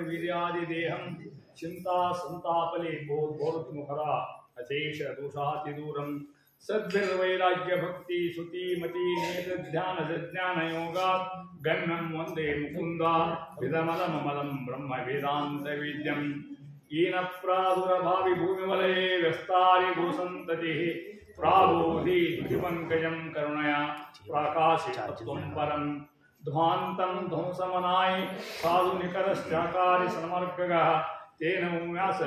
वीर्यादिदेहं चिंता संतापले बोधमुखरा अशेष दोषातिदूरं सद्भिर्वैराग्य भक्ति श्रुति मति नेत्र ध्यान ज्ञान योगा गण्यं वंदे मुकुंदा विदमलममलं ब्रह्म वेदांत विद्यं येन प्रादुरभावि भूमिवलये व्यस्तारि गुरुसन्ततिः प्राबोधि पंकजं करुणया प्राकाशितं परं ध्वान्तं ध्वंसमनाय साधु निकरश्चाकारि समर्पकः तेन व्यास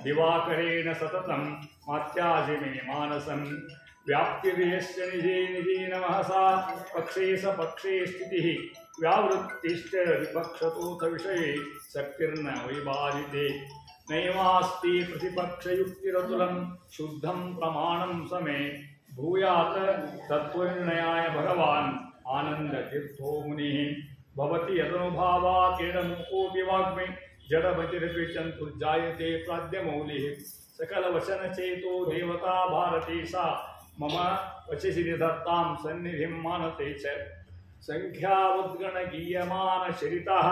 दिवाकरेण सततं मात्यासि मे मानसं व्याप्तिर्यस्य निजे निजे नमः सा पक्षे सपक्षे स्थितिः व्यावृत्तिश्च विपक्षतोऽथ विषये शक्तिर्न वैबाधिते नैवास्ति प्रतिपक्षयुक्तिरतुलं शुद्धं प्रमाणं समे भूयात् तत्त्वनिर्णयाय भगवान् आनन्दतीर्थो मुनिः भवति यदनुभावाकेडमुकोऽपि वाग्मे जडमतिरपि चन्तुर्जायते प्राद्यमौलिः सकलवचनचेतो देवता भारती सा मम वचसि निधत्तां सन्निधिं मानते च संख्यावद्गणगीयमानचरिताः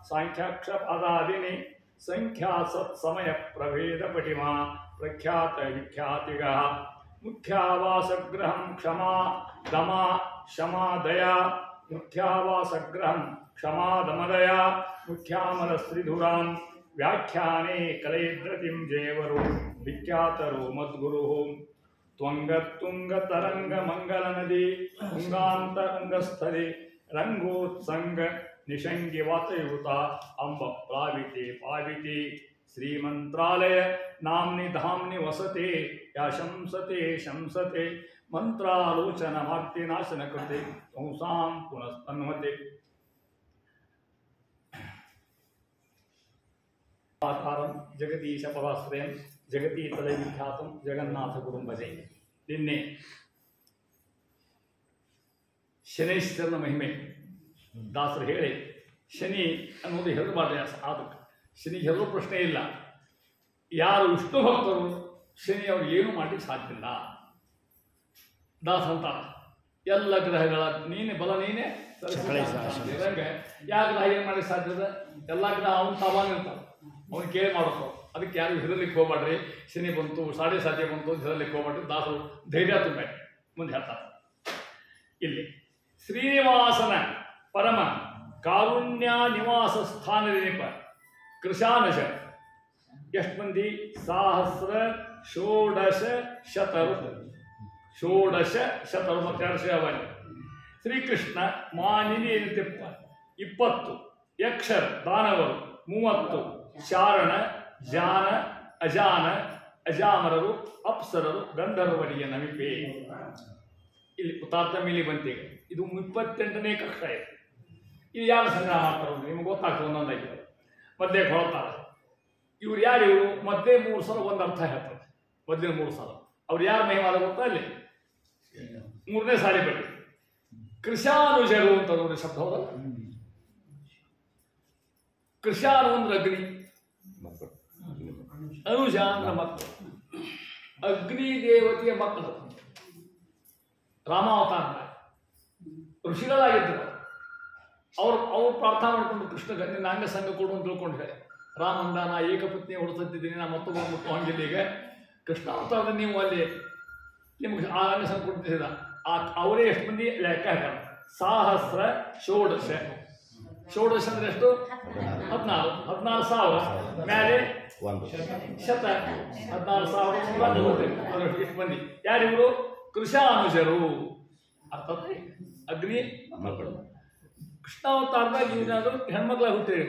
साङ्ख्याक्षपदादिनि संख्या सत्समय प्रभेद पटिमा प्रख्यात विख्यातिगः मुख्यावासग्रहं क्षमा दमा क्षमा दया मुख्यावासग्रहं क्षमा दमदया मुख्यामलश्रीधुरां व्याख्याने कलयद्रतिं जयवरो विख्यातरो मद्गुरुः त्वङ्गतुङ्गतरङ्गमङ्गलनदी तुङ्गान्तरङ्गस्थले रङ्गोत्सङ्ग निषंगी वातयुता अंब प्लाविते पाविते श्रीमंत्रालय नाम्नि धाम्नि वसते या शंसते शंसते मंत्रालोचन मार्तिनाशन कृते कंसां पुनस्तन्वते आकारं जगदीश पदाश्रयं जगती तले विख्यातं जगन्नाथ गुरुं भजे निन्ने ಶನೇಶ್ವರನ ಮಹಿಮೆ ದಾಸರು ಹೇಳಿ ಶನಿ ಅನ್ನೋದು ಹೆದರಬಾರ್ದು ಅದಕ್ಕೆ ಶನಿ ಹೆದರೋ ಪ್ರಶ್ನೆ ಇಲ್ಲ ಯಾರು ವಿಷ್ಣು ಭಕ್ತರು ಶನಿ ಅವ್ರು ಏನು ಮಾಡಲಿಕ್ಕೆ ಸಾಧ್ಯ ಇಲ್ಲ ದಾಸ ಅಂತ ಎಲ್ಲ ಗ್ರಹಗಳ ನೀನೆ ಬಲ ನೀನೆ ಯಾವ ಗ್ರಹ ಏನು ಮಾಡಲಿಕ್ಕೆ ಸಾಧ್ಯದ ಎಲ್ಲ ಗ್ರಹ ಅವನು ತಾವಾಗಿರ್ತಾವೆ ಅವನು ಕೇಳಿ ಮಾಡೋದು ಅದಕ್ಕೆ ಯಾರು ಹೆದರ್ಲಿಕ್ಕೆ ಹೋಗ್ಬೇಡ್ರಿ ಶನಿ ಬಂತು ಸಾಡೆ ಸಾಧ್ಯ ಬಂತು ಹೆದರ್ಲಿಕ್ಕೆ ಹೋಗ್ಬೇಡ್ರಿ ದಾಸರು ಧೈರ್ಯ ತುಂಬ ಮುಂದೆ ಹೇಳ್ತಾರೆ ಇಲ್ಲಿ ಶ್ರೀನಿವಾಸನ ಪರಮ ಕಾರುಣ್ಯ ನಿವಾಸ ಸ್ಥಾನದನಿಪ ಕೃಶಾನಶ ಎಷ್ಟು ಮಂದಿ ಸಹಸ್ರ ಷೋಡಶ ಶತರು ಮತ್ತೆ ಅವನಿ ಶ್ರೀಕೃಷ್ಣ ಮಾನಿನಿ ಎಂತಿಪ್ಪ 20 ಯಕ್ಷರ ದಾನವರು 30 ಚಾರಣ ಜಾನ ಅಜಾನ ಅಜಾಮರರು ಅಪ್ಸರರು ಗಂಧರ್ವರಿಗೆ ನಮಿಪೆ ಇಲ್ಲಿ ತಾರತಮ್ಯ ಬಂತೀಗ ಇದು 28ನೇ ಕಕ್ಷ ಇದೆ ಇದು ಯಾರು ಸಂಗ್ರಹ ಮಾಡ್ತಾರೆ ನಿಮ್ಗೆ ಗೊತ್ತಾಗ್ತದೆ ಒಂದೊಂದಾಗಿ ಮಧ್ಯೆ ಹೊರತಾರೆ ಇವ್ರು ಯಾರು ಇವರು ಮಧ್ಯೆ 3 ಸಲ ಒಂದು ಅರ್ಥ ಹೇಳ್ತಾರೆ ಮಧ್ಯೆ 3 ಸಲ ಅವ್ರು ಯಾರು ಮಹಿಮಾದ ಗೊತ್ತಾ ಇಲ್ಲಿ 3ನೇ ಸಾರಿ ಬಿಟ್ಟು ಕೃಷಾನುಜರು ಅಂತ ನೋಡಿ ಶಬ್ದ ಹೌದಲ್ಲ ಕೃಷಾನು ಅಂದ್ರೆ ಅಗ್ನಿ ಅನುಜ ಅಂದ್ರೆ ಮಕ್ಕಳು ಅಗ್ನಿ ದೇವತೆಯ ಮಕ್ಕಳು ರಾಮಾವತಾರ ಋಷಿಗಳಾಗಿದ್ದರು ಅವ್ರು ಪ್ರಾರ್ಥನಾ ಮಾಡಿಕೊಂಡು ಕೃಷ್ಣ ನಿನ್ನ ಅಂಗ ಸಂಘ ಕೊಡು ಅಂತ ತಿಳ್ಕೊಂಡು ಹೇಳಿ ರಾಮಂದ ನಾ ಏಕಪತ್ನಿ ಹೊರತಿದ್ದೀನಿ ನಾ ಮತ್ತೊಬ್ಬ ಮುಟ್ಟು ಹಂಗಿಲ್ಲ ಈಗ ಕೃಷ್ಣ ಅವತಾರದ ನೀವು ಅಲ್ಲಿ ನಿಮ್ಗೆ ಆ ಅಂಗ ಸಂಘ ಕೊಡ್ತಿದ್ದೀರ ಅವರೇ ಎಷ್ಟು ಮಂದಿ ಲೆಕ್ಕ ಹಾಕೋಣ ಸಹಸ್ರ ಷೋಡಶ ಅಂದ್ರೆ ಎಷ್ಟು 14,000 ಮೇಲೆ ಶತ 14,000 ಎಷ್ಟು ಮಂದಿ ಯಾರಿವರು ಕೃಷಾನುಜರು ಅರ್ಥ ಅಗ್ನಿ ಮಕ್ಕಳು ಕೃಷ್ಣಾವತಾರದಾಗ ಇವನಾದ್ರು ಹೆಣ್ಮಕ್ಳಾಗಿ ಹುಟ್ಟಿರು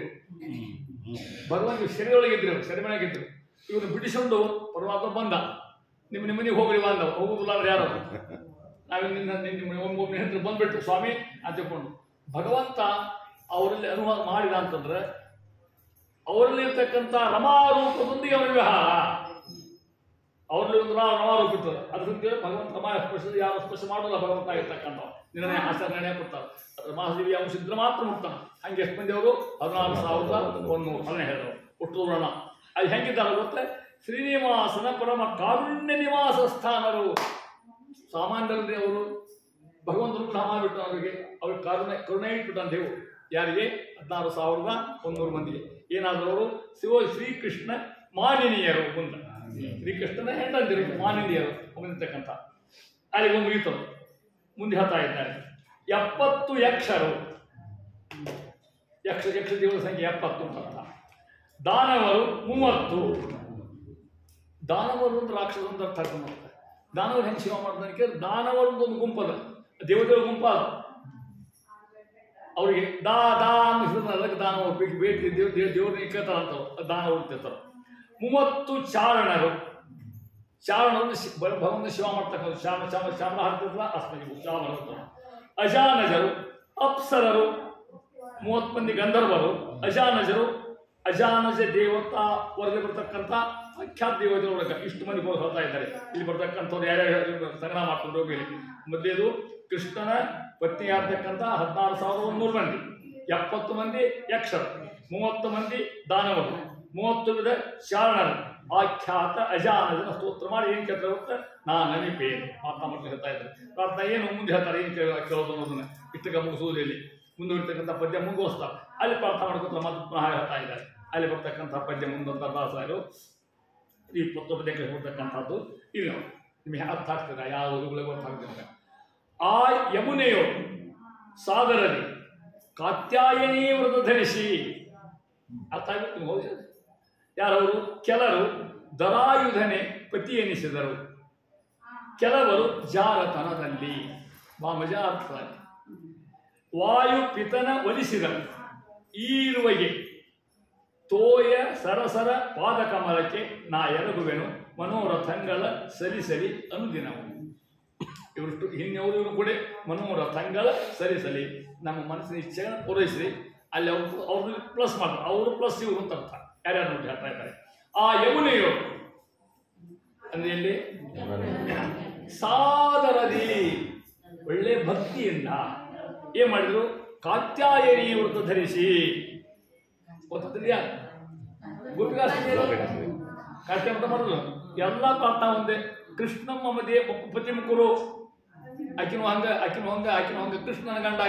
ಭಗವಂತ ಸೆರೆಯೊಳಗಿದ್ರು ಸೆರೆಮನೆಯಾಗಿದ್ರು ಇವನು ಬಿಡಿಸಿಕೊಂಡು ಪರಮಾತ್ಮ ಬಂದ ನಿಮ್ಮ ಮನೆಗೆ ಹೋಗ್ರಿ ಬಂದವ ಹೋಗುದಿಲ್ಲ ಅಂದ್ರೆ ಯಾರು ನಾವಿನ್ನ ಹೆಸರು ಬಂದ್ಬಿಟ್ಟು ಸ್ವಾಮಿ ಅಂತ ತಿಳ್ಕೊಂಡು ಭಗವಂತ ಅವರಲ್ಲಿ ಅನುವಾದ ಮಾಡಿದ ಅಂತಂದ್ರೆ ಅವರಲ್ಲಿರ್ತಕ್ಕಂಥ ರಮಾರೂಪದೊಂದಿಗೆ ಅವನ ವ್ಯವಹಾರ ಅವ್ರಲ್ಲಿ ಒಂದು ರಮಾರೂಪ ಇರ್ತದೆ ಅದಕ್ಕೆ ಭಗವಂತ ರಮಾ ಸ್ಪರ್ಶ ಯಾರು ಸ್ಪರ್ಶ ಮಾಡೋಲ್ಲ ಭಗವಂತ ಆಗಿರ್ತಕ್ಕಂಥ ನಿರ್ಣಯ ಆಚರಣೆ ಕೊಡ್ತಾರೆ ರಮಾದೇವಿ ಅಂಶ ಇದ್ರೆ ಮಾತ್ರ ಮುಟ್ತಾನೆ ಹಂಗೆ ಎಷ್ಟು ಮಂದಿ ಅವರು 14,100 ಅದನ್ನೇ ಹೇಳಿದ್ರು ಒಟ್ಟು ಋಣ ಅದು ಹೆಂಗಿದ್ದಾರೆ ಗೊತ್ತೇ ಶ್ರೀನಿವಾಸನ ಪರಮ ಕಾರುಣ್ಯ ನಿವಾಸ ಸ್ಥಾನರು ಸಾಮಾನ್ಯರಲ್ಲಿ ಅವರು ಭಗವಂತನು ಮಾಡಿಬಿಟ್ಟು ಅವ್ರಿಗೆ ಕರುಣೆ ಇಟ್ಬಿಟ್ಟಂತ ದೇವು ಯಾರಿಗೆ? 16,100 ಮಂದಿಗೆ. ಏನಾದರೂ ಅವರು ಶ್ರೀಕೃಷ್ಣ ಮಾನಿನಿಯರು ಮುಂದೆ, ಶ್ರೀಕೃಷ್ಣನ ಹೆಂಡಂದಿರು ಮಾನಿನಿಯರು ಮುಂದಿರ್ತಕ್ಕಂಥ ಅಲ್ಲಿಗೆ ಒಂದು ಮುಗಿತರು. ಮುಂದೆ ಹೇಳ್ತಾ ಇದ್ದಾರೆ 70 ಯಕ್ಷರು. ಯಕ್ಷ ದೇವರ ಸಂಖ್ಯೆ 70 ಅಂತ. ದಾನವರು 30. ದಾನವರು ಒಂದು ರಾಕ್ಷಸ ಅಂತ ಅರ್ಥ ಮಾಡ್ತಾರೆ. ದಾನವರು ಹೆಂಗೆ ಸೇವೆ ಮಾಡ್ತಾರೆ? ದಾನವರು ಒಂದು ಗುಂಪದ ದೇವದೇವ ಗುಂಪ ಅದು. ಅವರಿಗೆ ದಾ ಅನ್ನಿಸಿದ್ರೆ ಅದಕ್ಕೆ ದಾನವರು ಬೇಟಿ ದೇವ್ರನ್ನ ಕೇಳ್ತಾರ ಅಂತಾರೆ, ದಾನವರು ಅಂತಿರ್ತಾರೆ. 30 ಚಾರಣರು. ಚಾರಣರು ಭಗವಂತ ಶಿವ ಮಾಡ್ತಕ್ಕಂಥ ಶ್ಯಾಮ ಹಾಡ್ತಿರ್ತಾರ ಅಸ್ಮಿಗೆ ಶ್ಯಾಮ. ಅಜಾನಜರು, ಅಪ್ಸರರು 30 ಮಂದಿ ಗಂಧರ್ವರು. ಅಜಾನಜರು, ಅಜಾನಜ ದೇವತಾ ವರದಿ ಬರ್ತಕ್ಕಂಥ ಅಖ್ಯಾತ ದೇವತೆಗಳೊಳಗೆ ಇಷ್ಟು ಮಂದಿ ಹೇಳ್ತಾ ಇದ್ದಾರೆ. ಇಲ್ಲಿ ಬರ್ತಕ್ಕಂಥವ್ರು ಯಾರ್ಯಾರು ಸಂಗ್ರಹ ಮಾಡ್ಕೊಂಡು ಹೋಗಿ ಮೊದಲೇದು ಕೃಷ್ಣನ ಪತ್ನಿಯಾಗ್ತಕ್ಕಂಥ 16,100 ಮಂದಿ, 70 ಮಂದಿ ಯಕ್ಷರು, 30 ಮಂದಿ ದಾನವರು, 30 ವಿಧ ಶಾರಣರು. ಆಖ್ಯಾತ ಅಜಾನಜನ ಸ್ತೋತ್ರ ಮಾಡಿ ಏನು ಕೇಳ್ತಾರೆ? ನಾನು ನನಿಪೇನು ಮಾತಾಡ್ತಾ ಹೇಳ್ತಾ ಇದ್ದಾರೆ. ಪ್ರಾರ್ಥನೆ ಏನು ಮುಂದೆ ಹೇಳ್ತಾರೆ, ಏನು ಕೇಳೋದು ಅನ್ನೋದನ್ನ ಇಷ್ಟಕ್ಕೆ ಮುಗಿಸುವುದಿಲ್ಲ. ಮುಂದುವರಿತಕ್ಕಂಥ ಪದ್ಯ ಮುಂದುವರಿಸ್ತಾರೆ. ಅಲ್ಲಿ ಪ್ರಾರ್ಥನೆ ಮಾಡ್ಕೊತ ಮತ್ತೆ ಪುನಃ ಹೇಳ್ತಾ ಇದ್ದಾರೆ. ಅಲ್ಲಿ ಬರ್ತಕ್ಕಂಥ ಪದ್ಯ ಮುಂದಂತ ದಾಸರು ಈ 20 ಪದ್ಯಕ್ಕೆ ಬರ್ತಕ್ಕಂಥದ್ದು ಇಲ್ಲಿ ನೋಡಿ ನಿಮಗೆ ಅರ್ಥ ಆಗ್ತದೆ. ಯಾವ ಊರುಗಳಿಗೆ ಅರ್ಥ ಆಗ್ತದೆ. ಆ ಯಮುನೆಯು ಸಾಗರದಿ ಕಾತ್ಯಾಯನಿ ವ್ರತ ಧರಿಸಿ. ಅರ್ಥ ಆಗುತ್ತೆ ನಿಮ್ಗೆ? ಹೌದು. ಯಾರವರು? ಕೆಲವರು ದರಾಯುಧನೆ ಪತಿ ಎನಿಸಿದರು, ಕೆಲವರು ಜಾರತನದಲ್ಲಿ ವಾಮಜ ಅರ್ಥ. ವಾಯು ಪಿತನ ಒಲಿಸಿದರು. ಈರುವಗೆ ತೋಯ ಸರಸರ ಪಾದಕಮಲಕ್ಕೆ ನಾ ಎರಗುವೆನು ಮನೋರಥಂಗಳ ಸರಿಸಲಿ ಅನುದಿನವು. ಇವಷ್ಟು ಹಿಂದಿನವರು ಇವರು ಕೂಡ ಮನೋರಥಂಗಳ ಸರಿಸಲಿ, ನಮ್ಮ ಮನಸ್ಸಿನ ಇಚ್ಛೆಗಳನ್ನು ಪೂರೈಸಲಿ. ಅಲ್ಲಿ ಅವ್ರನ್ನ ಪ್ಲಸ್ ಮಾಡ್ತಾರೆ. ಅವರು ಪ್ಲಸ್ ಇವರು ಅಂತ ಅರ್ಥ. ಯಾರ್ಯಾರು ನೋಡಿ ಹೇಳ್ತಾ ಇದ್ದಾರೆ. ಆ ಯಮುನೆಯು ಅಂದ್ರೆ ಎಲ್ಲಿ? ಸಾದರದಿ ಒಳ್ಳೆ ಭಕ್ತಿಯಿಂದ ಏನ್ ಮಾಡಿದ್ರು? ಕಾತ್ಯಾಯನಿ ವ್ರತ ಧರಿಸಿ. ಗೊತ್ತಿದ್ಯಾ? ಕಾತ್ಯ ವ್ರತ ಮಾಡೋದು ಎಲ್ಲ ಪ್ರಾರ್ಥ ಒಂದೇ. ಕೃಷ್ಣಮ್ಮ ಮಧ್ಯೆ ಪತಿ ಮುಖರು ಆಕಿನೂ ಹಂಗ ಕೃಷ್ಣನ ಗಂಡ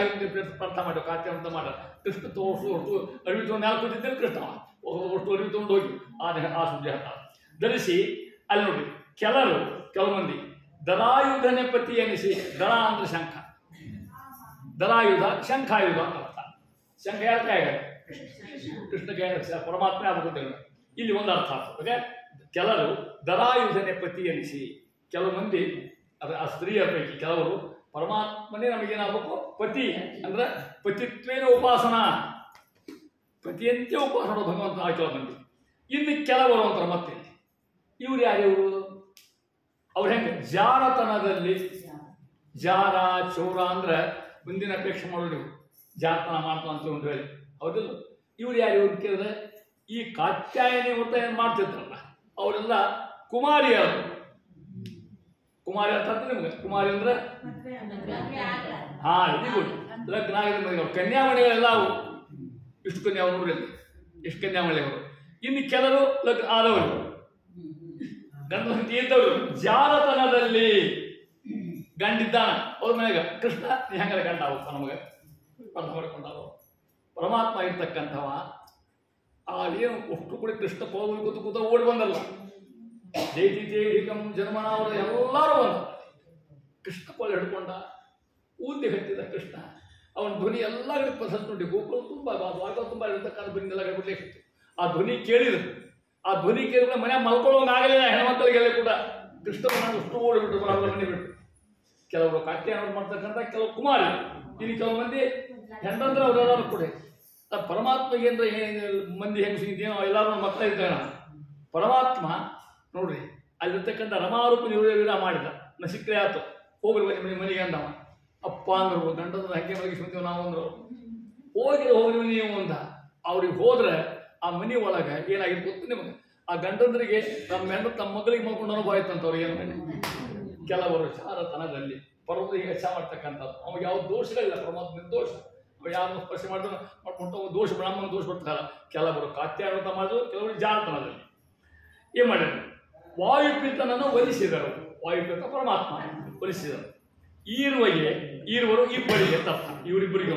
ಪ್ರಾರ್ಥ ಮಾಡು. ಕಾತ್ಯ ವ್ರತ ಮಾಡ. ಕೃಷ್ಣ ತೋರ್ಸು ಹೊರತು ಅರಿವಿ ತೊಗೊಂಡು ಯಾರು ಕೂತಿದ್ದರೆ ಕೃಷ್ಣ ಒಟ್ಟು ಅರಿವಿ ತೊಗೊಂಡು ಹೋಗಿ ಆ ಸುದ್ದಿ ಹೇಳ್ತಾರೆ. ಧರಿಸಿ ಅಲ್ಲಿ ನೋಡಿ ಕೆಲವು ಮಂದಿ ದರಾಯುಧನೆ ಪತಿ ಎನಿಸಿ. ದರ ಅಂದ್ರೆ ಶಂಖ, ದರಾಯುಧ ಶಂಖಾಯುಧ ಅಂತ ಅರ್ಥ. ಶಂಖ ಯಾರ ಕೈ ಆಗ? ಕೃಷ್ಣ ಕೈ, ಪರಮಾತ್ಮ ಆಗ್ಬೇಕು. ಇಲ್ಲಿ ಒಂದು ಅರ್ಥ ಆಗ್ತದೆ. ಕೆಲವರು ದರಾಯುಧನೆ ಪತಿ ಎನಿಸಿ. ಕೆಲವು ಮಂದಿ ಆ ಸ್ತ್ರೀಯರ ಪೈಕಿ ಕೆಲವರು ಪರಮಾತ್ಮನೇ ನಮಗೇನಾಗಬೇಕು? ಪತಿ ಅಂದ್ರೆ ಪತಿತ್ವೇನ ಉಪಾಸನ, ಪತಿಯಂತೆ ಉಪಾಸನ ಭಗವಂತ. ಆ ಕೆಲವು ಮಂದಿ. ಇನ್ನು ಕೆಲವರು ಅಂತಾರೆ ಮತ್ತೆ. ಇವ್ರು ಯಾರ್ಯವರು? ಅವ್ರು ಹೆಂಗೆ? ಜಾರತನದಲ್ಲಿ. ಜಾರ ಚೌರ ಅಂದ್ರೆ ಮುಂದಿನ ಅಪೇಕ್ಷೆ ಮಾಡೋದು. ನೀವು ಜಾರತನ ಮಾಡ್ತಾನ ಅಂತ ಒಂದು ಹೇಳಿ ಹೌದಿಲ್ಲ? ಇವ್ರು ಯಾರು ಇವ್ರು ಕೇಳಿದ್ರೆ ಈ ಕಾತ್ಯಾಯನಿ ವ್ರತ ಏನು ಮಾಡ್ತಿದ್ರಲ್ಲ ಅವರೆಲ್ಲ ಕುಮಾರಿಯರು. ಕುಮಾರಿ ಅಂತ ನಿಮ್ಗೆ ಕುಮಾರಿ ಅಂದ್ರೆ ಇದು ಲಗ್ನ ಆಗಿದೆ. ಕನ್ಯಾಮಣಿಗಳೆಲ್ಲ ಅವು. ಇಷ್ಟು ಕನ್ಯಾವರು ನೋಡಿಲ್ಲ, ಎಷ್ಟು ಕನ್ಯಾಮಣಿಯವರು. ಇನ್ನು ಕೆಲವರು ಲಗ್ನ ಆದವರು, ಗಂಡ ಇದ್ದವರು. ಜಾರತನದಲ್ಲಿ ಗಂಡಿದ್ದಾನ ಅವ್ರ ಮನೆಗ ಕೃಷ್ಣ ನೀ ಹೆಂಗಾರ ಗಂಡ ಆಗುತ್ತ ನಮಗೆ ಅರ್ಥ ಮಾಡ್ಕೊಂಡಾವ. ಪರಮಾತ್ಮ ಇರ್ತಕ್ಕಂಥವ ಆ ಏನು ಅಷ್ಟು ಕೂಡ ಕೃಷ್ಣ ಕೂತ ಓಡಿ ಬಂದಲ್ಲ. ಜೈತಿಕಂ ಜನ್ಮನ ಅವರು ಎಲ್ಲರೂ ಬಂದ. ಕೃಷ್ಣ ಕೊಳ್ಳೆ ಹಿಡ್ಕೊಂಡ ಊದಿ ಹತ್ತಿದ ಕೃಷ್ಣ. ಅವನ ಧ್ವನಿ ಎಲ್ಲ ಕಡೆ ಪಸತ್ ನೋಡಿ. ಗೋಕುಲ ತುಂಬ ದ್ವಾರಕ ತುಂಬ ಇರ್ತಕ್ಕಂಥ ಬಂದೆಲ್ಲ ಬಿಡ್ಲಿಕ್ಕೆ. ಆ ಧ್ವನಿ ಕೇಳಿದ್ರು. ಆ ಧ್ವನಿ ಕೇಳಿದ್ರೆ ಮನೆ ಮಲ್ಕೊಳ್ಳೋಂಗೆ ಆಗಲಿಲ್ಲ ಹೆಣ್ಮಕ್ಕಳಿಗೆಲ್ಲ ಕೂಡ. ಕೃಷ್ಣ ಅಷ್ಟು ಓಡಿಬಿಟ್ಟು ಮನೆ ಬಿಟ್ಟು. ಕೆಲವರು ಕಾತ್ಯಾಯನ ಮಾಡ್ತಕ್ಕಂಥ ಕೆಲವು ಕುಮಾರಿ. ಇನ್ನು ಕೆಲವು ಮಂದಿ ಹೆಂಡಂದ್ರೆ ಅವರೆಲ್ಲರೂ ಕೂಡ ಪರಮಾತ್ಮಗೆ ಅಂದ್ರೆ ಮಂದಿ ಹೆಂಗಸಿದ್ದೇನೋ ಎಲ್ಲರೂ ಮಕ್ಕಳ ಇದ್ದಾನ. ಪರಮಾತ್ಮ ನೋಡ್ರಿ ಅಲ್ಲಿರ್ತಕ್ಕಂಥ ರಮಾರೂಪ ನಿರ್ವೀರ ಮಾಡಿದ. ಸಿಕ್ಕರೆ ಆಯ್ತು ಹೋಗ್ರಿ ಮನೆಗೆ ಅಂದವ. ಅಪ್ಪ ಅಂದ್ರು ಗಂಡಂದ್ರೆ ಹಂಗೆ ಮಲಗಿಸ್ಕೊಂತೀವಿ ನಾವು ಅಂದ್ರು. ಹೋಗ್ರಿ ನೀವು ಅಂದ. ಅವ್ರಿಗೆ ಹೋದ್ರೆ ಆ ಮನೆ ಒಳಗೆ ಏನಾಗಿತ್ತು ಗೊತ್ತು ನಿಮಗೆ? ಆ ಗಂಡಂದ್ರಿಗೆ ತಮ್ಮ ಮಗಳಿಗೆ ಮಲ್ಕೊಂಡು ಅನುಭವ ಆಯ್ತಂತವ್ರು. ಏನು ಮಾಡಿ ಕೆಲವರು ಚಾರತನದಲ್ಲಿ ಪರ್ವತಿಗೆ ಹೆಚ್ಚ ಮಾಡ್ತಕ್ಕಂಥದ್ದು. ಅವಾಗ ಯಾವ ದೋಷಗಳಿಲ್ಲ, ಪರಮಾತ್ಮ ನಿರ್ದೋಷ. ಅವ ಯಾರನ್ನು ಸ್ಪರ್ಶೆ ಮಾಡ್ಕೊಂಡು ದೋಷ ಬ್ರಾಹ್ಮಣ ದೋಷ ಬರ್ತಾರ. ಕೆಲವರು ಕಾತ್ಯಾವ್ರತ ಮಾಡಿದ್ರು, ಕೆಲವರು ಜಾರತನದಲ್ಲಿ ಏನು ಮಾಡಿದ್ರು? ವಾಯುಪೀತನನ್ನು ಒಲಿಸಿದರು. ವಾಯುಪೀತ ಪರಮಾತ್ಮ ಒಲಿಸಿದರು. ಈರುವರು ಇಬ್ಬರಿಗೆ ತಪ್ಪ. ಇವರಿಬ್ಬರಿಗೆ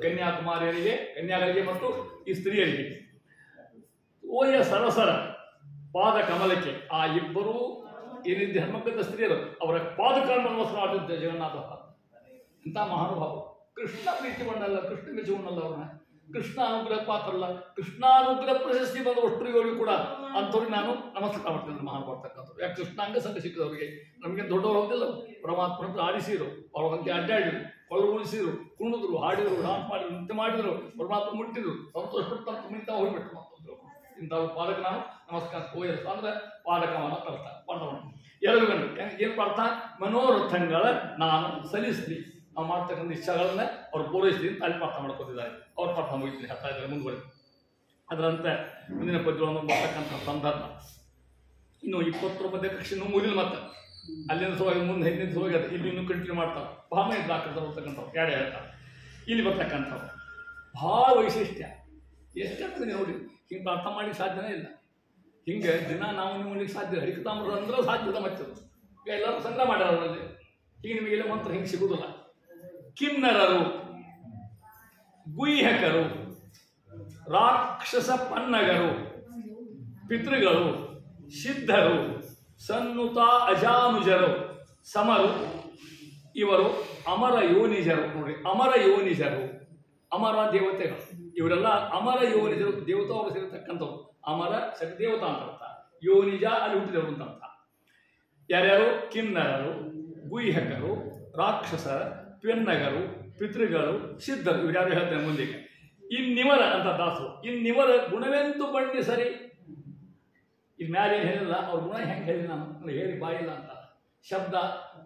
ಕನ್ಯಾಗಳಿಗೆ ಮತ್ತು ಈ ಸ್ತ್ರೀಯರಿಗೆ. ಓಯ ಸರಸರ ಪಾದ ಕಮಲಕ್ಕೆ ಆ ಇಬ್ಬರೂ ಏನಿದ್ದ ಹೆಣ್ಮಕ್ಕಳ ಸ್ತ್ರೀಯರು ಅವರ ಪಾದಕಗಳನ್ನು ನಮಸ್ಕಾರ ಮಾಡಿದ್ದೆ ಜಗನ್ನಾಥ. ಇಂಥ ಮಹಾನುಭಾವ. ಕೃಷ್ಣ ಪ್ರೀತಿ ಮಾಡಲ್ಲ, ಕೃಷ್ಣ ಮೆಚ್ಚುವಣ್ಣಲ್ಲ ಅವ್ರನ್ನ. ಕೃಷ್ಣ ಅನುಗ್ರಹ ಪಾತ್ರಲ್ಲ, ಕೃಷ್ಣಾನುಗ್ರಹ ಪ್ರಶಸ್ತಿ ಬಂದ ಒಟ್ಟರಿಗೂ ಕೂಡ ಅಂಥವ್ರಿಗೆ ನಾನು ನಮಸ್ಕಾರ ಮಾಡ್ತೀನಿ. ಮಹಾನುಭಾವರ್ತಕ್ಕಂಥವ್ರು ಯಾಕೆ ಕೃಷ್ಣಾಂಗ ಸಂಘ ಸಿಕ್ಕಿದವ್ರಿಗೆ ನಮಗೆ ದೊಡ್ಡವರು ಹೋಗಿಲ್ಲ. ಪರಮಾತ್ಮ ಆಡಿಸಿರು, ಅವ್ರ ಬಗ್ಗೆ ಅಡ್ಡಾಡಿರು, ಕೊಳು ಉಳಿಸಿದ್ರು, ಕುಣಿದ್ರು, ಹಾಡಿದ್ರು, ಡಾನ್ಸ್ ಮಾಡಿದ್ರು, ನೃತ್ಯ ಮಾಡಿದ್ರು, ಪರಮಾತ್ಮ ಮುಟ್ಟಿದ್ರು, ಸಂತೋಷಪಟ್ಟು ಮುಗಿತಾ ಹೋಗ್ಬಿಟ್ಟು ಮತ್ತೊಂದು ಇಂಥ ಪಾದಕ ನಾನು ನಮಸ್ಕಾರ ಹೋಯಲ್ಲ ಅಂದ್ರೆ ಪಾದಕವನ್ನ ಅರ್ಥ ಪಾಠವನ್ನು ಎಲ್ಲರಿಗೂ ಏನು ಅರ್ಥ ಮನೋರಥಗಳ ನಾನು ಸಲ್ಲಿಸಲಿ ನಾವು ಮಾಡ್ತಕ್ಕಂಥ ಇಚ್ಛೆಗಳನ್ನ ಅವ್ರು ಪೂರೈಸ್ತೀನಿ ಅಲ್ಲಿ ಪಾಠ ಮಾಡ್ಕೊತಿದ್ದಾರೆ. ಅವ್ರ ಪಾಠ ಮುಗಿತೀನಿ ಹೇಳ್ತಾ ಇದ್ದಾರೆ ಮುಂದುವರೆದು. ಅದರಂತೆ ಮುಂದಿನ ಪದ್ಯಗಳನ್ನು ಬರ್ತಕ್ಕಂಥ ಸಂದರ್ಭ ಇನ್ನು 20 ಪದ್ಯ ಕಕ್ಷೆ ಮುಗಿದಿಲ್ಲ. ಮತ್ತೆ ಅಲ್ಲಿಂದ ಸೋಗಿ ಮುಂದೆ ಹಿಂದಿನ ಸೋಗಿ ಅದು ಇಲ್ಲಿ ಇನ್ನೂ ಕಂಟಿನ್ಯೂ ಮಾಡ್ತಾರೆ. ಭಾವನೆ ಇದ್ದಾಗ್ತದೆ ಬರ್ತಕ್ಕಂಥವ್ರು ಯಾರೇ ಹೇಳ್ತಾರೆ. ಇಲ್ಲಿ ಬರ್ತಕ್ಕಂಥವ್ರು ಭಾಳ ವೈಶಿಷ್ಟ್ಯ ಎಷ್ಟಾಗ್ತದೆ ನೋಡಿ. ಹಿಂಗೆ ಅರ್ಥ ಮಾಡಿ ಸಾಧ್ಯನೇ ಇಲ್ಲ. ಹಿಂಗೆ ದಿನ ನಾವು ನಿಮಗೆ ಸಾಧ್ಯ ಹರಿಕತಾಮ್ರ ಅಂದ್ರೆ ಸಾಧ್ಯದ ಮತ್ತದು ಎಲ್ಲರೂ ಸಂಗ್ರಹ ಮಾಡ್ಯಾರ ಅವರಲ್ಲಿ. ಈಗ ನಿಮಗೆಲ್ಲ ಮಂತ್ರ ಹಿಂಗೆ ಸಿಗುವುದಿಲ್ಲ. ಕಿನ್ನರರು, ಗುಹ್ಯಕರು, ರಾಕ್ಷಸ ಪನ್ನಗರು, ಪಿತೃಗಳು, ಸಿದ್ಧರು, ಸನ್ನುತ ಅಜಾನುಜರು, ಸಮರು, ಇವರು ಅಮರ ಯೋನಿಜರು. ನೋಡಿ, ಅಮರ ಯೋನಿಜರು, ಅಮರ ದೇವತೆಗಳು. ಇವರೆಲ್ಲ ಅಮರ ಯೋನಿಜರು, ದೇವತಾವರು ಸೇರಿರ್ತಕ್ಕಂಥವ್ರು. ಅಮರ ದೇವತಾ ಅಂತ ಅರ್ಥ, ಯೋನಿಜ ಅಲ್ಲಿ ಹುಟ್ಟಿದವರು ಅಂತ ಅರ್ಥ. ಯಾರ್ಯಾರು? ಕಿನ್ನರರು, ಗುಹ್ಯಕರು, ರಾಕ್ಷಸರ, ಪೆನ್ನಗರು, ಪಿತೃಗಳು, ಸಿದ್ಧರು. ಇವ್ರು ಯಾರು ಹೇಳ್ತಾರೆ ಮುಂದಿಗೆ. ಇನ್ನಿವರ ಅಂತ ದಾಸರು. ಇನ್ನಿವರ ಗುಣವೆಂತು ಬಣ್ಣಿಸರಿ. ಇಲ್ಲಿ ಮ್ಯಾಲೆ ಏನು ಹೇಳಿಲ್ಲ, ಅವ್ರ ಗುಣ ಹೆಂಗೆ ಹೇಳಿ ನಾನು ಹೇಳಿ ಬಾಯಿಲ್ಲ ಅಂತ ಶಬ್ದ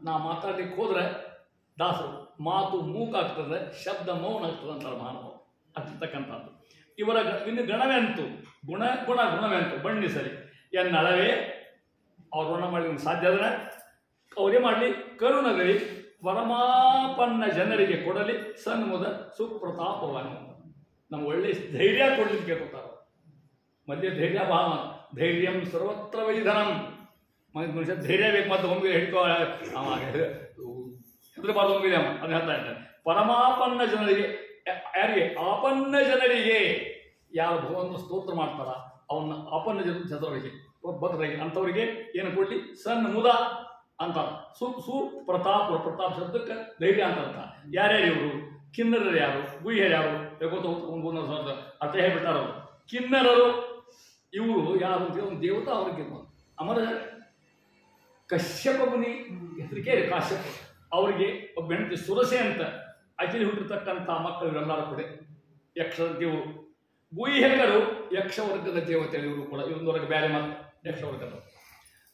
ನಾ ಮಾತಾಡ್ಲಿಕ್ಕೆ ಹೋದ್ರೆ ದಾಸರು ಮಾತು ಮೂಕಾಗ್ತದೆ, ಶಬ್ದ ಮೌನ ಆಗ್ತದೆ ಅಂತಾರೆ ಮಾನವ ಆಗ್ತಕ್ಕಂಥದ್ದು. ಇವರ ಇನ್ನು ಗಣವೆಂತು ಗುಣವೆಂತು ಬಣ್ಣಿಸರಿ ಎನ್ನಳವೇ. ಅವ್ರು ವರ್ಣ ಮಾಡಲಿಕ್ಕೆ ಸಾಧ್ಯ ಆದರೆ ಅವರೇ ಮಾಡಲಿ. ಕರುಣಗರಿ ಪರಮಾಪನ್ನ ಜನರಿಗೆ ಕೊಡಲಿ ಸನ್ಮುದ ಸುಪ್ರತಾಪವನ್ನು. ನಮ್ಗೆ ಒಳ್ಳೆ ಧೈರ್ಯ ಕೊಡ್ಲಿಕ್ಕೆ ಕೊಡ್ತಾರೆ. ಮಧ್ಯೆ ಧೈರ್ಯ ಭಾವ, ಧೈರ್ಯಂ ಸರ್ವತ್ರ ವೈಧನಂ. ಮನುಷ್ಯ ಧೈರ್ಯ ಬೇಕು. ಮತ್ತು ಒಮ್ಮೆ ಹಿಡ್ಕೋ ಹೆದರಬಾರ್ದು ಒಮ್ಮಿದೆ ಅವ ಅದು ಹೇಳ್ತಾ ಇದ್ದಾನೆ. ಪರಮಾಪನ್ನ ಜನರಿಗೆ, ಯಾರಿಗೆ? ಆಪನ್ನ ಜನರಿಗೆ. ಯಾವ ಭಗವಂತ ಸ್ತೋತ್ರ ಮಾಡ್ತಾರ ಅವನ್ನ ಆಪನ್ನ ಜನರಿಗೆ ಭದ್ರರಿಗೆ ಅಂಥವರಿಗೆ ಏನು ಕೊಡ್ಲಿ? ಸನ್ಮುದ ಅಂತ. ಪ್ರತಾಪ ಶಬ್ದಕ್ಕೆ ಧೈರ್ಯ ಅಂತ ಅರ್ಥ. ಯಾರ್ಯಾರು ಇವರು? ಕಿನ್ನರರು ಯಾರು? ಗುಹ್ಯರು ಯಾರು? ಅರ್ಥ ಹೇಳ್ಬಿಟ್ಟಾರ ಅವರು. ಕಿನ್ನರರು ಇವರು ಯಾರು? ಒಂದು ದೇವತಾ ಅವ್ರಿಗೆ ಅಮರ ಕಶ್ಯಪ ಮುನಿ ಹೆಸರಿಕೆ ಕಾಶ್ಯಪ. ಅವರಿಗೆ ಒಬ್ಬ ಹೆಂಡತಿ ಸುರಸೆ ಅಂತ ಅತಿಲಿ ಹುಟ್ಟಿರ್ತಕ್ಕಂಥ ಮಕ್ಕಳು ಇವರೆಲ್ಲರೂ ಕೂಡ ಯಕ್ಷ ದೇವರು. ಗುಹ್ಯಕರು ಯಕ್ಷವರ್ಗದ ದೇವತೆಗಳು ಇವರು ಕೂಡ. ಇವೊಂದು ವರ್ಗ ಬೇರೆ ಮಾತ್ರ ಯಕ್ಷವರ್ಗದ.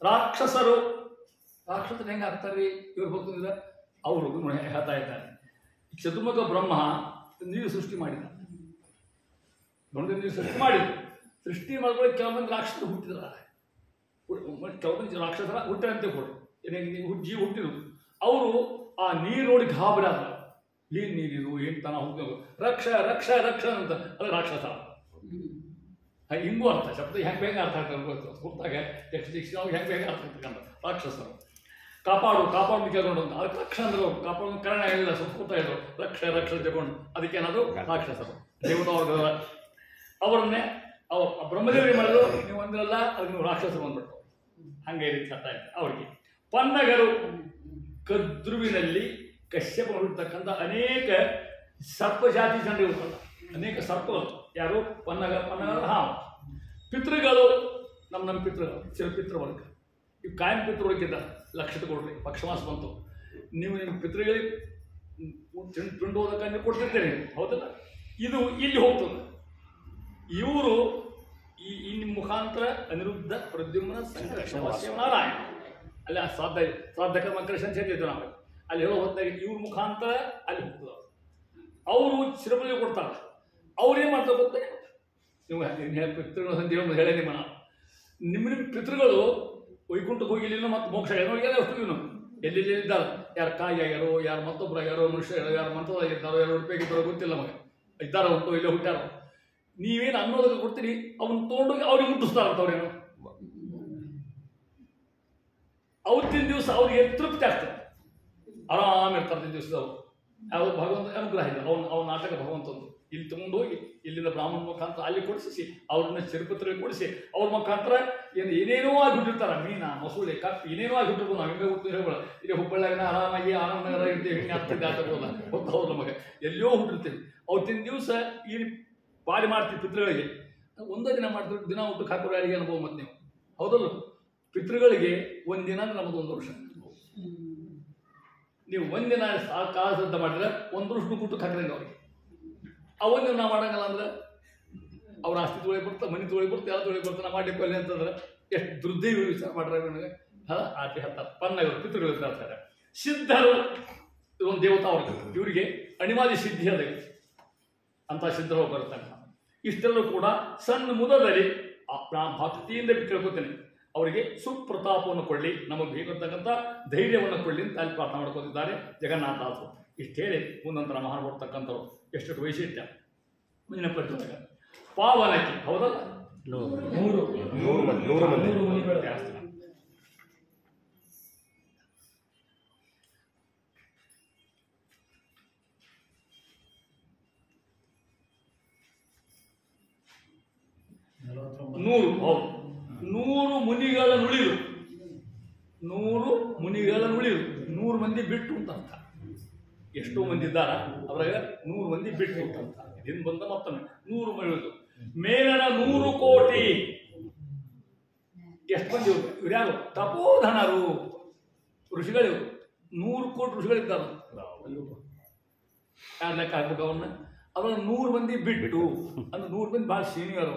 ರಾಕ್ಷಸರು ಹೆಂಗೆ ಆಗ್ತಾರೆ ಇವ್ರು ಹೋಗ್ತಿದ್ದಾರೆ. ಅವರು ಹೇಳ್ತಾ ಇದ್ದಾರೆ. ಚತುರ್ಮುಖ ಬ್ರಹ್ಮ ನೀರು ಸೃಷ್ಟಿ ಮಾಡಿದ, ನೀರು ಸೃಷ್ಟಿ ಮಾಡಿದ್ರು. ಸೃಷ್ಟಿ ಮಾಡ್ಕೊಳ್ಳಿ ಕೆಲವೊಂದು ರಾಕ್ಷಸರು ಹುಟ್ಟಿದಾರೆ. ಕೆಲವೊಂದು ರಾಕ್ಷಸರ ಹುಟ್ಟಂತೆ ಕೊಡಿ ಜೀವ ಹುಟ್ಟಿದ್ರು. ಅವರು ಆ ನೀರು ನೋಡಿ ಗಾಬರಿ ಆದ. ಏನು ನೀರಿರು ಏನು ತನ ಹೋಗ್ಬೇಕು ರಕ್ಷ ರಕ್ಷ ರಕ್ಷ ಅಂತ ಅದು ರಾಕ್ಷಸ. ಹಿಂಗೂ ಅರ್ಥ ಶಬ್ದ ಹೆಂಗೆ ಬೇಗ ಅರ್ಥ ಆಗ್ತದೆ ಗೊತ್ತಾಗ ಯಕ್ಷ ಹೆಂಗೆ ಬೇಗ ಅರ್ಥ ಆಗ್ತಕ್ಕಂಥ ರಾಕ್ಷಸರು. ಕಾಪಾಡು ಕೇಳ್ಕೊಂಡು ಅಂತ ಅದಕ್ಕೆ ರಕ್ಷ ಅಂದರು. ಕಾಪಾಡು ಕರ್ಣ ಹೇಳಿಲ್ಲ, ಸಂಸ್ಕೃತ ಹೇಳಿದ್ರು ರಕ್ಷ ರಕ್ಷ ತಗೊಂಡು ಅದಕ್ಕೇನಾದ್ರು ರಾಕ್ಷಸರು ದೇವತಾವರ್ಗದ. ಅವರನ್ನೇ ಬ್ರಹ್ಮದೇವರಿಗೆ ಮಾಡಿದ್ರು. ನೀವು ಅಂದ್ರಲ್ಲ ಅದಕ್ಕೆ ನೀವು ರಾಕ್ಷಸರು ಅಂದ್ಬಿಟ್ಟು ಹಂಗೆ ರೀತಿ ಹೇಳ್ತಾ ಇದ್ದಾರೆ ಅವರಿಗೆ. ಪನ್ನಗರು ಕದ್ರುವಿನಲ್ಲಿ ಕಶ್ಯಪ ಹುಡ್ತಕ್ಕಂಥ ಅನೇಕ ಸರ್ಪ ಜಾತಿ ಜನರು ಇರ್ತಾರೆ. ಅನೇಕ ಸರ್ಪಗಳು ಯಾರು? ಪನ್ನಗರು. ಪಿತೃಗಳು ನಮ್ಮ ಪಿತೃಗಳು ಚಿರಪಿತೃವರ್ಗ. ಇವು ಕಾಯಂ ಪಿತೃವರ್ಗಿದ್ದ ಲಕ್ಷ ತಗೊಳ್ರಿ. ಪಕ್ಷವಾಸ ಬಂತು. ನೀವು ನಿಮ್ಮ ಪಿತೃಗಳಿಗೆ ತುಂಡೋದಕ್ಕೆ ನೀವು ಕೊಡ್ತಿರ್ತೀರಿ, ಹೌದಲ್ಲ? ಇದು ಇಲ್ಲಿ ಹೋಗ್ತದೆ. ಇವರು ಈ ನಿಮ್ಮ ಮುಖಾಂತರ ಅನಿರುದ್ಧ ಪ್ರದ್ಯುಮ್ನ ಸಂಕರ್ಷಣ ನಾರಾಯಣ ಅಲ್ಲಿ ಶ್ರಾದ್ದ ಕರ್ಮಕರ್ಷಣ ಸೇರಿದ್ರು ನಾವು. ಅಲ್ಲಿ ಹೇಳೋ ಹೊತ್ತಾಗ ಇವ್ರ ಮುಖಾಂತರ ಅಲ್ಲಿ ಹೋಗ್ತದೆ. ಅವರು ಶಿರಬಲಿ ಕೊಡ್ತಾರೆ. ಅವ್ರೇನು ಮಾಡ್ತಾರೆ ಗೊತ್ತೇ? ನೀವು ಪಿತೃಗಳ ಸಂದೇಹ ಹೇಳೇ ನಿಮ್ಮ ಪಿತೃಗಳು ವೈಕುಂಠಕ್ಕೆ ಹೋಗಿಲ್ಲ ಮತ್ತು ಮೋಕ್ಷ ಏನೋಗೆಲ್ಲ ಅಷ್ಟು ಇವನು ಎಲ್ಲೆಲ್ಲಿ ಇದ್ದಾರೆ. ಯಾರು ಕಾಯಿ ಆಗ್ಯಾರೋ, ಯಾರು ಮತ್ತೊಬ್ಬರು ಆಗ್ಯಾರೋ, ಮನುಷ್ಯ ಯಾರು ಮಂತ್ರದಾಗಿದ್ದಾರೋ, ಯಾರು ಉಡುಪಿಯಾಗಿದ್ದಾರೋ ಗೊತ್ತಿಲ್ಲ. ಮಗ ಇದ್ದಾರೋ ಉಂಟು ಇಲ್ಲೇ ಹುಟ್ಟಾರೋ. ನೀವೇನು ಅನ್ನೋದಕ್ಕೆ ಕೊಡ್ತೀರಿ, ಅವನ್ನ ತೊಗೊಂಡೋಗಿ ಅವ್ರಿಗೆ ಮುಟ್ಟಿಸ್ತಾರಂತವ್ರೇನು. ಅವತ್ತಿನ ದಿವಸ ಅವ್ರಿಗೆ ತೃಪ್ತಿ ಆಗ್ತದೆ, ಆರಾಮಿರ್ತಾರೆ. ದಿವಸದವ್ರು ಅವ್ರು ಭಗವಂತ ಅನುಗ್ರಹ ಇಲ್ಲ, ಅವನ ನಾಟಕ ಭಗವಂತಂದು ಇಲ್ಲಿ ತಗೊಂಡು ಹೋಗಿ ಇಲ್ಲಿಂದ ಬ್ರಾಹ್ಮಣ ಮುಖಾಂತರ ಅಲ್ಲಿ ಕೊಡಿಸಿ ಅವ್ರನ್ನ ಚಿರುಪತ್ರಿಗೆ ಕೊಡಿಸಿ ಅವ್ರ ಮುಖಾಂತರ ಏನೇನೋ ಆಗಿಬಿಟ್ಟಿರ್ತಾರೆ, ಮೀನ ಮಸೂಳೆ ಕಪ್ಪು ಏನೇನೋ ಆಗಿಬಿಟ್ಟಿರ್ಬೋದು. ನಾವು ಹಿಂಗೆ ಹುಟ್ಟು ಹೇಳ್ಬೋಣ, ಇಲ್ಲಿ ಹುಬ್ಬಳ್ಳಿಯಾಗ ಆರಾಮಾಗಿ ಆನಂದನಗರ ಇರ್ತೀವಿ, ಹಿಂಗೆ ಹತ್ತಿದ್ದೆ ಆಗೋಲ್ಲ ಗೊತ್ತು, ಹೌದು ನಮಗೆ ಎಲ್ಲೋ ಹುಟ್ಟಿರ್ತೀವಿ. ಅವತ್ತಿನ ದಿವಸ ಈ ಪಾಡಿ ಮಾಡ್ತೀವಿ ಪಿತೃಗಳಿಗೆ, ಒಂದೇ ದಿನ ಮಾಡ್ತೀವಿ, ದಿನ ಊಟಕ್ಕೆ ಹಾಕೋರು ಯಾರಿಗೆ ಅನುಭವ ಮತ್ತೆ ನೀವು, ಹೌದಲ್ಲ? ಪಿತೃಗಳಿಗೆ ಒಂದಿನ ಅಂದ್ರೆ ನಮ್ಮದು 1 ವರ್ಷ. ನೀವು ಒಂದಿನ ಕಾಲ ಶ್ರದ್ಧೆ ಮಾಡಿದ್ರೆ 1 ವರ್ಷ ಊಟಕ್ಕೆ ಹಾಕಿದಂಗೆ ಅವ್ರಿಗೆ. ಅವನ್ನ ನಾವು ಮಾಡಂಗಲ್ಲ ಅಂದ್ರೆ ಅವ್ರ ಆಸ್ತಿ ತೊಳಿ ಬರ್ತಾ, ಮನೆ ತೊಳಿ ಬರ್ತಾ, ಎಲ್ಲ ತೊಳಿ ಬರ್ತಾ, ನಾ ಮಾಡ್ಲಿಕ್ಕೆ ಅಲ್ಲಿ ಅಂತಂದ್ರೆ ಎಷ್ಟು ದುರ್ದೈವ ವಿಚಾರ ಮಾಡ್ರೆ ನನಗೆ. ಆಕೆ ಹೇಳ್ತಾರೆ ಪನ್ನವರು ಪಿತೃಗಳು ಹೇಳ್ತಾರೆ. ಸಿದ್ಧರು ಇದೊಂದು ದೇವತಾ ಅವ್ರಿಗೆ, ಇವರಿಗೆ ಅಣಿಮಾದಿ ಸಿದ್ಧಿ ಅದ ಅಂತ ಸಿದ್ಧರು ಬರ್ತಾನೆ. ಇಷ್ಟೆಲ್ಲೂ ಕೂಡ ಸಣ್ಣ ಮುದದಲ್ಲಿ ನಾನು ಭಕ್ತಿಯಿಂದ ಕೇಳ್ಕೊತೇನೆ, ಅವರಿಗೆ ಸುಪ್ರತಾಪವನ್ನು ಕೊಳ್ಳಿ, ನಮಗೆ ಬೇಕಾಗ್ತಕ್ಕಂಥ ಧೈರ್ಯವನ್ನು ಕೊಳ್ಳಿ ಅಂತ ಅಲ್ಲಿ ಪ್ರಾರ್ಥನೆ ಮಾಡ್ಕೊತಿದ್ದಾರೆ ಜಗನ್ನಾಥದಾಸರು. ಇಷ್ಟು ಹೇಳಿ ಮುಂದಂತರ ಮಹಾನ್ ಬರ್ತಕ್ಕಂಥವ್ರು ಎಷ್ಟು ವೈಶಿಷ್ಟ್ಯ ಮುಂದಿನ ಪದ್ಯದಾಗ ಪಾವನಕ್ಕೆ, ಹೌದಲ್ಲ? 100 ಮಂದಿ ಜಾಸ್ತಿ. ಹೌದು, 100 ಮುನಿಗಳ ನುಳಿರು, 100 ಮುನಿಗಳ ನುಳಿರು, 100 ಮಂದಿ ಬಿಟ್ಟು ಅಂತ ಅರ್ಥ. ಎಷ್ಟೋ ಮಂದಿ ಇದ್ದಾರ ಅದ್ರಾಗ 100 ಮಂದಿ ಬಿಟ್ಟು ಅಂತ ಇದನ್ನು ಬಂದ ಮತ್ತೊಮ್ಮೆ 100 ಮಂದಿ ಮೇಲನ 100 ಕೋಟಿ. ಎಷ್ಟು ಮಂದಿ ಇವ್ರು ಯಾರು? ತಪೋಧನರು, ಋಷಿಗಳು. 100 ಕೋಟಿ ಋಷಿಗಳಿದ್ದಾರೆ. ಯಾರು ಲೆಕ್ಕ ಹಾಕ್ಬೇಕು ಅವ್ರನ್ನ? ಅವ್ರ 100 ಮಂದಿ ಬಿಟ್ಟು ಅಂದ್ರೆ 100 ಮಂದಿ ಭಾಳ ಸೀನಿಯರ್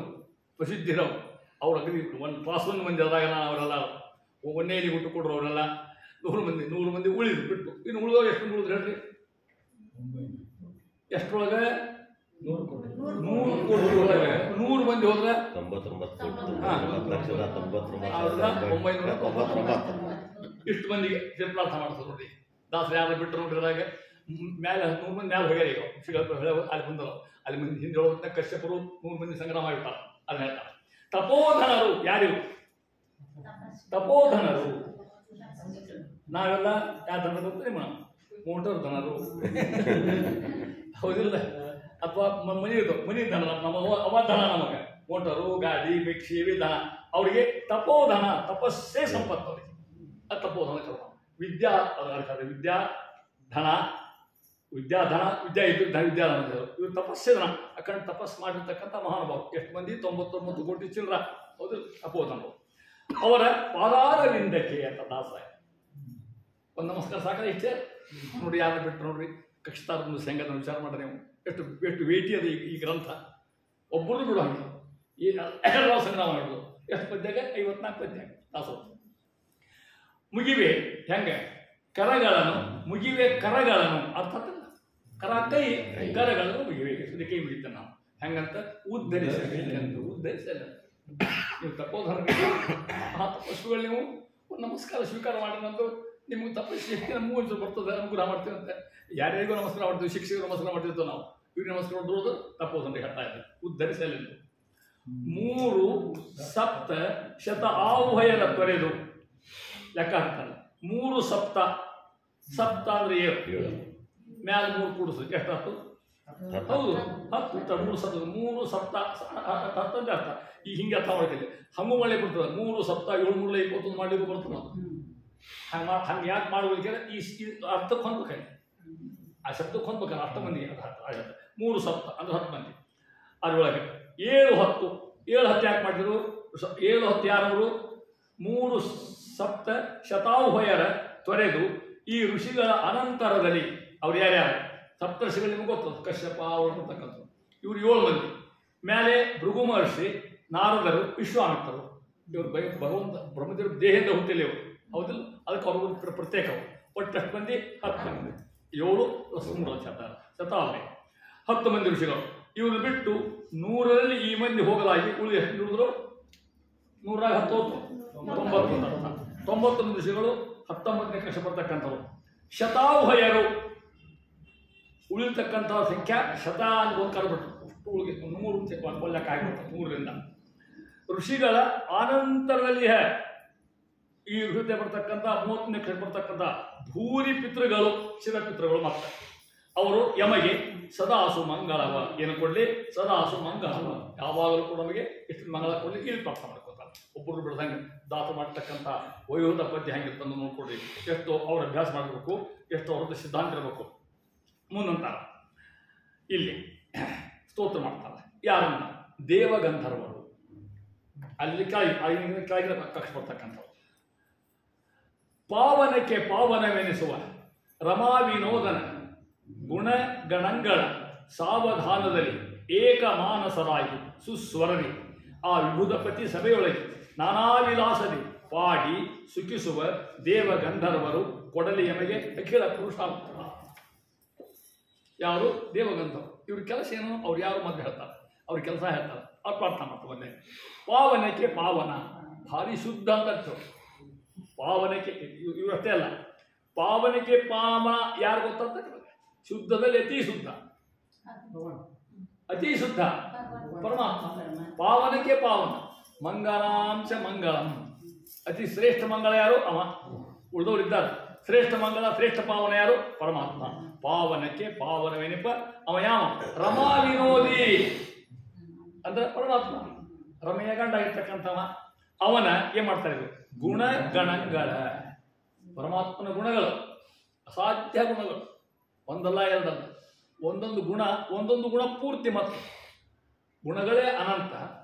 ಪ್ರಸಿದ್ಧಿರವು. ಅವ್ರ ಅಗದಿ 1 ಮಂದಿ ಆದಾಗ ಅವರೆಲ್ಲ ಒನ್ನೇಲಿ ಹುಟ್ಟು ಕೊಡ್ರು ಅವರೆಲ್ಲ 100 ಮಂದಿ ಉಳಿದು ಬಿಟ್ಟು. ಇನ್ನು ಉಳಿದವ್ರು ಎಷ್ಟು ಉಳಿದ್ರು ಹೇಳ್ರಿ? ಎಷ್ಟರೊಳಗೆ? 100 ಕೋಟಿ ಒಳಗೆ 100 ಮಂದಿ ಹೋದ್ರೆ 99,999 ಇಷ್ಟು ಮಂದಿಗೆ ಪ್ರಾರ್ಥನೆ ಮಾಡ್ತಾರೆ ನೋಡಿ. ದಾಸರು ಯಾರು ಬಿಟ್ಟು ನೋಡಿದ್ರಾಗ ಮೇಲೆ 100 ಮಂದಿ ಮ್ಯಾಲೆ ಹೋಗ್ಯಾರ. ಈಗ ಅಲ್ಲಿ ಬಂದಲ್ಲ, ಅಲ್ಲಿ ಮಂದಿ ಹಿಂದೆ ಹೋದ ಕಶ್ಯಪರು 100 ಮಂದಿ ಸಂಗ್ರಹ ಮಾಡಿರ್ತಾರೆ. ಅಲ್ಲಿ ಹೇಳ್ತಾರೆ ತಪೋಧನರು. ಯಾರಿವು? ತಪೋಧನರು. ನಾವೆಲ್ಲ ಯಾವ ಧನ ಗೊತ್ತೇ ಮೇಡಮ್? ಮೋಟರ್ ಧನರು ಹೌದಿಲ್ಲ? ಅಥವಾ ಮನಿ ಧನ, ನಮ್ಮ ಅವ ಧನ ನಮಗೆ ಮೋಟರು, ಗಾಡಿ, ಭಿಕ್ಷೆ ಧನ. ಅವರಿಗೆ ತಪೋಧನ, ತಪಸ್ಸೇ ಸಂಪತ್ತು ಅವರಿಗೆ. ಅದು ತಪೋಧನ ಕರ್ಮ. ವಿದ್ಯಾ ವಿದ್ಯಾಧನ, ವಿದ್ಯಾ ಇದ್ದು ವಿದ್ಯಾಧನ. ಇವರು ತಪಸ್ಸೇ ಧನ. ಯಾಕಂದ್ರೆ ತಪಸ್ಸು ಮಾಡಿರ್ತಕ್ಕಂಥ ಮಹಾನುಭಾವ ಎಷ್ಟು ಮಂದಿ? 99 ಕೋಟಿ ಚಿಲ್ಲರ. ಹೌದು, ತಪೋಧನರು. ಅವರ ಪಾದಾರವಿಂದಕ್ಕೆ ಅಂತ ದಾಸರಾಯ ಒಂದು ನಮಸ್ಕಾರ ಸಾಕಲ್ಲ. ಇಷ್ಟೇ ನೋಡಿ, ಯಾರು ಬಿಟ್ಟು ನೋಡ್ರಿ ಕಕ್ಷಿತಾರದ ಸಂಘದ ವಿಚಾರ ಮಾಡ್ರಿ ನೀವು. ಎಷ್ಟು ವೇಟಿ ಅದು ಈ ಗ್ರಂಥ. ಒಬ್ಬರು ಬಿಡು ಹಂಗೆ ಈ ಎಲ್ಲ ಸಂಗ್ರಹ ಮಾಡೋದು. ಎಷ್ಟು ಪದ್ಯಾಗ? 54 ಪದ್ಯ ದಾಸರು. ಮುಗಿವೆ ಹೆಂಗೆ? ಕರಗಳನ್ನು ಮುಗಿವೆ, ಕರಗಳನ್ನು ಅರ್ಥಾತ್ ಕರ ಕೈ, ಕರಗಳನ್ನು ಮುಗಿವೆ. ಕೈ ಮುಗಿತಾನೆ ನಾವು ಹೆಂಗಂತ ಉದ್ಧರಿಸಬೇಕೆಂದು. ಉದ್ಧರಿಸಲ್ಲ ನೀವು ತಪೋಧನ ತಪಸ್ಸುಗಳು ನೀವು ನಮಸ್ಕಾರ ಸ್ವೀಕಾರ ಮಾಡಿದಂತೂ ನಿಮ್ಗೆ ತಪಸ್ಸು ಎಷ್ಟು ಮೂರು ಬರ್ತದೆ, ಅನುಗ್ರಹ ಮಾಡ್ತೀವಿ ಅಂತ. ಯಾರ್ಯಾರಿಗೂ ನಮಸ್ಕಾರ ಮಾಡ್ತೀವಿ, ಶಿಕ್ಷಕರು ನಮಸ್ಕಾರ ಮಾಡ್ತಿರ್ತೇವೆ ನಾವು. ಇವ್ರಿಗೆ ನಮಸ್ಕಾರ ಮಾಡೋದು ತಪೋಧನ ಹೇಳ್ತಾ ಇದ್ದಾರೆ. ಉದ್ಧರಿಸಲೆಂದು 3 ಸಪ್ತ ಶತ ಆಹುಹಯರ ತೊರೆದು ಲೆಕ್ಕ ಹಾಕ್ತಾರೆ. 3 ಸಪ್ತ, ಸಪ್ತ ಅಂದ್ರೆ 7 ಮ್ಯಾಲ 3 ಕೂಡಿಸು ಎಷ್ಟಾಯ್ತು? ಹೌದು 10. 3 ಸಪ್ತ 3 ಸಪ್ತ 10 ಅಂತ ಅರ್ಥ. ಈಗ ಹಿಂಗೆ ಅರ್ಥ ಮಾಡ್ತೀವಿ. ಹಂಗೂ ಮಳೆ ಬರ್ತದೆ. 3 ಸಪ್ತ 7 3 21 ಮಾಡ್ಲಿಕ್ಕೂ ಬರ್ತದೆ. ಹಂಗೆ ಯಾಕೆ ಮಾಡೋದಕ್ಕೆ ಈ ಅರ್ಥಕ್ಕೆ ಹೊಂದ್ಬೇಕಲ್ಲ, ಆ ಶಬ್ದಕ್ಕೆ ಹೊಂದ್ಬೇಕಲ್ಲ. 10 ಮಂದಿಗೆ ಅದು ಆಗುತ್ತೆ. 3 ಸಪ್ತ ಅಂದ್ರೆ 10 ಮಂದಿ. ಅದರೊಳಗೆ 7 10 7 10 ಯಾಕೆ ಮಾಡಿದ್ರು? 7 10 ಯಾರವರು? 3 ಸಪ್ತ ಶತಾಹುಹಯರ ತೊರೆದು ಈ ಋಷಿಗಳ ಅನಂತರದಲ್ಲಿ ಅವ್ರು ಯಾರ್ಯಾರು? ಸಪ್ತರ್ಷಿಗಳು ನಿಮ್ಗೆ ಗೊತ್ತದು. ಕಶ್ಯಪ ಅವರು ಬರ್ತಕ್ಕಂಥ ಇವರು 7 ಮಂದಿ. ಮೇಲೆ ಭೃಗು ಮಹರ್ಷಿ, ನಾರದರು, ವಿಶ್ವಾಮಿತ್ರರು. ಇವರು ಭಗವಂತ ಬ್ರಹ್ಮದೇವರು ದೇಹದ ಹುಟ್ಟಿಲ್ಲ ಇವರು, ಹೌದಿಲ್ಲ? ಅದಕ್ಕೆ ಅವ್ರ ಪ್ರತ್ಯೇಕವು. ಒಟ್ಟು 10 ಮಂದಿ 10 ಮಂದಿ 7 + 3 ಶತಾವಧಿ 10 ಮಂದಿ ಋಷಿಗಳು. ಇವರು ಬಿಟ್ಟು 100ರಲ್ಲಿ ಈ ಮಂದಿ ಹೋಗಲಾಗಿ ಉಳಿದು ಎಷ್ಟು ಉಳಿದ್ರು? 100 10 90 ಋಷಿಗಳು 19ನೇ ಕಕ್ಷೆ ಬರ್ತಕ್ಕಂಥವ್ರು. ಶತಾಹುಹಯರು ಉಳಿತಕ್ಕಂಥ ಸಂಖ್ಯಾ ಶತ ಅಂತ ಒಂದು ಕರೆಬಿಟ್ರು. ಅಷ್ಟು ಉಳಿಗೆ 100 ಕೊಲ್ಲಕ್ಕೆ ಆಗಿಬಿಡ್ತಾರೆ 100ರಿಂದ. ಋಷಿಗಳ ಆನಂತರದಲ್ಲಿ ಈ ಋಷಿ ಬರ್ತಕ್ಕಂಥ 30ನೇ ಕಕ್ಷೆ ಬರ್ತಕ್ಕಂಥ ಭೂರಿ ಪಿತೃಗಳು, ಶಿರಪಿತೃಗಳು. ಮತ್ತೆ ಅವರು ಯಮಗೆ ಸದಾಸು ಮಂಗಳವ ಏನು ಕೊಡಲಿ, ಸದಾಸು ಮಂಗಳವ, ಯಾವಾಗಲೂ ಕೂಡ ನಮಗೆ ಎಷ್ಟು ಮಂಗಳ ಕೊಡಲಿ ಇಲ್ಲಿ ಪ್ರಾರ್ಥನೆ ಮಾಡ್ಕೋತಾರೆ. ಒಬ್ಬರು ಬಿಡ್ದಂಗೆ ದಾತ ಮಾಡ್ತಕ್ಕಂಥ ವಯೋಧ ಪದ್ಯ ಹೆಂಗಿರ್ತಂದು ನೋಡ್ಕೊಡ್ರಿ, ಎಷ್ಟು ಅವ್ರ ಅಭ್ಯಾಸ ಮಾಡಬೇಕು, ಎಷ್ಟು ಅವ್ರದ್ದು ಸಿದ್ಧಾಂತ ಇರಬೇಕು ಮುಂದಂತಾರ. ಇಲ್ಲಿ ಸ್ತೋತ್ರ ಮಾಡ್ತಾರೆ ಯಾರನ್ನ, ದೇವಗಂಧರ್ವರು. ಅಲ್ಲಿ ಕೆಳಗಿನ ಕಕ್ಷ ಬರ್ತಕ್ಕಂಥವ್ರು. ಪಾವನಕ್ಕೆ ಪಾವನವೆನಿಸುವ ರಮಾ ವಿನೋದನ ಗುಣಗಣಗಳ ಸಾವಧಾನದಲ್ಲಿ ಏಕಮಾನಸರಾಗಿ ಸುಸ್ವರರಿ ಆ ವಿಭುಧಪತಿ ಸಭೆಯೊಳಗೆ ನಾನಾ ವಿಲಾಸದಿ ಪಾಡಿ ಸುಖಿಸುವ ದೇವಗಂಧರ್ವರು ಕೊಡಲಿ ಯಮಗೆ ಅಖಿಲ ಪುರುಷಾರ್ಥ. ಯಾರು ದೇವಗಂಧರ್ವರು, ಇವ್ರ ಕೆಲಸ ಏನು, ಅವ್ರು ಯಾರು ಮಧ್ಯೆ ಹೇಳ್ತಾರೆ, ಅವ್ರ ಕೆಲಸ ಹೇಳ್ತಾರೆ, ಅವ್ರು ಪ್ರಾರ್ಥನೆ ಮಾಡ್ತಾರೆ. ಒಂದೇ ಪಾವನಕ್ಕೆ ಪಾವನ, ಭಾರಿ ಶುದ್ಧ ಅಂತ ಅರ್ಥ. ಪಾವನಕ್ಕೆ ಇವರಷ್ಟೇ ಅಲ್ಲ, ಪಾವನಕ್ಕೆ ಪಾವನ ಯಾರು ಗೊತ್ತಾಗ್ತದೆ, ಶುದ್ಧದಲ್ಲಿ ಅತಿ ಶುದ್ಧ, ಅತಿ ಶುದ್ಧ ಪರಮಾತ್ಮ. ಪಾವನಕ್ಕೆ ಪಾವನ, ಮಂಗಲಾಂಶ ಮಂಗಳಂ, ಅತಿ ಶ್ರೇಷ್ಠ ಮಂಗಳ ಯಾರು ಅವ, ಉಳಿದವರಿದ್ದಾರೆ. ಶ್ರೇಷ್ಠ ಮಂಗಳ ಶ್ರೇಷ್ಠ ಪಾವನ ಯಾರು, ಪರಮಾತ್ಮ. ಪಾವನಕ್ಕೆ ಪಾವನವೇನಿಪ್ಪ ಅವ ಯಾವ, ರಮಾ ವಿನೋದಿ ಅಂದ್ರೆ ಪರಮಾತ್ಮ, ರಮೆಯ ಗಂಡ ಇರ್ತಕ್ಕಂಥವ. ಅವನ ಏನ್ ಮಾಡ್ತಾ ಇದ್ರು, ಗುಣಗಣಗಳ, ಪರಮಾತ್ಮನ ಗುಣಗಳು ಅಸಾಧ್ಯ ಗುಣಗಳು, ಒಂದಲ್ಲ ಎರಡಲ್ಲ, ಒಂದೊಂದು ಗುಣ ಪೂರ್ತಿ. ಮತ್ತು ಗುಣಗಳೇ ಅನಂತ,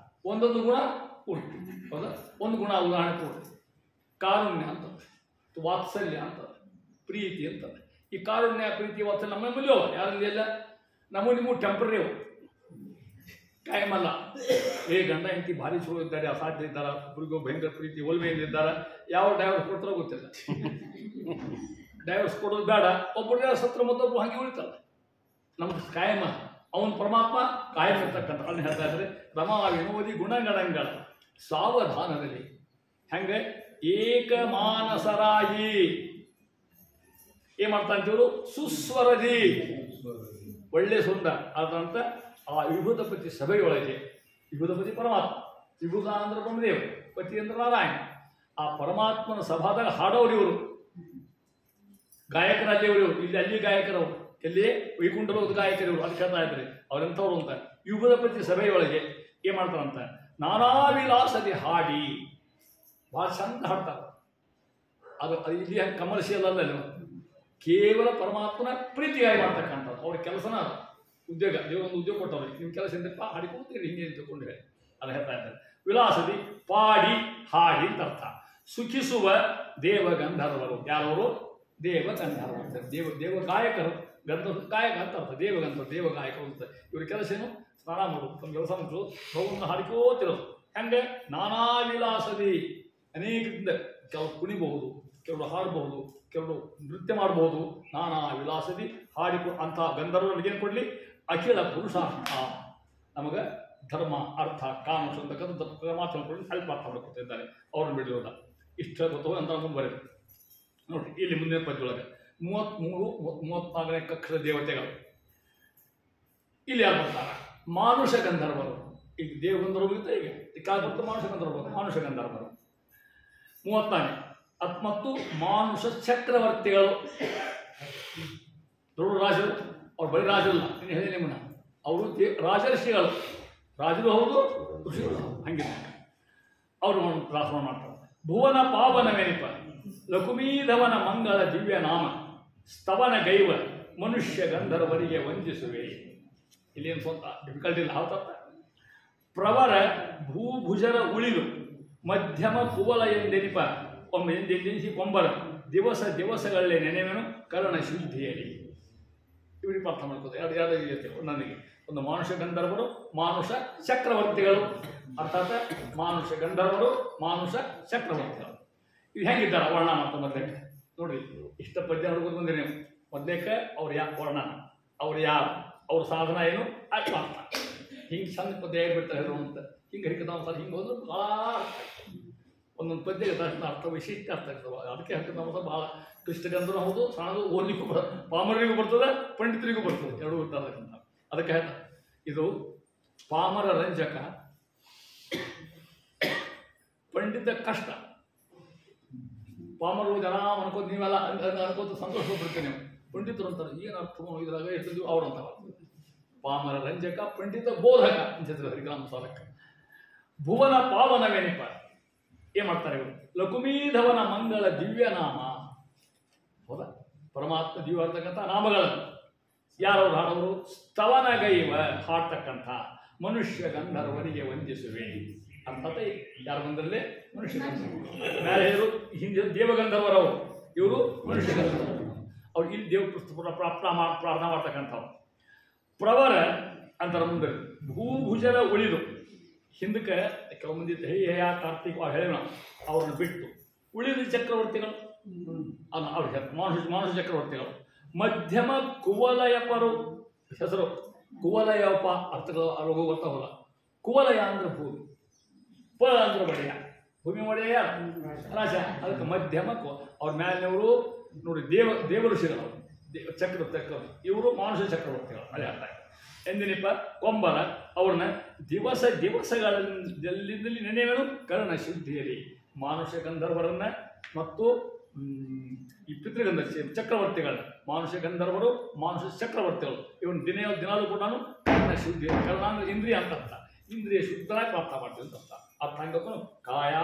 ಒಂದೊಂದು ಗುಣ ಪೂರ್ತಿ. ಹೌದಾ, ಒಂದು ಗುಣ ಉದಾಹರಣೆ ಪೂರ್ತಿ. ಕಾರುಣ್ಯ ಅಂತಂದ್ರೆ, ವಾತ್ಸಲ್ಯ ಅಂತಂದ್ರೆ, ಪ್ರೀತಿ ಅಂತಂದ್ರೆ. ಈ ಕಾರುಣ್ಯ ಪ್ರೀತಿ ವಾತ್ಸಲ್ಯ ನಮ್ಮಲ್ಲಿ ಅವ, ಯಾರಲ್ಲಿ ಎಲ್ಲ ನಮಗೂ ನಿಮಗೂ ಟೆಂಪ್ರರಿ ಅವು, ಕಾಯಮಲ್ಲ. ಗಂಡ ಹೆಂಡತಿ ಭಾರಿ ಚಲೋ ಇದ್ದಾರೆ, ಅಸಾಧ್ಯ ಇದ್ದಾರೆ, ಒಬ್ಬರಿಗೂ ಭಯಂಕರ ಪ್ರೀತಿ ಒಲ್ಮೆಯಿಂದ ಇದ್ದಾರೆ. ಯಾವ ಡೈವರ್ಸ್ ಕೊಡ್ತಾರೋ ಗೊತ್ತಿಲ್ಲ, ಡೈವರ್ಸ್ ಕೊಡೋದು ಬೇಡ, ಒಬ್ಬರು ಸತ್ರ ಮತ್ತೊಬ್ರು ಹಾಗೆ ಉಳಿತಲ್ಲ. ನಮ್ದು ಕಾಯಮ, ಅವನ ಪರಮಾತ್ಮ ಕಾಯಂ ಇರ್ತಕ್ಕಂಥ. ಅದನ್ನ ಹೇಳ್ತಾ ಇದ್ರೆ ರಮಾ ವಿನೋದಿ ಗುಣಗಣಗಳ ಸಾವಧಾನದಲ್ಲಿ ಹೆಂಗೆ ಏಕಮಾನಸರಾಗಿ ಏನ್ ಮಾಡ್ತಾ ಅಂತೀವರು, ಸುಸ್ವರದಿ ಒಳ್ಳೆ ಸುಂದರ ಆದಂತ ಆ ವಿಭೂತಪತಿ ಸಭೆಯೊಳಗೆ. ವಿಭೂತಪತಿ ಪರಮಾತ್ಮ, ವಿಭೂತ ಅಂದ್ರೆ ಬ್ರಹ್ಮದೇವ, ಪತಿ ಅಂದ್ರೆ ನಾರಾಯಣ. ಆ ಪರಮಾತ್ಮನ ಸಭಾದಾಗ ಹಾಡೋರು ಇವರು, ಗಾಯಕರಲ್ಲಿ ಇವರು. ಇಲ್ಲಿ ಅಲ್ಲಿ ಗಾಯಕರವರು, ಎಲ್ಲಿ ವೈಕುಂಠಲೋಕದ ಗಾಯಕರಿವರು. ಅದು ಕೇಳ್ತಾ ಇದ್ದಾರೆ ಅವರೆಂಥವ್ರು ಅಂತ. ವಿಭೂತಪತಿ ಸಭೆಯೊಳಗೆ ಏನ್ ಮಾಡ್ತಾರಂತ, ನಾನಾ ವಿಲಾಸದಿ ಹಾಡಿ ಭಾಳ ಚಂದ ಹಾಡ್ತಾರೆ. ಅದು ಇಲ್ಲಿ ಕಮರ್ಷಿಯಲ್ ಅಲ್ಲ, ಕೇವಲ ಪರಮಾತ್ಮನ ಪ್ರೀತಿಯಾಗಿ ಮಾಡ್ತಕ್ಕಂಥದ್ದು ಅವ್ರ ಕೆಲಸನ. ಅದು ಉದ್ಯೋಗ, ದೇವರೊಂದು ಉದ್ಯೋಗ ಕೊಟ್ಟವ್ರಿಗೆ, ನಿಮ್ಮ ಕೆಲಸ ಎಂದಪ್ಪ ಹಾಡಿಕೊಳ್ತೀರಿ ಹಿಂಗೆ ತಿಳ್ಕೊಂಡು ಹೇಳಿ ಅದು ಹೇಳ್ತಾ ಇದ್ದಾರೆ. ವಿಲಾಸದಿ ಪಾಡಿ ಹಾಡಿ ಅಂತ ಅರ್ಥ. ಸುಖಿಸುವ ದೇವಗಂಧರ್ವರು, ಯಾರವರು, ದೇವಗಂಧರ್ವರು, ದೇವ ಗಾಯಕರು. ಗಂಧ ಗಾಯಕ ಅಂತ ಅರ್ಥ, ದೇವಗಂಧರ್ವ ದೇವಗಾಯಕರು ಅಂತ. ಇವ್ರ ಕೆಲಸ ಏನು, ಸ್ನಾನ ಮಾಡೋದು, ತಮ್ಮ ಕೆಲಸ ಮಕ್ಕಳು ಭಗವಂತನ ಹಾಡಿಕೋತಿರೋದು. ಹೆಂಗೆ ನಾನಾ ವಿಲಾಸದಿ, ಅನೇಕರಿಂದ ಕೆಲವು ಕುಣಿಬಹುದು, ಕೆಲವರು ಹಾಡಬಹುದು, ಕೆಲವರು ನೃತ್ಯ ಮಾಡಬಹುದು. ನಾನಾ ವಿಲಾಸದಿ ಹಾಡಿಕೊ ಅಂತ ಗಂಧರ್ವರಿಗೆ ಏನು ಕೊಡಲಿ, ಅಖಿಲ ಪುರುಷಾರ್ಥ, ನಮಗೆ ಧರ್ಮ ಅರ್ಥ ಕಾಮ ಅಂತಕ್ಕಂಥ ಮಾತನ್ನು ಕೊಡಲಿ ಸ್ವಲ್ಪ ಅರ್ಥ ಮಾಡ್ಕೊತಿದ್ದಾರೆ. ಅವ್ರನ್ನ ಬಿಡೋದ ಇಷ್ಟ ಗೊತ್ತೋ ಅಂತ ಮುಂದೆ ಬರೀಬೇಕು ನೋಡ್ರಿ. ಇಲ್ಲಿ ಮುಂದಿನ ಪದ್ಯೊಳಗೆ 33-34ನೇ ಕಕ್ಷದ ದೇವತೆಗಳು ಇಲ್ಲಿ ಯಾರು ಬರ್ತಾರೆ, ಮಾನುಷ ಗಂಧರ್ವರು. ಈಗ ದೇವಗಂಧರ್ವರು ಇರುತ್ತೆ, ಈಗ ಕಾಲ ಬರ್ತು ಮಾನುಷ ಗಂಧರ್ವರು. ಮಾನುಷ ಗಂಧರ್ವರು 34ನೇ. ಮತ್ತು ಮಾನುಷ ಚಕ್ರವರ್ತಿಗಳು, ದೊಡ್ಡ ರಾಜರು. ಅವ್ರು ಬರೀ ರಾಜರಲ್ಲ, ನೀನು ಹೇಳಿ ನಿಮ್ಮನ್ನ, ಅವರು ರಾಜರ್ಷಿಗಳು, ರಾಜರು ಹೌದು ಋಷಿಗಳು, ಹಂಗಿದೆ ಅವರು ಪ್ರಾರ್ಥನೆ ಮಾಡ್ತಾರೆ. ಭುವನ ಪಾವನವೆನಿಪ ಲಕುಮೀಧವನ ಮಂಗಳ ದಿವ್ಯ ನಾಮ ಸ್ತವನ ಗೈವ ಮನುಷ್ಯ ಗಂಧರ್ವರಿಗೆ ವಂದಿಸುವೆ. ಇಲ್ಲೇನು ಸ್ವಂತ ಡಿಫಿಕಲ್ಟಿ ಇಲ್ಲ. ಹಾವ್ತ ಪ್ರವರ ಭೂಭುಜರ ಉಳಿದು ಮಧ್ಯಮ ಕುವಲ ಎಂದೆನಿಪ ಒಮ್ಮೆ ಎಂದೆನಿಸಿ ಕೊಂಬರ ದಿವಸಗಳಲ್ಲೇ ನೆನೆವೆನು ಕರ್ಣ ಶುದ್ಧಿಯಲ್ಲಿ. ಇವರಿಗೆ ಪ್ರಾರ್ಥನೆ ಮಾಡ್ಕೋದು. ಎರಡು ಇರುತ್ತೆ ನನಗೆ. ಒಂದು ಮಾನುಷ ಗಂಧರ್ವರು, ಮಾನುಷ ಚಕ್ರವರ್ತಿಗಳು. ಅರ್ಥಾತ್ ಮಾನುಷ ಗಂಧರ್ವರು, ಮಾನುಷ ಚಕ್ರವರ್ತಿಗಳು. ಇದು ಹೆಂಗಿದ್ದಾರೆ ವರ್ಣ ಮಾತ್ರ ಮೊದಲೇಕ ನೋಡ್ರಿ. ಇಷ್ಟ ಪದ್ಯ ನೋಡ್ಬೋದು ಬಂದಿರಿ ನೀವು. ಮೊದಲೇಕ ಅವ್ರು ಯಾಕೆ ವರ್ಣ, ಅವ್ರು ಯಾರು, ಅವ್ರ ಸಾಧನ ಏನು, ಅದು ಅರ್ಥ. ಹಿಂಗೆ ಸಣ್ಣ ಪದ್ಯ ಹೇಗೆ ಬಿಡ್ತಾರೆ ಹೇಳು ಅಂತ ಹಿಂಗೆ ಹಿಡಿದ ಸರ್ ಹಿಂಗೆ ಹೋದ್ರೆ ಭಾಳ ಅರ್ಥ ಆಗ್ತದೆ. ಒಂದೊಂದು ಪದ್ಯ ಅರ್ಥ ವಿಶಿಷ್ಟ ಅರ್ಥ ಆಗ್ತದೆ. ಅದಕ್ಕೆ ಹಾಕಿದ ನಾವು ಭಾಳ ಕ್ಲಿಷ್ಟಗಂಧರೂ ಹೌದು, ಸಣ್ಣದು ಓದಲಿಕ್ಕೂ ಪಾಮರರಿಗೂ ಬರ್ತದೆ, ಪಂಡಿತರಿಗೂ ಬರ್ತದೆ, ಎರಡೂ ಇರ್ತಕ್ಕಂಥ. ಅದಕ್ಕೆ ಹೇಳ್ತಾರೆ ಇದು ಪಾಮರ ರಂಜಕ, ಪಂಡಿತ ಕಷ್ಟ. ಪಾಮರು ಜನ ಅನ್ಕೋತ ನೀವೆಲ್ಲ ಅನ್ಕೋತ ಸಂತೋಷ ಬಿಡ್ತೀವಿ ನೀವು. ಪಂಡಿತರು ಅಂತಾರೆ. ಏನು ಅರ್ಥವೋ ಇದ್ರಾಗ ಎಷ್ಟು ಅವ್ರು ಅಂತಾರ. ಪಾಮರ ರಂಜಕ ಪಂಡಿತ ಬೋಧಕ ಅಂತಿದ್ರು ಹರಿಗ್ರಾಮ ಸಾಧಕ. ಭುವನ ಪಾವನವೇನಿಪ ಏನ್ ಮಾಡ್ತಾರೆ ಇವರು? ಲಕುಮೀಧವನ ಮಂಗಳ ದಿವ್ಯ ನಾಮ. ಹೌದಾ? ಪರಮಾತ್ಮ ದಿವ್ಯ ಇರ್ತಕ್ಕಂಥ ನಾಮಗಳನ್ನು ಯಾರವ್ರು ಹಾಡೋರು? ಸ್ತವನಗೈವ ಹಾಡ್ತಕ್ಕಂಥ ಮನುಷ್ಯ ಗಂಧರ್ವರಿಗೆ ವಂದಿಸುವೆ ಅಂತತೆ ಯಾರು ಬಂದರಲ್ಲೇ ಮನುಷ್ಯ ಮೇಲೆ ಹಿಂದೆ ದೇವಗಂಧರ್ವರವರು, ಇವರು ಮನುಷ್ಯ ಗಂಧರ್ವರು. ಅವ್ರು ಇಲ್ಲಿ ದೇವ ಪ್ರಾರ್ಥನಾ ಮಾಡ್ತಕ್ಕಂಥವ್ರು. ಪ್ರವರ ಅಂತರ ಮುಂದೆ ಭೂಭುಜರ ಉಳಿದು ಹಿಂದಕ್ಕೆ ಕೆಲವು ಮಂದಿ ಹೇಯ ಕಾರ್ತಿಕ್ ಹೇಳ ಅವ್ರನ್ನ ಬಿಟ್ಟು ಉಳಿದ ಚಕ್ರವರ್ತಿಗಳು ಅವ್ರ ಮಾನುಷ ಚಕ್ರವರ್ತಿಗಳು. ಮಧ್ಯಮ ಕುವಲಯಪರು ಹೆಸರು ಕುವಲಯಪ ಅರ್ಥಗಳು ಅವ್ರಿಗೂ ಗೊತ್ತಾಗಲ್ಲ. ಕುವಲಯ ಅಂದ್ರೆ ಭೂಮಿ, ಪ ಅಂದ್ರೆ ಒಡೆಯ, ಭೂಮಿ ಒಡೆಯ ರಾಜ. ಅದಕ್ಕೆ ಮಧ್ಯಮ ಅವ್ರ ಮೇಲಿನವರು ನೋಡಿ ದೇವ ಋಷಿಗಳು ಚಕ್ರ ಇವರು ಮಾನುಷ ಚಕ್ರವರ್ತಿಗಳು. ಅದೇ ಅರ್ಥ ಎಂದಿನಿಪ್ಪ ಕೊಂಬಲ ಅವ್ರನ್ನ ದಿವಸಗಳಲ್ಲಿ ನೆನೆಯವರು ಕರ್ಣ ಶುದ್ಧಿಯರಿ ಮಾನುಷ ಗಂಧರ್ವರನ್ನ ಮತ್ತು ಈ ಪಿತೃಗಂಧ ಚಕ್ರವರ್ತಿಗಳ ಮಾನುಷ ಗಂಧರ್ವರು ಮಾನುಷ ಚಕ್ರವರ್ತಿಗಳು ಇವನು ದಿನಾಲೂ ಕೂಡ ಕರ್ಣ ಶುದ್ಧಿ. ಕರ್ಣ ಅಂದ್ರೆ ಇಂದ್ರಿಯ ಅಂತ ಅರ್ಥ. ಇಂದ್ರಿಯ ಶುದ್ಧರಾಗಿ ಪ್ರಾರ್ಥನೆ ಮಾಡ್ತೀವಿ ಅಂತ ಅರ್ಥ. ಅರ್ಥ ಹಂಗಪ್ಪ ಕಾಯ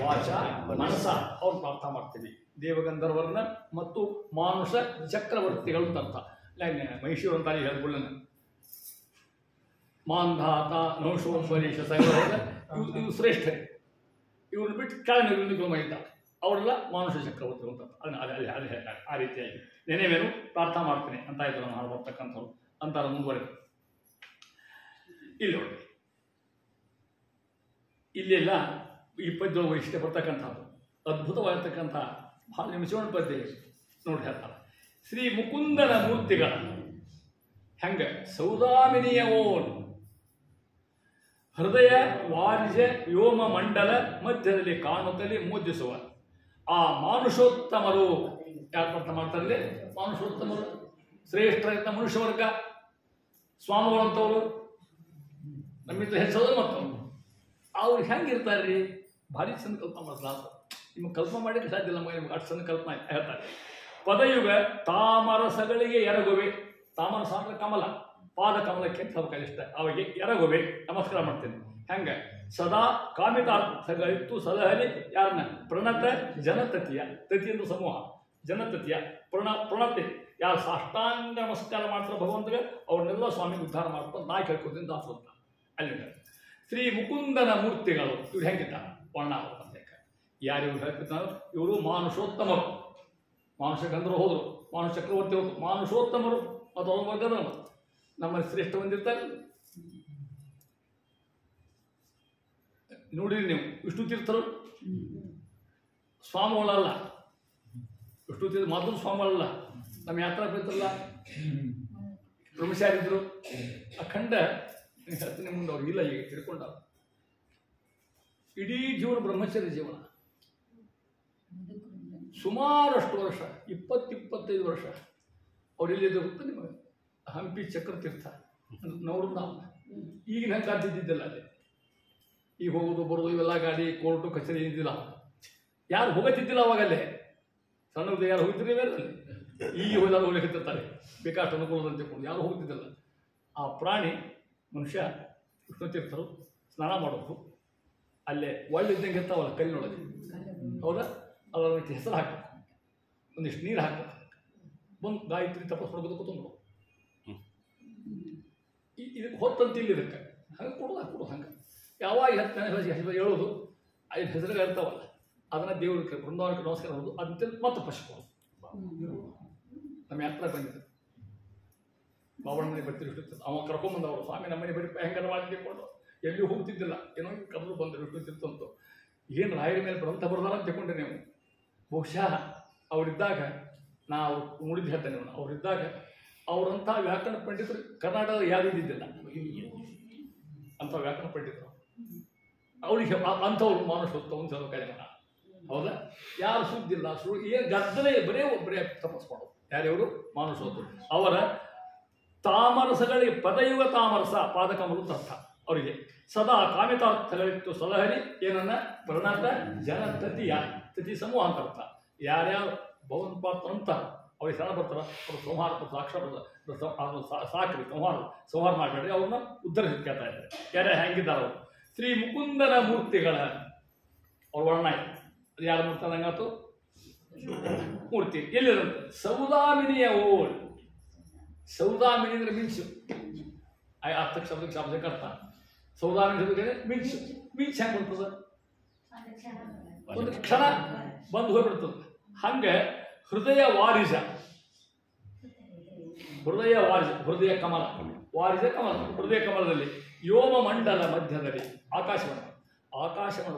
ವಾಚ ಮನಸ್ಸ ಅವ್ರು ಪ್ರಾರ್ಥನೆ ಮಾಡ್ತೀವಿ. ದೇವಗಂಧರ್ವರನ್ನ ಮತ್ತು ಮಾನುಷ ಚಕ್ರವರ್ತಿಗಳು ಅಂತ ಅರ್ಥ. ಮೈಸೂರು ಅಂತ ಹೇಳ್ಕೊಳ್ಳ ಮಾಂಧಾತ ನೌಶೋಪರೀಶ ಇವು ಶ್ರೇಷ್ಠ. ಇವ್ರನ್ನ ಬಿಟ್ಟು ಕೆಳಗೆ ಮೈತಾರೆ ಅವರೆಲ್ಲ ಮಾನುಷ ಚಕ್ರವರ್ತಿಗಳು ಅಂತ ಅದನ್ನ ಅಲ್ಲಿ ಹೇಳ್ತಾರೆ. ಆ ರೀತಿಯಾಗಿ ನೆನೆವೇನು ಪ್ರಾರ್ಥನೆ ಮಾಡ್ತೀನಿ ಅಂತ ಆಯ್ತು ನಮ್ಮ ಹಾಡು ಬರ್ತಕ್ಕಂಥವ್ರು ಅಂತಾರ ಮುಂದುವರೆದು. ಇಲ್ಲಿ ನೋಡಿ ಇಲ್ಲೆಲ್ಲ ಈ ಪದ್ಯದೊಳಗೆ ವೈಶಿಷ್ಟ್ಯ ಬರ್ತಕ್ಕಂಥದ್ದು ಅದ್ಭುತವಾಗಿರ್ತಕ್ಕಂಥ ಭಾಳ ನಿಮಿಷೋಣ ಪದ್ಯ ನೋಡಿ ಹೇಳ್ತಾರೆ. ಶ್ರೀ ಮುಕುಂದನ ಮೂರ್ತಿಗಳ ಹೆಂಗ ಸೌದಾಮಿನಿಯ ಓನ್ ಹೃದಯ ವಾರ್ಜ ವ್ಯೋಮ ಮಂಡಲ ಮಧ್ಯದಲ್ಲಿ ಕಾಣುತ್ತಲೇ ಮೋದಿಸುವ ಆ ಮಾನುಷೋತ್ತಮರು ಯಾರು ಅರ್ಥ ಮಾಡ್ತಾರಲ್ಲಿ? ಮಾನುಷೋತ್ತಮರು ಶ್ರೇಷ್ಠ ಮನುಷ್ಯ ವರ್ಗ ಸ್ವಾಮಿಗಳಂತವರು ನಮ್ಮಿಂದ ಹೆಚ್ಚೋದು ಮತ್ತವರು ಅವ್ರು ಹೆಂಗಿರ್ತಾರ್ರಿ? ಭಾರಿ ಚಂದ ಕಲ್ಪನೆ ಮಾಡ್ತಾರೆ. ನಿಮ್ಗೆ ಕಲ್ಪನೆ ಮಾಡಿದ್ರೆ ಸಾಧ್ಯ ಇಲ್ಲ. ನಿಮ್ಗೆ ಅಷ್ಟು ಚಂದ ಕಲ್ಪನೆ ಹೇಳ್ತಾರೆ. ಪದಯುಗ ತಾಮರಸಗಳಿಗೆ ಎರಗುವೆ. ತಾಮರಸ ಅಂದ್ರೆ ಕಮಲ, ಪಾದ ಕಮಲಕ್ಕೆ ಸ್ವಲ್ಪ ಇಷ್ಟ. ಅವಿಗೆ ಎರಗುವೆ ನಮಸ್ಕಾರ ಮಾಡ್ತೇನೆ. ಹೆಂಗ ಸದಾ ಕಾಮಿತಾರ್ಥಗಳಿತ್ತು ಸಲಹರಿ ಯಾರನ್ನ? ಪ್ರಣತ ಜನತತಿಯ. ತತಿ ಎಂದು ಸಮೂಹ, ಜನತತಿಯ ಪ್ರಣತೆ ಯಾರು ಸಾಷ್ಟಾಂಗ ನಮಸ್ಕಾರ ಮಾಡ್ತಾರೆ ಭಗವಂತಗೆ ಅವ್ರನ್ನೆಲ್ಲ ಸ್ವಾಮಿಗೆ ಉದ್ಧಾರ ಮಾಡ್ಕೊಂಡು ನಾ ಕೇಳ್ಕೊತೀನಿ ದಾಸರು ಅಂತ ಅಲ್ಲಿ. ಶ್ರೀ ಮುಕುಂದನ ಮೂರ್ತಿಗಳು ಇವ್ರು ಹೆಂಗಿದ್ದಾರೆ? ವರ್ಣ ಯಾರಿವ್ರು ಹೇಳ್ತಿರ್ತಾರೆ? ಇವರು ಮಾನುಷೋತ್ತಮರು. ಮಾನುಷ ಗಂಧರ್ವ ಹೋದರು, ಮಾನುಷ ಚಕ್ರವರ್ತಿ ಹೋದ್ರು, ಮಾನುಷೋತ್ತಮರು ಮತ್ತು ಅವ್ರ ವರ್ಗದ ನಮ್ಮಲ್ಲಿ ಶ್ರೇಷ್ಠ ಬಂದಿರ್ತಾರೆ. ನೋಡಿರಿ ನೀವು ವಿಷ್ಣು ತೀರ್ಥರು ಸ್ವಾಮಿಗಳಲ್ಲ. ವಿಷ್ಣು ತೀರ್ಥ ಮೊದಲು ಸ್ವಾಮಿಗಳಲ್ಲ. ನಮ್ಮ ಯಾತ್ರಾ ಪ್ರೀತಲ್ಲ ಬ್ರಹ್ಮಚಾರಿದ್ರು ಅಖಂಡ ಹೇಳ್ತೀನಿ ಮುಂದೆ ಅವ್ರು ಇಲ್ಲ ಈಗ ತಿಳ್ಕೊಂಡ ಇಡೀ ಜೀವನ ಬ್ರಹ್ಮಚರ್ಯ ಜೀವನ. ಸುಮಾರಷ್ಟು ವರ್ಷ 20-25 ವರ್ಷ ಅವ್ರು ಎಲ್ಲಿದ್ದು ಗೊತ್ತಾ ನಿಮಗೆ? ಹಂಪಿ ಚಕ್ರತೀರ್ಥ ನೋಡಿದ್ ನಾವು ಈಗಿನ ಹಂಗೆ ಕಾದಿದ್ದಿದ್ದಿಲ್ಲ ಅಲ್ಲಿ. ಈಗ ಹೋಗೋದು ಬರೋದು ಇವೆಲ್ಲ ಗಾಡಿ ಕೋರ್ಟು ಕಚೇರಿ ಇದ್ದಿಲ್ಲ. ಯಾರು ಹೋಗತ್ತಿದ್ದಿಲ್ಲ ಅವಾಗಲ್ಲೇ. ಸಣ್ಣದು ಯಾರು ಹೋಗ್ತಿರಲಿಲ್ಲ ಅಲ್ಲಿ. ಈಗ ಹೋದಾಗ ಹೋಗ್ಲಿಕ್ಕಿರ್ತಾರೆ ಬೇಕಾಷ್ಟು ಅನುಕೂಲದಂತ ತಿಳ್ಕೊಂಡು ಯಾರು ಹೋಗ್ತಿದ್ದಿಲ್ಲ. ಆ ಪ್ರಾಣಿ ಮನುಷ್ಯ ವಿಷ್ಣುತೀರ್ಥರು ಸ್ನಾನ ಮಾಡೋದು ಅಲ್ಲೇ ಒಳ್ಳಿದ್ದಂಗೆ ಇರ್ತಾವಲ್ಲ ಕಲ್ಲಿನೊಳಗೆ. ಹೌದಾ? ಅದಕ್ಕೆ ಹೆಸರು ಹಾಕಬೇಕು, ಒಂದಿಷ್ಟು ನೀರು ಹಾಕಬೇಕು, ಬಂದು ಗಾಯತ್ರಿ ತಪಸ್ ಮಾಡೋದು ಕೂತ್ಕೊಂಡು ಇದಕ್ಕೆ ಹೊತ್ತಂತ ಇಲ್ಲಿ ಇದಕ್ಕೆ ಹಂಗೆ ಕೊಡೋದು ಹಂಗೆ ಯಾವಾಗ ಹೇಳೋದು 5 ಹೆಸರುಗಳು ಇರ್ತಾವಲ್ಲ ಅದನ್ನು ದೇವ್ರಿಗೆ ಬೃಂದಾವನಕ್ಕೆ ನಮಸ್ಕಾರ ಮಾಡೋದು ಅದಂತ ಮತ್ತೆ ಪಶ್ಚಿಮ ನಮ್ಮ ಯಾತ್ರೆ ಬಂದಿದ್ದು ಬಾವಣ ಮನೆ ಬರ್ತಿರ್ತಿತ್ತು. ಅವ ಕರ್ಕೊಂಬಂದವರು ಸ್ವಾಮಿ ನಮ್ಮನೆ ಬರೀ ಹೆಂಗಾರ ಮಾಡಿಕೊಂಡು ಎಲ್ಲಿ ಹೋಗ್ತಿದ್ದಿಲ್ಲ. ಏನೋ ಕರೆದು ಬಂದರು ವಿಷ್ಣುತಿರ್ತಂತು. ಏನು ರಾಯರ ಮೇಲೆ ಗ್ರಂಥ ಬರ್ದಾರ ಅಂತ ತಿಳ್ಕೊಂಡೆ ನೀವು. ಬಹುಶಃ ಅವರಿದ್ದಾಗ ನಾವು ನೋಡಿದ್ದು ಹೇಳ್ತೇನೆ. ಅವರಿದ್ದಾಗ ಅವರಂಥ ವ್ಯಾಕರಣ ಪಂಡಿತರು ಕರ್ನಾಟಕದ ಯಾರು ಇದ್ದಿದ್ದಿಲ್ಲ. ಅಂಥ ವ್ಯಾಕರಣ ಪಂಡಿತರು ಅವ್ರಿಗೆ ಅಂಥವ್ರು ಮಾನುಷೋತ್ತಮ ಅಂತ ಕಡಿಮೆ. ಹೌದಾ? ಯಾರು ಸುದ್ದಿಲ್ಲ ಏನು ಗದ್ದಲೇ ಬರೇ ತಪಸ್ ಮಾಡೋದು. ಯಾರ್ಯವರು? ಮಾನುಷೋತ್ತಮ. ಅವರ ತಾಮರಸಗಳಿಗೆ ಪದಯುಗ ತಾಮರಸ ಪಾದಕಮಲು ಅರ್ಥ. ಅವರಿಗೆ ಸದಾ ಕಾಮಿತಾರ್ಥಗಳಿತ್ತು ಸಲಹರಿ ಏನನ್ನ? ಪ್ರಣತ ಜನ ತತಿಯ ತತಿ ಸಮೂಹ ಅಂತ ಅರ್ಥ. ಯಾರ್ಯಾರು ಭಗವಂತ ಅಂತ ಅವ್ರಿಗೆ ಶರಣ ಬರ್ತಾರೆ, ಅವರು ಸಂಹಾರ ಸಾಕ್ಷರ ಸಾಕ್ರಿ ಸಂಹಾರ ಮಾಡಬೇಡ್ರಿ, ಅವ್ರನ್ನ ಉದ್ಧರಿಸಿ ಕೇಳ್ತಾ ಇದ್ದಾರೆ. ಯಾರೇ ಹೆಂಗಿದ್ದಾರೆ ಅವರು ಶ್ರೀ ಮುಕುಂದನ ಮೂರ್ತಿಗಳ ಅವ್ರ ವರ್ಣ ಅದು ಯಾರ ಮೂರ್ತಿ ಅಂದಂಗಾತು ಮೂರ್ತಿ ಎಲ್ಲಿರಂತೆ ಸೌದಾಮಿನಿಯ ಓಲ್. ಸೌದಾಮಿನಿ ಅಂದ್ರೆ ಮಿಂಚು, ಅರ್ಥಕ್ಕೆ ಶಬ್ದಕ್ಕೆ ಅರ್ಥ. ಸೌದಾಮಿನಿ ಶಬ್ದಕ್ಕೆ ಮಿಂಚು. ಮಿಂಚು ಹೆಂಗೆ ಬರ್ತದೆ? ಒಂದು ಕ್ಷಣ ಬಂದು ಹೋಗ್ಬಿಡ್ತದೆ. ಹಂಗೆ ಹೃದಯ ವಾರಿಜ, ಹೃದಯ ವಾರಿಜ, ಹೃದಯ ಕಮಲ, ವಾರಿಜ ಕಮಲ, ಹೃದಯ ಕಮಲದಲ್ಲಿ ವ್ಯೋಮ ಮಂಡಲ ಮಧ್ಯದಲ್ಲಿ ಆಕಾಶಮಂಡಲ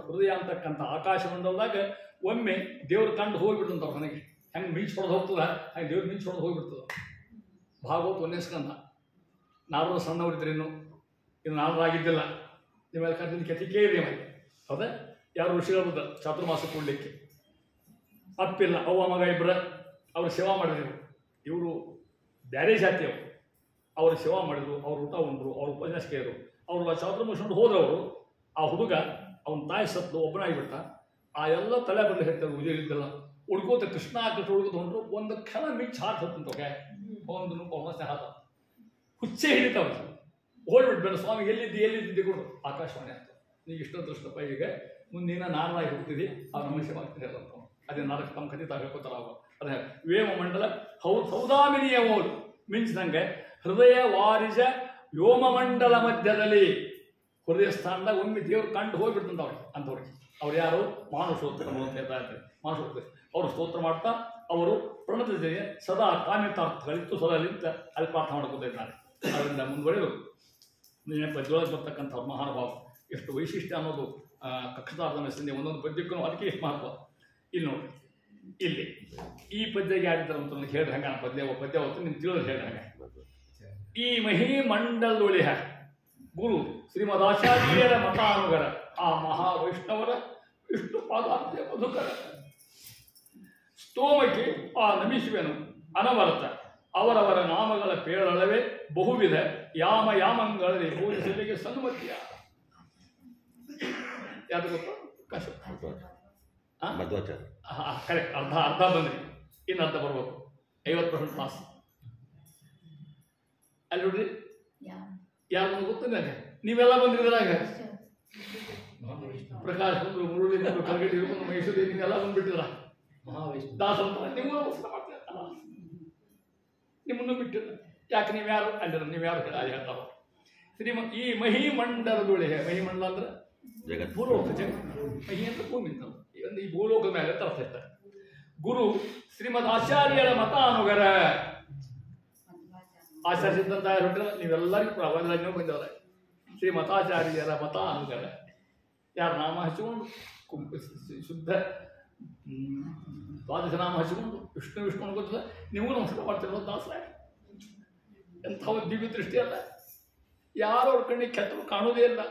ಹೃದಯ ಅಂತಕ್ಕಂಥ ಆಕಾಶಮಂಡಲದಾಗ ಒಮ್ಮೆ ದೇವ್ರ ಕಂಡು ಹೋಗ್ಬಿಡ್ತಂತ ನನಗೆ ಹೆಂಗೆ ಮಿಂಚು ಹೊಡೆದು ಹೋಗ್ತದ ಹಂಗೆ ದೇವ್ರ ಮಿಂಚು ಹೊಡೆದು ಹೋಗ್ಬಿಡ್ತದ. ಭಾಗವತ್ ಒಂದೇ ಸ್ಕಂದ. ನಾಲ್ವರು ಸಣ್ಣವರಿದ್ರೆ ಇನ್ನು ನಾಲ್ವರಾಗಿದ್ದಿಲ್ಲ. ನಿಮ್ಮೆಲ್ಲ ಕರ್ತಿದ್ದು ಕಥೆ ಕೇಳಿದೆ ಮತ್ತೆ. ಹೌದಾ? ಯಾರು ಋಷಿಗಳು ಬಂದ ಚಾತುರ್ಮಾಸ ಕೊಡಲಿಕ್ಕೆ ಅಪ್ಪಿಲ್ಲ, ಅವ್ವ ಮಗ ಇಬ್ಬರ ಅವ್ರು ಸೇವಾ ಮಾಡಿದ್ರು. ಇವರು ಬೇರೆ ಜಾತಿಯವರು, ಅವರು ಸೇವಾ ಮಾಡಿದ್ರು, ಅವ್ರು ಊಟ ಉಂಡ್ರು, ಅವ್ರು ಉಪನ್ಯಾಸ ಕೇಳಿದ್ರು. ಅವರು ಚಾತುರ್ಮಾಸ ಹೋದವರು ಆ ಹುಡುಗ ಅವನ ತಾಯಿ ಸತ್ತು ಒಬ್ಬನಾಗಿಬಿಟ್ಟ. ಆ ಎಲ್ಲ ತಲೆ ಬರಲಿ ಹೇಳ್ತಾರೆ ಉದಯಲಿದ್ದಲ್ಲ ಉಡ್ಕೋತ ಕೃಷ್ಣ ಹುಡುಗದು ಹೊಂಟ್ರು. ಒಂದು ಕ್ಷಣ ಮಿಂಚು ಹಾರ್ತಂತೋಕೆ ಒಂದು ಪವನಸ್ನೆ ಹಾತ ಹುಚ್ಚೆ ಹಿಡಿತಾವ. ಓಡ್ಬಿಟ್ಬೇಡ ಸ್ವಾಮಿ ಎಲ್ಲಿದ್ದಿ ಕೊಡು ಆಕಾಶವಾಣಿ ಅಂತ. ನೀವು ಇಷ್ಟ ದೃಷ್ಟಪ್ಪ ಈಗ ಮುಂದಿನ ನಾನಾಗಿ ಹೋಗ್ತಿದ್ದಿ ಅವ್ರ ಮನುಷ್ಯ ಆಗ್ತಿದೆ ಅಂತ. ಅದೇ ನಾಲ್ಕು ತಮ್ಮ ಕಥೆ ತಾವು ಹೇಳ್ಕೊತಾರ. ಅದೇ ವ್ಯೋಮ ಮಂಡಲ ಸೌದಾಮಿನಿಯ ಓಲ್ ಮಿಂಚಿದಂಗೆ ಹೃದಯ ವಾರಿಜ ವ್ಯೋಮ ಮಂಡಲ ಮಧ್ಯದಲ್ಲಿ ಹೃದಯ ಸ್ಥಾನದಾಗ ಒಮ್ಮೆ ದೇವ್ರು ಕಂಡು ಹೋಗ್ಬಿಡ್ತಂತ ಅಂಥವ್ರಿಗೆ. ಅವ್ರು ಯಾರು? ಮಾನುಷೋತ್ತರ ಅಂತ ಹೇಳ್ತಾ ಇರ್ತಾರೆ. ಮಾನುಷೋತ್ತರ ಅವರು ಸ್ತೋತ್ರ ಮಾಡ್ತಾ ಅವರು ಪ್ರಣತತೆಗೆ ಸದಾ ಕಾಮಿತಾರ್ಥಗಳಿತ್ತು ಸದಲಿಂತ ಅಲ್ಲಿ ಪ್ರಾರ್ಥನೆ ಮಾಡ್ಕೊತಿದ್ದಾರೆ. ಅದರಿಂದ ಮುಂದುವರೆದು ಪದ್ಯೊಳಗೆ ಬರ್ತಕ್ಕಂಥವ್ರು ಮಹಾನುಭಾವ ಎಷ್ಟು ವೈಶಿಷ್ಟ್ಯ ಅನ್ನೋದು ಕಕ್ಷತಾರ್ಧನ ಸಂಧಿ ಒಂದೊಂದು ಪದ್ಯಕ್ಕೂ ಅದಕ್ಕೆ ಎಷ್ಟು ಮಹತ್ವ. ಇಲ್ಲಿ ನೋಡಿ, ಇಲ್ಲಿ ಈ ಪದ್ಯಗೆ ಆಗಿದ್ದಾರೆ ಅಂತ ನನಗೆ ಹೇಳ್ರಿ ಹಂಗ ಪದ್ಯ ಹೊತ್ತು ನಿಮ್ಗೆ ತಿಳಿದು ಹೇಳ್ರಿ ಹಂಗ. ಈ ಮಹಿ ಮಂಡಲೊಳಿಹ ಗುರು ಶ್ರೀಮದಾಚಾರ್ಯರ ಮತಾನುಗರ ಆ ಮಹಾವೈಷ್ಣವರ ವಿಷ್ಣು ಪಾದಾಬ್ಜ ಮಧುಕರ ಸ್ತೋಮಕ್ಕೆ ಆ ನಮಿಸುವೆನು ಅನವರತ ಅವರವರ ನಾಮಗಳ ಪೇಳಳವೇ ಬಹುವಿಧ ಯಾಮಗಳಲ್ಲಿ ಪೂಜಿಸಲಿಕ್ಕೆ ಸನ್ಮತಿಯ. ಯಾವ್ದು ಗೊತ್ತು? ಕರೆಕ್ಟ್. ಅರ್ಧ ಬಂದ್ರಿ, ಇನ್ನು ಅರ್ಧ ಬರ್ಬೇಕು. 50% ಪಾಸ್. ಅಲ್ಲಿ ನೋಡ್ರಿ ಯಾರು ಗೊತ್ತಿಲ್ಲ. ನೀವೆಲ್ಲ ಬಂದಿದ್ರಾಗ ಪ್ರಕಾಶ್ ಬಂದ್ರು, ಮುರುಳಿ ಬಂದ್ರು, ಕಲ್ಗಟ್ಟಿ ಬಂದ್ರು, ಮೈಸೂರು ನಿಮ್ಗೆಲ್ಲ ಬಂದ್ಬಿಟ್ಟಿದ್ರ. ದಾಸ ನೀವು ನಿಮ್ಮನ್ನು ಬಿಟ್ಟಿಲ್ಲ. ಯಾಕೆ ನೀವು ಯಾರು ಅಲ್ಲಿರ? ನೀವು ಯಾರು ಅಲ್ಲಿ ಹೇಳ್ತಾವ ಈ ಮಹಿಮಂಡಲದೊಳೆ. ಮಹಿಮಂಡಲ ಅಂದ್ರೆ ಭೂಲೋಕ ಜಗತ್. ಮಹಿ ಅಂದ್ರೆ ಭೂಮಿ ಅಂತ ಈ ಭೂಲೋಕದ ಮೇಲೆ ತರ್ತಾ ಇರ್ತಾರೆ. ಗುರು ಶ್ರೀಮದ್ ಆಚಾರ್ಯರ ಮತಾನುಗರ ಆಚರಿಸಿದಂತ ಹೊಟ್ಟರೆ ನೀವೆಲ್ಲರಿಗೂ ಅವೆಲ್ಲ ಬಂದವರ ಶ್ರೀಮತಾಚಾರ್ಯರ ಮತಾನುಗರ. ಯಾರು ನಾಮ ಹಚ್ಚಿಕೊಂಡು ಶುದ್ಧ ದ್ವಾದಶ ನಾಮ ಹಚ್ಚಿಕೊಂಡು ವಿಷ್ಣು ಗೊತ್ತಿಲ್ಲ ನಿಮಗೂ ನಮಸ್ಕಾರ ಮಾಡ್ತಿರೋ ದಾಸರ. ಎಂಥ ದಿವ್ಯ ದೃಷ್ಟಿ ಅಲ್ಲ. ಯಾರು ಅವ್ರ ಕಣ್ಣಿಗೆ ಕೆಟ್ಟರು ಕಾಣೋದೇ ಇಲ್ಲ.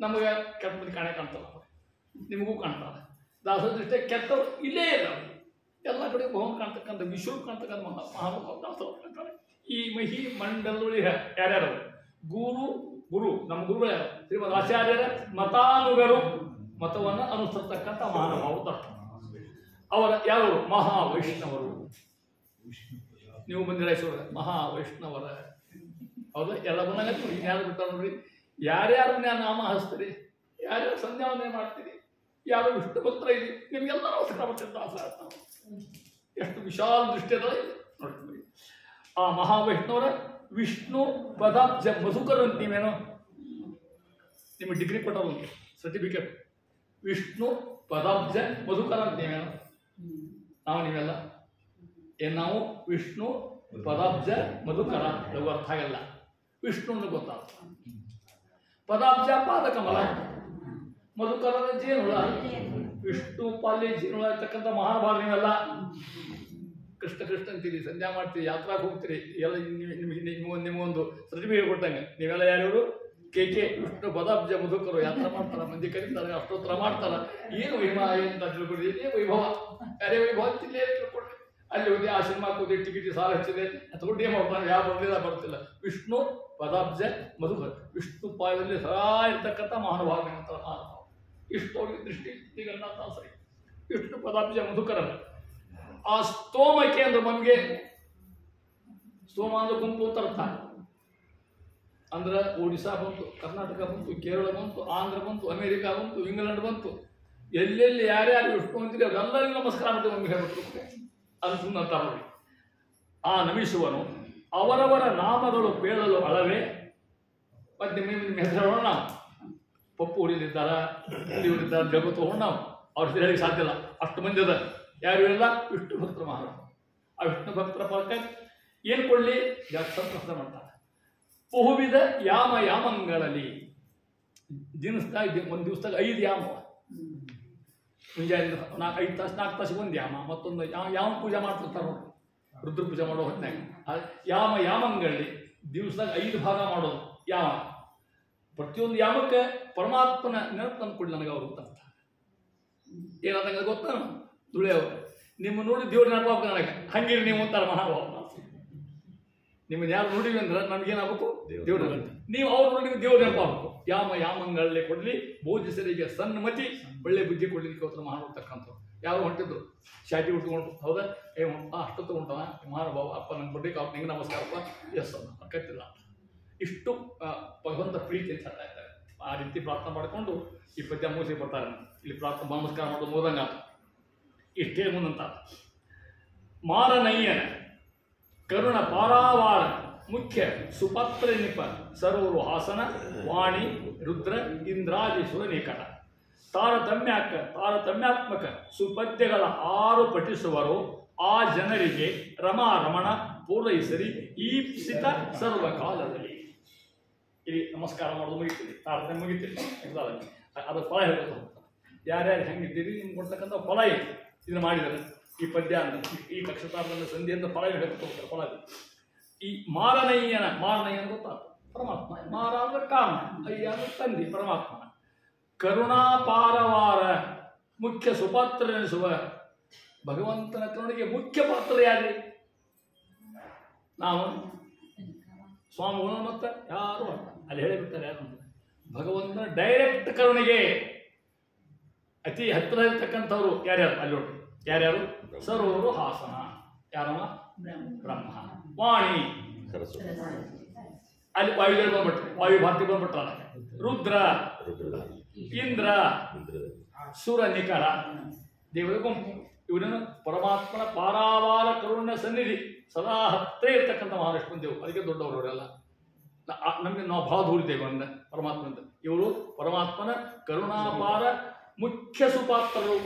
ನಮಗೆ ಕೆಟ್ಟ ಮಂದಿ ಕಾಣ್ತಲ್ಲ, ನಿಮಗೂ ಕಾಣ್ತಾರೆ. ದಾಸ ದೃಷ್ಟಿ ಕೆಟ್ಟವರು ಇಲ್ಲೇ ಇಲ್ಲ. ಎಲ್ಲ ಕಡೆ ಭವನ್ ಕಾಣ್ತಕ್ಕಂಥ ವಿಶ್ವ ಕಾಣ್ತಕ್ಕಂಥ ಮಹಾನುಭಾವ ದಾಸರು ಕಾಣ್ತಾರೆ. ಈ ಮಹಿ ಮಂಡಲೊಳಿ ಯಾರ್ಯಾರು? ಗುರು ನಮ್ಮ ಗುರುಗಳು ಯಾರು? ಶ್ರೀಮದ್ ಆಚಾರ್ಯರ ಮತಾನುಗರು, ಮತವನ್ನು ಅನುಸರ್ತಕ್ಕಂಥ ಮಹಾನುಭಾವರು. ಅವರ ಯಾರು? ಮಹಾವೈಷ್ಣವರು. ನೀವು ಬಂದಿರ ಮಹಾವೈಷ್ಣವರ. ಹೌದಾ? ಎಲ್ಲ ಬಂದಾಗ ಯಾರು ಬಿಟ್ಟ ನೋಡ್ರಿ. ಯಾರ್ಯಾರು ನಾಮ ಹಚ್ತೀರಿ, ಯಾರ್ಯಾರು ಸಂಧ್ಯಾವನೆ ಮಾಡ್ತೀರಿ, ಯಾರು ವಿಷ್ಣು ಭಕ್ತರ ಇದೆ, ನಿಮ್ಗೆಲ್ಲ ನಮಸ್ಕಾರ ಮಾಡ್ತಿದ್ದ ದಾಸರ. ಎಷ್ಟು ವಿಶಾಲ ದೃಷ್ಟಿ ಅದ ನೋಡಿ. ಆ ಮಹಾವೈಷ್ಣವರ ವಿಷ್ಣು ಪದಾಬ್ಜ ಮಧುಕರ ಅಂತ ನೀವೇನೋ ನಿಮಗೆ ಡಿಗ್ರಿ ಕೊಟ್ಟರು ಸರ್ಟಿಫಿಕೇಟ್. ವಿಷ್ಣು ಪದಾಬ್ಜ ಮಧುಕರ ಅಂತ ನೀವೇನೋ. ನಾವು ನೀವೆಲ್ಲ ನಾವು ವಿಷ್ಣು ಪದಾಬ್ಜ ಮಧುಕರ ಅರ್ಥ ಆಗಲ್ಲ. ವಿಷ್ಣು ಅಂದ್ರೆ ಗೊತ್ತಾಗ. ಪದಾಬ್ಜ ಪಾದಕಮಲ, ಮಧುಕರದ ಜೇನುಳ. ವಿಷ್ಣು ಪಾಲ್ಯ ಜೇನುಳ ಇರ್ತಕ್ಕಂಥ ಮಹಾನುಭಾವ ನೀವೆಲ್ಲ. ಕೃಷ್ಣ ಅಂತೀರಿ, ಸಂಧ್ಯಾ ಮಾಡ್ತೀರಿ, ಯಾತ್ರಾಗೆ ಹೋಗ್ತೀರಿ. ಎಲ್ಲ ನಿಮಗೊಂದು ಸರ್ಟಿಫಿಕೇಟ್ ಕೊಟ್ಟಂಗೆ. ನೀವೆಲ್ಲ ಯಾರ್ಯಾರು? ಕೆ ವಿಷ್ಣು ಪದಾಬ್ಜ ಮಧುಕರು. ಯಾತ್ರಾ ಮಾಡ್ತಾರ, ಮಂದಿ ಕರೀತಾರೆ, ಅಷ್ಟೋತ್ತರ ಮಾಡ್ತಾರ. ಏನು ವೈಭವ ಅಂತ ತಿಳ್ಕೊಡಿ. ಇದೇ ವೈಭವ, ಬೇರೆ ವೈಭವ ಅಂತಿಲ್ಲೇ ತಿಳ್ಕೊಡ್ರಿ. ಅಲ್ಲಿ ಹೋಗಿ ಆ ಸಿನಿಮಾ ಕೂದಿ ಟಿಕೆಟ್ ಸಾಲ ಹಚ್ಚಿದೆ ಅಥವಾ ಏನ್ ಮಾಡ್ತಾರೆ, ಯಾವ ಬರ್ತಿಲ್ಲ. ವಿಷ್ಣು ಪದಾಬ್ಜ ಮಧುಕರ, ವಿಷ್ಣು ಪಾಯದಲ್ಲಿ ಸದಾ ಇರ್ತಕ್ಕಂಥ ಮಹಾನುಭಾವ ಮಹಾನುಭಾವ. ಇಷ್ಟು ದೃಷ್ಟಿ ಸರಿ. ವಿಷ್ಣು ಪದಾಬ್ಜ ಮಧುಕರ ಆ ಸ್ತೋಮಕ್ಕೆ ಅಂದ್ರೆ ನಮಗೆ ಸ್ತೋಮ ಅಂದ್ರೆ ಗುಂಪು ಅಂತ ಅರ್ಥ. ಅಂದ್ರೆ ಒಡಿಶಾ ಬಂತು, ಕರ್ನಾಟಕ ಬಂತು, ಕೇರಳ ಬಂತು, ಆಂಧ್ರ ಬಂತು, ಅಮೇರಿಕಾ ಬಂತು, ಇಂಗ್ಲೆಂಡ್ ಬಂತು, ಎಲ್ಲೆಲ್ಲಿ ಯಾರ್ಯಾರು ವಿಷ್ಣು ಅಂತೀರಿ ಅವರೆಲ್ಲರಿಗೂ ನಮಸ್ಕಾರ ಮಾಡಿ ನಮ್ಗೆ ಹೇಳ್ಬಿಟ್ಟು ಅದು ಸುಮ್ಮನೆ ಅಂತಾರೆ ನೋಡಿ. ಆ ನಮಿಸುವನು ಅವರವರ ನಾಮಗಳು ಪೇಳಲು ಅಳವೆ. ಮತ್ತೆ ನಿಮ್ಮ ಹೆಸರು ನಾವು ಪಪ್ಪು ಊರಿಲಿದ್ದಾರ, ಇಲ್ಲಿ ಊರಿದ್ದಾರೆ, ಜಗತ್ತು ಹೋಗೋಣ ನಾವು ಅವ್ರ ಹೆಸರು ಹೇಳಿಕ್ಕೆ ಸಾಧ್ಯ ಇಲ್ಲ, ಅಷ್ಟು ಮಂದಿ ಅದ. ಯಾರು ಇಲ್ಲ, ವಿಷ್ಣು ಭಕ್ತರ ಮಹಾರಾಜ. ಆ ವಿಷ್ಣು ಭಕ್ತರ ಪಕ್ಕ ಏನು ಕೊಡಲಿ, ಸಂತೋಷ ಮಾಡ್ತಾರೆ. ಬಹುವಿಧ ಯಾಮಗಳಲ್ಲಿ ದಿನಸ್ದಾಗ ಒಂದು ದಿವಸದಾಗ 5 ಯಾಮ, ಮುಂಜಾನೆ 5 ತಾಸು 4 ತಾಸಿಗೆ ಒಂದು ಯಾಮ, ಮತ್ತೊಂದು ಯಾವ ಪೂಜೆ ಮಾಡ್ತಿರ್ತಾರೆ ನೋಡಿ, ರುದ್ರ ಪೂಜೆ ಮಾಡೋ ಹೊತ್ತಿನಾಗ ಯಾಮಗಳಲ್ಲಿ ದಿವಸದಾಗ 5 ಭಾಗ ಮಾಡೋದು ಯಾಮ. ಪ್ರತಿಯೊಂದು ಯಾಮಕ್ಕೆ ಪರಮಾತ್ಮನ ನೆನಪು ತಂದುಕೊಡ್ಲಿ ನನಗೆ ಅವರು ಅಂತ. ಏನಾದಂಗೆ ಗೊತ್ತಾ, ದುಳಿಯವರು ನಿಮ್ಮ ನೋಡಿ ದೇವ್ರ ನೆನಪಾಗ ನನಗೆ ಹಂಗಿರಿ ನೀವು ಅಂತಾರೆ ಮಹಾಭಾವ. ನಿಮ್ಮನ್ನು ಯಾರು ನೋಡಿವಿ ಅಂದ್ರೆ ನಮಗೇನಾಗಬೇಕು, ದೇವ್ರ ನೀವು ಅವ್ರು ನೋಡಿ ದೇವ್ರ ನೆನಪಾಗಬೇಕು. ಯಾಮಗಳಲ್ಲಿ ಕೊಡಲಿ ಬೋಧಿಸರಿಗೆ ಸನ್ಮತಿ, ಒಳ್ಳೆ ಬುದ್ಧಿ ಕೊಡ್ಲಿಕ್ಕೆ ಅವತ್ತು ಮಹಾನುತಕ್ಕಂಥವ್ರು ಯಾರು ಹೊಂಟಿದ್ರು ಶಾಟಿ ಉಟ್ಕೊಂಡು, ಹೌದಾ ಅಷ್ಟೊತ್ತು ಹೊಂಟವ ಮಹಾನುಭಾವ, ಅಪ್ಪ ನಂಗೆ ಬರ್ಲಿಕ್ಕೆ ಅವ್ರು ನಿಂಗೆ ನಮಸ್ಕಾರಪ್ಪ, ಎಸ್ ಅಕ್ಕತ್ತಿಲ್ಲ. ಇಷ್ಟು ಭಗವಂತ ಪ್ರೀತಿ ಅಂತ ಹೇಳ್ತಾ ಇದ್ದಾರೆ. ಆ ರೀತಿ ಪ್ರಾರ್ಥನೆ ಮಾಡಿಕೊಂಡು ಈ ಪದ್ಯ ಮೂಸಿ ಬರ್ತಾರೆ. ಇಲ್ಲಿ ಪ್ರಾರ್ಥನೆ ನಮಸ್ಕಾರ ಮಾಡೋದು ಹೋದಂಗ ಇಷ್ಟೇ ಮುಂದಂತ ಮಾರನಯ್ಯನ ಕರುಣ ಪಾರಾವಾರ ಮುಖ್ಯ ಸುಪತ್ರ ನಿಪ ಸರೋರು ಹಾಸನ ವಾಣಿ ರುದ್ರ ಇಂದ್ರಾದಿ ಸುರ ನಿಕಟ ತಾರತಮ್ಯಾತ್ಮಕ ಸುಪದ್ಯಗಳ 6 ಪಠಿಸುವರು ಆ ಜನರಿಗೆ ರಮಾರಮಣ ಪೂರೈಸರಿ ಈಪ್ಸಿತ ಸರ್ವಕಾಲದಲ್ಲಿ. ಇಲ್ಲಿ ನಮಸ್ಕಾರ ಮಾಡೋದು ಮುಗಿತೀರಿ, ತಾರತಮ್ಯ ಮುಗಿತೀರಿ, ಅದು ಫಲ ಹೇಳೋದು. ಯಾರ್ಯಾರು ಹೆಂಗಿದ್ದೀರಿ ನಿಮ್ಗೆ ಕೊಡ್ತಕ್ಕಂಥ ಫಲ ಏನು ಇದನ್ನು ಮಾಡಿದರೆ ಈ ಪದ್ಯ ಅಂತ ಈ ಕಕ್ಷತಾರ್ಧನ ಸಂಧಿಯಿಂದ ಫಲ ಹೇಳಕ್ಕೆ ಹೋಗ್ತಾರೆ. ಫಲ ಈ ಮಾರನಯ್ಯನ ಗೊತ್ತಾಗ್ತದೆ ಪರಮಾತ್ಮ. ಮಾರ ಅಂದ್ರೆ ಕಾರಣ, ಅಯ್ಯ ಅಂದ್ರೆ ತಂದೆ ಪರಮಾತ್ಮನ ಕರುಣಾಪಾರವಾರ ಮುಖ್ಯ ಸುಪಾತ್ರ ಎನಿಸುವ ಭಗವಂತನ ಕರುಣೆಗೆ ಮುಖ್ಯ ಪಾತ್ರ ಯಾರು? ನಾವು ಸ್ವಾಮಿಗಳು ಮತ್ತೆ ಯಾರು ಅಲ್ಲಿ ಹೇಳಿಬಿಡ್ತಾರೆ. ಯಾರು ಭಗವಂತನ ಡೈರೆಕ್ಟ್ ಕರುಣೆಗೆ ಅತಿ ಹತ್ತಿರ ಇರ್ತಕ್ಕಂಥವ್ರು ಯಾರ್ಯಾರು ಅಲ್ಲಿ ನೋಡಿ, ಯಾರ್ಯಾರು? ಸರೋರು ಹಾಸನ, ಯಾರಮ್ಮ? ಬ್ರಹ್ಮ. ವಾಣಿ ಅಲ್ಲಿ ವಾಯುದೇವರು ಬಂದ್ಬಿಟ್ರೆ, ವಾಯು ಭಾರತಿ ಬಂದ್ಬಿಟ್ರ. ರುದ್ರ, ಇಂದ್ರ, ಸುರ ನಿಕರ, ದೇವರ ಗುಂಪು. ಇವರನ್ನು ಪರಮಾತ್ಮನ ಪಾರಾವಾರ ಕರುಣ್ಯ ಸನ್ನಿಧಿ ಸದಾ ಹತ್ತೇ ಇರ್ತಕ್ಕಂಥ ಮಹಾಲಕ್ಷ್ಮಣ ದೇವರು. ಅದಕ್ಕೆ ದೊಡ್ಡವರವರೆಲ್ಲ. ನಮಗೆ ನಾವು ಭಾಳ ದೂರಿದ್ದೇವೆ ಅಂದ ಪರಮಾತ್ಮನಿಂದ. ಇವರು ಪರಮಾತ್ಮನ ಕರುಣಾಪಾರ ಮುಖ್ಯ ಸುಪಾತ್ರರು,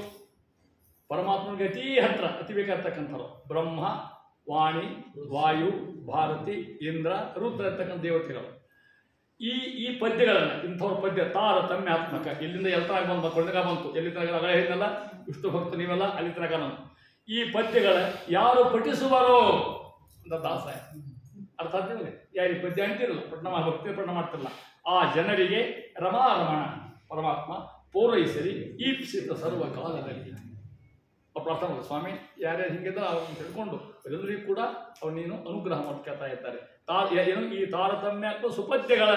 ಪರಮಾತ್ಮನಿಗೆ ಅತಿ ಹತ್ರ ಅತಿ ಬೇಕಾಗ್ತಕ್ಕಂಥವ್ರು. ಬ್ರಹ್ಮ, ವಾಣಿ, ವಾಯು, ಭಾರತಿ, ಇಂದ್ರ, ರುದ್ರ ಇರ್ತಕ್ಕಂಥ ದೇವತೆಗಳು. ಈ ಪದ್ಯಗಳನ್ನು ಇಂಥವ್ರ ಪದ್ಯ ತಾರತಮ್ಯಾತ್ಮಕ. ಇಲ್ಲಿಂದ ಎಲ್ತನಾಗ ಬಂದು ಕೊಂಡಗ ಬಂತು, ಎಲ್ಲಿ ತನಕ ಅಗಳ ಹೇಳಿದ್ನಲ್ಲ ವಿಷ್ಣು ಭಕ್ತ ನೀವೆಲ್ಲ ಅಲ್ಲಿ ತನಕ ನಾನು. ಈ ಪದ್ಯಗಳ ಯಾರು ಪಠಿಸುವರೋ ಅಂತ ದಾಸಾಯ ಅರ್ಥ ಆಗ್ತಿಲ್ಲ. ಯಾರು ಪದ್ಯ ಅಂತಿರಲ್ಲ, ಭಕ್ತಿ ಪಠಣ ಮಾಡ್ತಿರಲ್ಲ, ಆ ಜನರಿಗೆ ರಮಾರಮಣ ಪರಮಾತ್ಮ ಪೂರೈಸರಿ ಈಪ್ಸಿತ ಸರ್ವಕಾಲದಲ್ಲಿ. ಪ್ರಾರ್ಥನೆ ಮಾಡಿ, ಸ್ವಾಮಿ ಯಾರ್ಯಾರು ಹಿಂಗಿದ್ದ ಅವ್ರನ್ನ ತಿಳ್ಕೊಂಡು ಎಲ್ಲರಿಗೂ ಕೂಡ ಅವ್ರು ನೀನು ಅನುಗ್ರಹ ಮಾಡ್ಕೊಳ್ತಾ ಇದ್ದಾರೆ. ಏನು ಈ ತಾರತಮ್ಯಾತ್ಮ ಸುಪದ್ಯಗಳ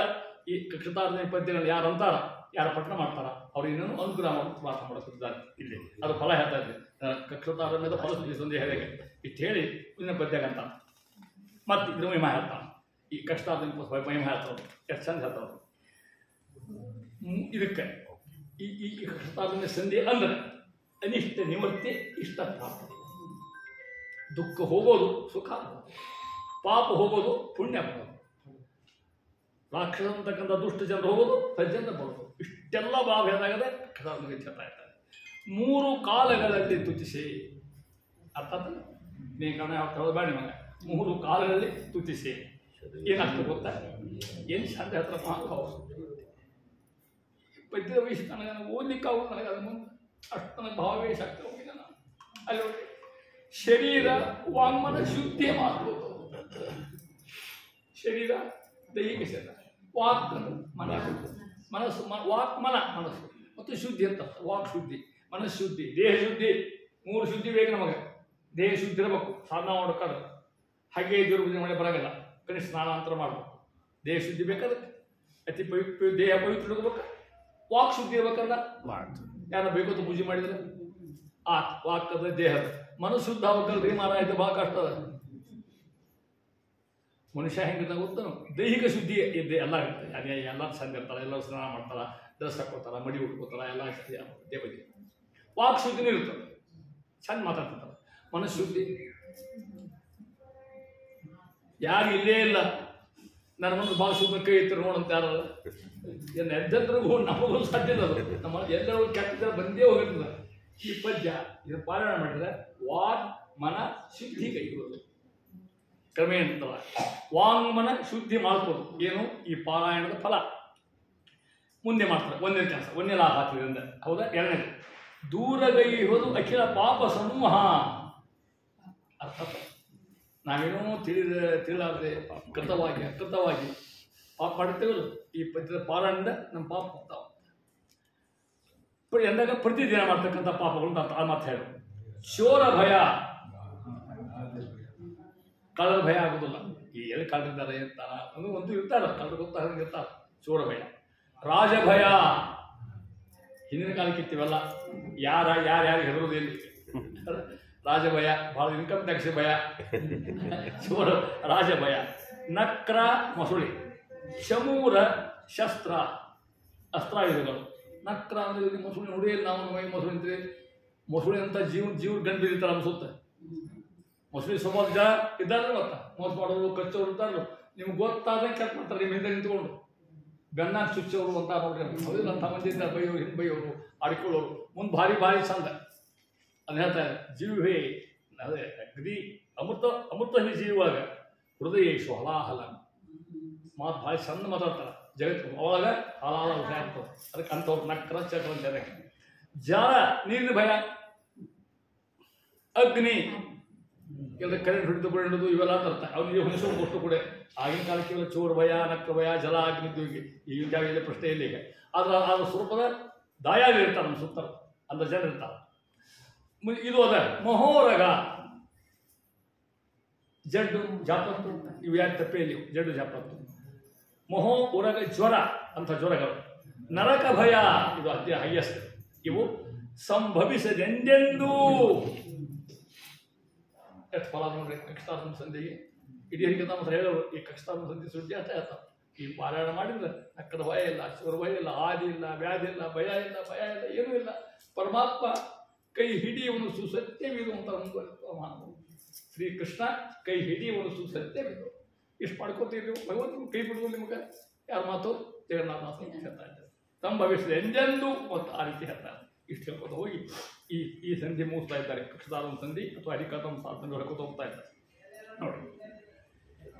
ಈ ಕಕ್ಷತಾರ್ಧನ ಪದ್ಯಗಳು ಯಾರು ಅಂತಾರ, ಯಾರು ಪಠಣ ಮಾಡ್ತಾರ, ಅವ್ರು ಇನ್ನೂ ಅನುಗ್ರಹ ಮಾಡಿ ಪ್ರಾರ್ಥನೆ ಮಾಡುತ್ತಿದ್ದಾರೆ. ಇಲ್ಲಿ ಅದು ಫಲ ಹೇಳ್ತಾ ಇದ್ದೆ, ಕಕ್ಷತಾರ್ಧನ್ಯದ ಫಲ ಸಂದೇಹ ಹೇಗೆ ಇಷ್ಟು ಹೇಳಿ ಇನ್ನ ಪದ್ಯಗಂತ ಮತ್ತೆ ಇದ್ರ ಮಹಿಮಾ ಹೇಳ್ತಾನೆ. ಈ ಕಕ್ಷತಾರ್ಧನ ಮಹಿಮಾ ಹೇಳ್ತಾವ್ರು ಎಷ್ಟು ಚಂದ ಹೇಳ್ತಾವ್ರು. ಇದಕ್ಕೆ ಈ ಕಕ್ಷತಾರ್ಧನ ಸಂಧಿ ಅಂದ್ರೆ ಅನಿಷ್ಟ ನಿವೃತ್ತಿ, ಇಷ್ಟ ಪ್ರಾಪ್ತಿ. ದುಃಖ ಹೋಗೋದು ಸುಖ, ಪಾಪ ಹೋಗೋದು ಪುಣ್ಯ ಬರೋದು, ರಾಕ್ಷಸ ಅಂತಕ್ಕಂಥ ದುಷ್ಟ ಜನರು ಹೋಗೋದು ಸಜ್ಜನ ಬರೋದು. ಇಷ್ಟೆಲ್ಲ ಭಾವ ಹೇಳಾಗದೆ ಹೇಳ್ತಾ ಇರ್ತಾರೆ. 3 ಕಾಲಗಳಲ್ಲಿ ತುತಿಸಿ. ಅರ್ಥ ನೀ ಕಣ ಹೇಳೋದು ಬೇಡ ನಿಮಗೆ. 3 ಕಾಲಗಳಲ್ಲಿ ತುತಿಸಿ ಏನಾಗ್ತದೆ ಗೊತ್ತಾ? ಏನು ಶಾಂತಿ ಹತ್ರ ಮಹಾಭಾವ ಪದ್ಯದ ವಯಸ್ಸು ನನಗೆ ಓದ್ಲಿಕ್ಕೆ ಆಗೋದು. ನನಗೆ ಅದು ಮುಂದೆ ಅಷ್ಟು ನನಗೆ ಭಾವವೇಶ ಆಗ್ತಾ ಹೋಗಿಲ್ಲ ನಾನು. ಅಲ್ಲಿ ಶರೀರ ವಾಂಗ್ಮನ ಶುದ್ಧಿ ಮಾಡ್ಬೋದು. ಶರೀರ ದೈಹಿಕ ಶರೀರ, ವಾಕ್ ಮನ, ಮನಸ್ಸು ವಾಕ್ ಮನ ಮನಸ್ಸು ಮತ್ತು ಶುದ್ಧಿ ಅಂತ. ವಾಕ್ ಶುದ್ಧಿ, ಮನಸ್ಸು ಶುದ್ಧಿ, ದೇಹ ಶುದ್ಧಿ. 3 ಶುದ್ಧಿ ಬೇಕು ನಮಗೆ. ದೇಹ ಶುದ್ಧಿ ಇರಬೇಕು, ಸಾಧನ ಮಾಡೋಕ್ಕಾದ್ರೆ ಹಾಗೆ ದುರ್ಬುದ್ಧಿ ಮಾಡಿ ಬರೋಂಗಿಲ್ಲ. ಕನಿಷ್ಠ ಸ್ನಾನಾಂತರ ಮಾಡಬೇಕು. ದೇಹ ಶುದ್ಧಿ ಬೇಕಾದಕ್ಕೆ ಅತಿ ದೇಹ ಪವಿತ್ರ ಇರಬೇಕು. ವಾಕ್ ಶುದ್ಧಿ ಇರ್ಬೇಕಲ್ಲ, ಯಾರು ಬೇಕಂತ ಪೂಜೆ ಮಾಡಿದ್ರೆ ವಾಕ್ಯದ ದೇಹದ ಮನಸ್ಸು ಶುದ್ಧ ಆಗ್ಬೇಕಲ್ರಿ ಮಾರಾಯ, ಇದು ಭಾಳ ಕಷ್ಟ ಅದ. ಮನುಷ್ಯ ಹೆಂಗಿದ್ದ ಗೊತ್ತ, ದೈಹಿಕ ಶುದ್ಧಿ ಇದ್ದೆ ಎಲ್ಲ ಇರ್ತದೆ. ಅದೇ ಎಲ್ಲರೂ ಚಂದ ಇರ್ತಾರೆ, ಎಲ್ಲರೂ ಸ್ನಾನ ಮಾಡ್ತಾರ, ಡ್ರೆಸ್ ಹಾಕೋತಾರ, ಮಡಿ ಉಟ್ಕೋತಾರ, ಎಲ್ಲ ದೇವತೆ. ವಾಕ್ ಶುದ್ಧಿನೂ ಇರ್ತದೆ, ಚಂದ ಮಾತಾಡ್ತಿರ್ತಾರೆ. ಮನಸ್ಸು ಶುದ್ಧಿ ಯಾರು ಇಲ್ಲೇ ಇಲ್ಲ. ನನ್ನ ಮುಂದೆ ಭಾಳ ಶುದ್ಧ ಕೈ ಇತ್ತು ನೋಡಂತ ಯಾರು ಏನು ಎದ್ದದ್ರಿಗೂ ನಮಗೂ ಸಾಧ್ಯ ಇಲ್ಲ. ಅದು ನಮ್ಮ ಎಲ್ಲರೂ ಕೆಟ್ಟಿದ್ರೆ ಬಂದೇ ಹೋಗಿರ್ತದೆ. ಈ ಪದ್ಯ ಇದು ಪಾರಾಯಣ ಮಾಡಿದ್ರೆ ವಾಗ್ ಮನ ಶುದ್ಧಿ ಕೈಗೊಳ್ಳೋದು ಕ್ರಮೇಣ ವಾಂಗ್ಮನ ಶುದ್ಧಿ ಮಾಡ್ಬೋದು. ಏನು ಈ ಪಾರಾಯಣದ ಫಲ ಮುಂದೆ ಮಾಡ್ತಾರೆ. ಒಂದನೇ ಕೆಲಸ, ಒಂದನೇ ಲಾಭ ಆಗ್ತದೆ. ಹೌದಾ? ಎರಡನೇದು ದೂರಗೈಹೋದು ಅಖಿಲ ಪಾಪ ಸಮೂಹ. ಅರ್ಥ ನಾವೇನೋ ತಿಳಿಲಾರದೆ ಕೃತವಾಗಿ ಅಕೃತವಾಗಿ ಪಾಪ ಮಾಡ್ತೇವಲ್ಲ, ಈ ಪದ್ಯದ ಪಾರಾಯಣದ ನಮ್ಮ ಪಾಪ ಹೋಗ್ತಾವ. ಎಂದಾಗ ಪ್ರತಿದಿನ ಮಾಡ್ತಕ್ಕಂಥ ಪಾಪಗಳು ಆ ಮಾತು ಹೇಳು. ಚೋರ ಭಯ, ಕಳ್ಳರ ಭಯ ಆಗೋದಿಲ್ಲ. ಈ ಎಲ್ಲಿ ಕಳ್ಳರಿದ್ದಾರೆ ಇರ್ತಾರ, ಒಂದು ಇರ್ತಾರ, ಕಳ್ಳರು ಗೊತ್ತಾಗ ಇರ್ತಾರ. ಚೋರ ಭಯ. ರಾಜಭಯ, ಹಿಂದಿನ ಕಾಲಕ್ಕೆ ಇರ್ತೀವಲ್ಲ, ಯಾರ್ಯಾರು ಹೆದರೋದಿಲ್ಲ. ರಾಜಭಯ, ಭಾಳ ಇನ್ಕಮ್ ಟ್ಯಾಕ್ಸ್ ಭಯ. ಚೋರ ರಾಜಭಯ. ನಕ್ರ ಮೊಸುಳಿ, ಚಮೂರ ಶಸ್ತ್ರ ಅಸ್ತ್ರಾಯುಧಗಳು. ನಕ್ರ ಅಂದರೆ ಮೊಸುಳಿ ನೋಡಿಲ್ಲ ನಾವು, ಮೈ ಮೊಸುಳಿ ಅಂತೀವಿ. ಮೊಸುಳಿ ಅಂತ ಜೀವ ಗಂಟು ಬಿದ್ದಿರ್ತಾರೆ ಅನ್ಸುತ್ತೆ. ಮೊಸಳಿ ಸುಮಾರು ಜನ ಇದ್ದಾರೆ ಗೊತ್ತಾ, ಮೋಸ ಮಾಡೋರು ಕಚ್ಚೋರು ಇದ್ದಾರಲ್ಲ. ನಿಮ್ಗೆ ಗೊತ್ತಾದ್ರೆ ಕೆಟ್ಟ ಮಾಡ್ತಾರೆ ನಿಮ್ಮ ಹಿಂದೆ ನಿಂತ್ಕೊಂಡು. ಬೆನ್ನಾಗ ಚುಚ್ಚೋರು ಅಂತ ನೋಡ್ರಿ, ಹೌದಿಲ್ಲ ಅಂತ ಮಂದಿ ಇದ್ದಾರೆ. ಬೈಯೋರು, ಹಿಂದೆ ಬೈಯೋರು, ಆಡ್ಕೊಳ್ಳೋರು. ಮುಂದೆ ಭಾರಿ ಚಂದ ಅದು ಹೇಳ್ತಾರೆ. ಜೀವೇ ಅದೇ ಅಗ್ನಿ ಅಮೃತ ಜೀವಾಗ ಹೃದಯೇಶು ಹಲಾಹಲ. ಮಾತು ಭಾಳ ಚಂದ ಮಾತಾಡ್ತಾರೆ. ಜಗತ್ತು ಒಳಗೆ ಹಲಾಲ ವಿಷಯ ಆಗ್ತದೆ. ಅದಕ್ಕೆ ಅಂಥವ್ರು ನಕ್ರ ಚಕ್ರ ಅಂತ ಹೇಳಕ್ಕೆ. ಜಲ, ನೀರಿನ ಭಯ. ಅಗ್ನಿ, ಕೆಲಸ ಕರೆಂಟ್ ಹಿಡಿದು ಇವೆಲ್ಲ ತರ್ತಾರೆ. ಅವ್ನಿಗೆ ಹೊಲಿಸೋದು ಗೊತ್ತು ಕೂಡ. ಆಗಿನ ಕಾಲಕ್ಕೆ ಇವೆಲ್ಲ ಚೋರ ಭಯ, ನಕ್ರ ಭಯ, ಜಲ, ಅಗ್ನಿ ಇದ್ವು. ಈಗಿನ ಜಾಗ ಪ್ರಶ್ನೆ ಇಲ್ಲ ಈಗ. ಆದ್ರೆ ಅದು ಸ್ವರೂಪದ ದಾಯಾಗಿ ಇರ್ತಾರೆ ನಮ್ಮ ಸುತ್ತ, ಅಂತ ಜನ ಇರ್ತಾರೆ. ಇದು ಅದ ಮಹೋರಗ, ಜಡ್ಡು ಜಾಪತ್ತು. ಇವು ಯಾರು ತಪ್ಪೇ ಇಲ್ಲ. ಜಡ್ಡು ಜಾಪತ್ತು. ಮಹೋ ಉರಗ ಜ್ವರ ಅಂತ ಜ್ವರಗಳು. ನರಕ ಭಯ, ಇದು ಅತಿ ಹೈಯೆಸ್ಟ್. ಇವು ಸಂಭವಿಸದೆಂದೆಂದೂ. ಎಷ್ಟು ಫಲ ನೋಡ್ರಿ ಕಕ್ಷಾರ್ಮ ಸಂಧಿಗೆ. ಹಿರಿಯರಿಗೆ ನಮ್ಮ ಹತ್ರ ಹೇಳೋರು ಈ ಕಕ್ಷಾರ್ಮ ಸಂಧಿ ಸುದ್ದಿ ಅಂತ ಹೇಳ್ತಾರೆ. ಈ ಪಾರಾಯಣ ಮಾಡಿದ್ರೆ ನಕ್ಕದ ಭಯ ಇಲ್ಲ, ಚೋರ ಭಯ ಇಲ್ಲ, ಆದಿ ಇಲ್ಲ, ವ್ಯಾಧಿ ಇಲ್ಲ, ಭಯ ಇಲ್ಲ ಏನೂ ಇಲ್ಲ. ಪರಮಾತ್ಮ ಕೈ ಹಿಡಿಯುವನು ಸುಸತ್ಯವಿದು ಅಂತ ಮುಂದುವರಿತು. ಶ್ರೀಕೃಷ್ಣ ಕೈ ಹಿಡಿಯುವನು ಸುಸತ್ಯವಿದು. ಇಷ್ಟು ಮಾಡ್ಕೋತೀರಿ ಭಗವಂತನ ಕೈ ಬಿಡುವುದು ನಿಮಗೆ ಯಾರ ಮಾತು? ಜಗನ್ನಾಥ ಮಾತು ಹೇಳ್ತಾ ಇದ್ದಾರೆ. ಸಂಭವಿಸಿದ ಎಂದೆಂದೂ ಮತ್ತು ಆ ರೀತಿ ಹೇಳ್ತಾರೆ. ಇಷ್ಟು ಹೇಳ್ಕೊತ ಹೋಗಿ ಈ ಸಂಧಿ ಮುಗಿಸ್ತಾ ಇದ್ದಾರೆ. ಕೃಷ್ಣಾರಂ ಸಂಧಿ ಅಥವಾ ಹರಿಕಥಂ ಸಂಧಿ ಹೊಡ್ಕೊತ ಹೋಗ್ತಾ ಇದ್ದಾರೆ. ನೋಡಿ,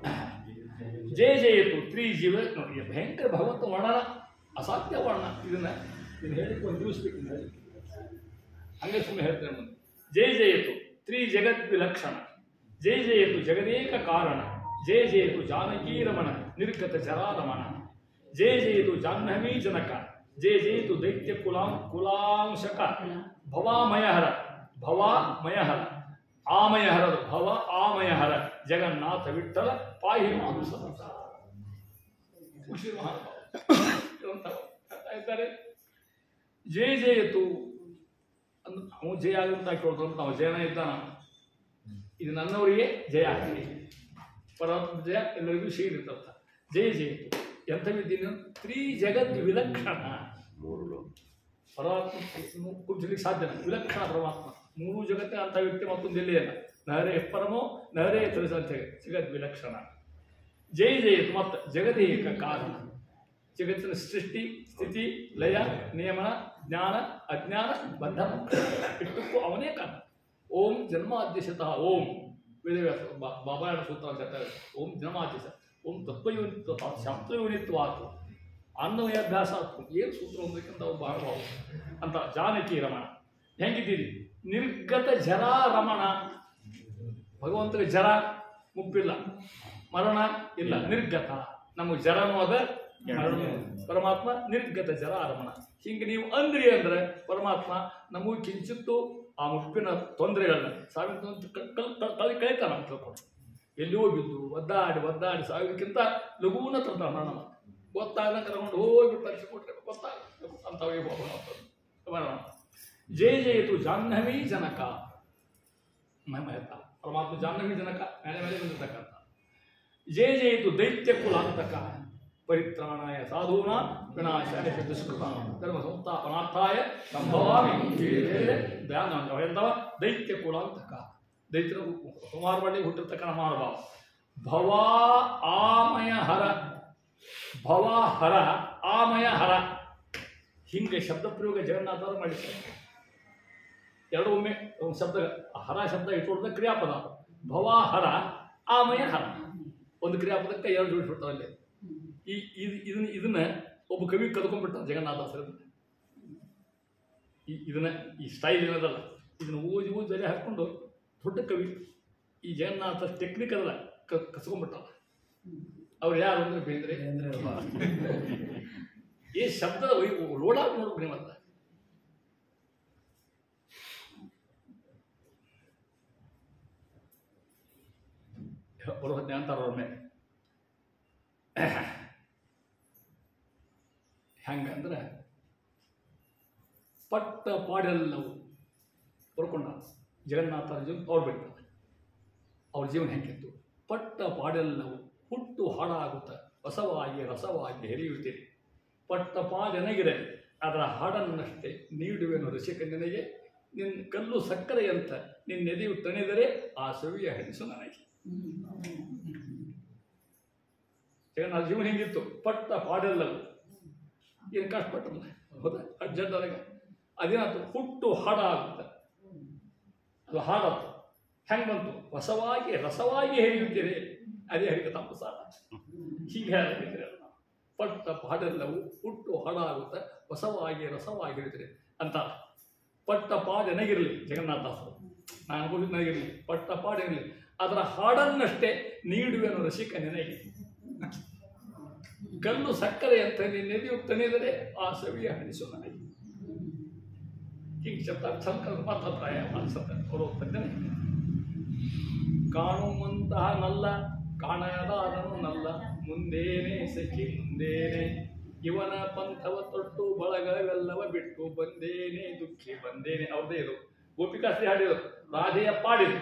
ಜಯತು ತ್ರಿಜೀವ. ನೋಡಿ, ಭಯಂಕರ ಭಗವಂತ ವರ್ಣನ, ಅಸಾಧ್ಯ ವರ್ಣ. ಇದನ್ನ ಹೇಳಿಕ್ಕೆ ಒಂದು ದಿವಸ ಬೇಕು. ಹಂಗೆ ಸುಮ್ಮನೆ ಹೇಳ್ತೇನೆ ಮುಂದೆ. ಜಯತು ತ್ರಿಜಗದ್ ವಿಲಕ್ಷಣ, ಜಯತು ಜಗದೇಕ ಕಾರಣ, ಜಯತು ಜಾನಕೀ ರಮಣ ನಿರ್ಗತ ಜರಾರಮಣ, ಜಯತು ಜಾಹ್ನವೀ ಜನಕ, ಜಯತು ದೈತ್ಯ ಕುಲಾಂಶಕ, ಭವಾಮಯಹರ ಆಮಯಹರದು ಭವ ಆಮಯಹರ ಜಗನ್ನಾಥ ವಿಠಲ ಪಾಹಿ ಮಾಂಸ. ಇದ್ದಾರೆ. ಜಯತು ಅಂದ್ರೆ ನಾವು ಜಯ ಆಗುತ್ತಾ ಕೇಳ್ತಾರೆ. ನಾವು ಜಯನ ಇದ್ದಾನ, ಇದು ನನ್ನವರಿಗೆ ಜಯ ಆಗಲಿ. ಪರಮಾತ್ಮ ಜಯ ಎಲ್ಲರಿಗೂ ಸೇರಿರ್ತಂತ. ಜಯತು ಎಂಥ ವಿದ್ಯೆ ತ್ರಿಜಗದ್ ವಿಲಕ್ಷಣ. ಪರಮಾತ್ಮ ಕುರಿಸಲಿಕ್ಕೆ ಸಾಧ್ಯ. ವಿಲಕ್ಷಣ ಪರಮಾತ್ಮ. ಮೂರು ಜಗತ್ತೇ ಅಂಥ ವ್ಯಕ್ತಿ ಮತ್ತೊಂದು ಎಲ್ಲಿ ಇಲ್ಲ. ನಹರೇ ಪರಮೋ ನಹರೇ ತಿಳಿಸಂತ ಜಗದ್ ವಿಲಕ್ಷಣ. ಜಯತು ಮತ್ತು ಜಗದೇಕ ಕಾರಣ. ಜಗತ್ತಿನ ಸೃಷ್ಟಿ, ಸ್ಥಿತಿ, ಲಯ, ನಿಯಮನ, ಜ್ಞಾನ, ಅಜ್ಞಾನ, ಬಂಧ ಇಷ್ಟಕ್ಕೂ ಅವನೇ ಕಾರಣ. ಓಂ ಜನ್ಮಾದ್ಯಶತಃ ಓಂ. ವೇದವ್ಯಾಸ ಬಾಬಾಯಣ ಸೂತ್ರ ಅಂತ ಹೇಳ್ತಾರೆ. ಓಂ ಜನ್ಮಾದ್ಯಶ, ಓಂ ತತ್ವಯೋನಿತ್ವ ಶಾಸ್ತ್ರಯೋನಿತ್ವಾತು ಅನ್ನಮಯಾಭ್ಯಾಸ. ಏನು ಸೂತ್ರ ಅಂದಕ್ಕಿಂತ ಅವ್ರು ಬಹಳ ಭಾವ ಅಂತ. ಜಾನಕಿ ರಮಣ. ಹೆಂಗಿದ್ದೀರಿ? ನಿರ್ಗತ ಜರಾ ರಮಣ. ಭಗವಂತನಿಗೆ ಜರ ಮುಪ್ಪಿಲ್ಲ, ಮರಣ ಇಲ್ಲ, ನಿರ್ಗತ. ನಮಗೆ ಜರನೂ ಅದ, ಪರಮಾತ್ಮ ನಿರ್ಗತ ಜರಾರಮಣ. ಹಿಂಗೆ ನೀವು ಅಂದ್ರಿ ಅಂದ್ರೆ ಪರಮಾತ್ಮ ನಮಗೂ ಕಿಂಚಿತ್ತು ಆ ಮುಪ್ಪಿನ ತೊಂದರೆಗಳನ್ನ ಸಾವಿರ ಕಳೀತಾನ ಅಂತ ತಿಳ್ಕೊಂಡು. ಎಲ್ಲಿಯೋ ಬಿದ್ದು ಒದ್ದಾಡಿ ಸಾವಿರಕ್ಕಿಂತ ಲಘೂನ ತರ್ತಾನೆ ಮರಣ. ಗೊತ್ತಾಗ ಕರ್ಕೊಂಡು ಹೋಗಿ ಪರಿಸಿಕೊಟ್ರೆ ಗೊತ್ತಾಗ ಅಂತ ಮರಣ. ಜಯ ಜಯತು ಜಾಹ್ನವಿ ಜನಕ. ಪರಮಾತ್ಮ ಜಾಹ್ನವಿ ಜನಕ ಮೇಲೆ ಮೇಲೆ ಬಂದಿರ್ತಕ್ಕಂಥ. ಜಯ ಜಯತು ದೈತ್ಯ ಕುಲಾಂತಕ ಪರಿತ್ರಾಣಾಯ ಸಾಧೂನಾಂ ವಿನಾಶಾಯ ದುಷ್ಕೃತಾಂ ಧರ್ಮ ಸಂಸ್ಥಾಪನಾರ್ಥಾಯ ಸಂಭವಾಮಿ. ದೈತ್ಯ ಕುಲಾಂತಕ, ದೈತ್ಯರು ಸುಮಾರು ಮಾಡಿ ಹುಟ್ಟಿರ್ತಕ್ಕಂಥ ಮಹಾನುಭಾವ. ಭವ ಆಮಯ ಹರ, ಭವ ಹರ ಆಮಯ ಹರ, ಹಿಂಗೆ ಶಬ್ದ ಪ್ರಯೋಗ ಜಗನ್ನಾಥರು ಮಾಡಿದ್ದಾರೆ. ಎರಡು ಒಮ್ಮೆ ಒಂದು ಶಬ್ದ, ಹರ ಶಬ್ದ ಇಟ್ಕೊಳ್ದ ಕ್ರಿಯಾಪದ. ಭವ ಹರ ಆಮಯ ಹರ, ಒಂದು ಕ್ರಿಯಾಪದಕ್ಕೆ ಎರಡು ಜೋಡಿಸ್ಬಿಡ್ತಾರೆ ಅಲ್ಲಿ. ಇದನ್ನ ಒಬ್ಬ ಕವಿ ಕದ್ಕೊಂಡ್ಬಿಟ್ಟ ಜಗನ್ನಾಥಾಸರ. ಇದನ್ನ ಈ ಸ್ಟೈಲ್ ಏನದಲ್ಲ, ಇದನ್ನ ಓದಿ ಓದಿ ಜಲೆ ಹಾಕ್ಕೊಂಡು ದೊಡ್ಡ ಕವಿ ಈ ಜಗನ್ನಾಥ ಟೆಕ್ನಿಕ್ ಅದಲ್ಲ ಕಸ್ಕೊಂಡ್ಬಿಟ್ಟ. ಅವ್ರು ಯಾರು ಅಂದ್ರೆ ಬೇಂದ್ರೆ. ಈ ಶಬ್ದದ ರೋಡಾಗಿ ನೋಡ್ಬೇಕು ನೀವಲ್ಲ. ಬರೋಹತ್ನೆ ಅಂತಾರ ಅವ್ರ ಮೇಲೆ ಹೆಂಗಂದ್ರೆ ಪಟ್ಟ ಪಾಡೆಲ್ಲವು ಬರ್ಕೊಂಡ ಜಗನ್ನಾಥರ ಜೀವನ ಅವ್ರು ಬಿಡ್ತಾರೆ. ಅವ್ರ ಜೀವನ ಹೆಂಗಿತ್ತು? ಪಟ್ಟ ಪಾಡೆಲ್ಲವು ಹುಟ್ಟು ಹಾಡಾಗುತ್ತ ಹೊಸವಾಗಿ ರಸವಾಗಿ ಹೆರಿಯುತ್ತೀರಿ. ಪಟ್ಟ ಪಾಡೆನಗಿರೆ ಅದರ ಹಾಡನ್ನಷ್ಟೇ ನೀಡುವೆನು ರಸಿಕ ನಿನಗೆ. ನಿನ್ನ ಕಲ್ಲು ಸಕ್ಕರೆಯಂತ ನಿನ್ನೆದೆಯು ತಣಿದರೆ ಆ ಸವಿಯ ಹೆಣಿಸು ನನಗೆ. ಜಗನ್ನಾಥ ಜೀವನ ಹೆಂಗಿತ್ತು? ಪಟ್ಟ ಪಾಡೆಲ್ಲವು ಏನು ಕಷ್ಟಪಟ್ಟಲ್ಲ, ಹೌದಾ? ಅರ್ಜೆಂಟರಿಗೆ ಅದೇನಾಯ್ತು? ಹುಟ್ಟು ಹಾಡಾಗುತ್ತೆ. ಅದು ಹಾಡತ್ತು ಹೆಂಗೆ ಬಂತು? ಹೊಸವಾಗಿ ರಸವಾಗಿ ಹೆರಿಯುತ್ತೀರಿ. ಅದೇ ಹರಿಕ ತಮ್ಮ ಸಾಲ. ಹೀಗೆ ಹೇಳಿದ್ರೆ ಪಟ್ಟ ಪಾಡೆಲ್ಲವು ಹುಟ್ಟು ಹಾಡಾಗುತ್ತೆ ಹೊಸವಾಗಿ ರಸವಾಗಿ ಹೆರಿಯುತ್ತೀರಿ ಅಂತ. ಪಟ್ಟ ಪಾಡೆನಗಿರಲಿ ಜಗನ್ನಾಥಾಸರು, ನಾನು ಅನುಭವಿಸಿದ ನನಗಿರಲಿ, ಪಟ್ಟ ಪಾಡಿರಲಿ, ಅದರ ಹಾಡನ್ನಷ್ಟೇ ನೀಡುವೆನು ರಸಿಕ ನಿನಗೆ. ಕಲ್ಲು ಸಕ್ಕರೆ ಅಂತ ನಿನ್ನೆದೆಯು ತಣಿದರೆ ಆ ಸವಿಯ ಹಣಿಸು ನನಗೆ. ಹೀಗೆ ಶಬ್ದ ಸಂಕಲ್ಪ ಮಾತಾಯ ಅವರು ತಜ್ಞನೆ. ಕಾಣುವಂತಹ ನಲ್ಲ ಕಾಣದಾದನು ನಲ್ಲ, ಮುಂದೇನೆ ಸಖಿ ಮುಂದೇನೆ ಇವನ ಪಂಥವ ತೊಟ್ಟು ಬಳಗವೆಲ್ಲವ ಬಿಟ್ಟು ಬಂದೇನೆ ದುಃಖಿ ಬಂದೇನೆ. ಅವ್ರದೇ ಇದು ಗೋಪಿಕಾಶ್ರೀ ಹಾಡಿದರು, ರಾಧೆಯ ಪಾಡಿದ್ರು.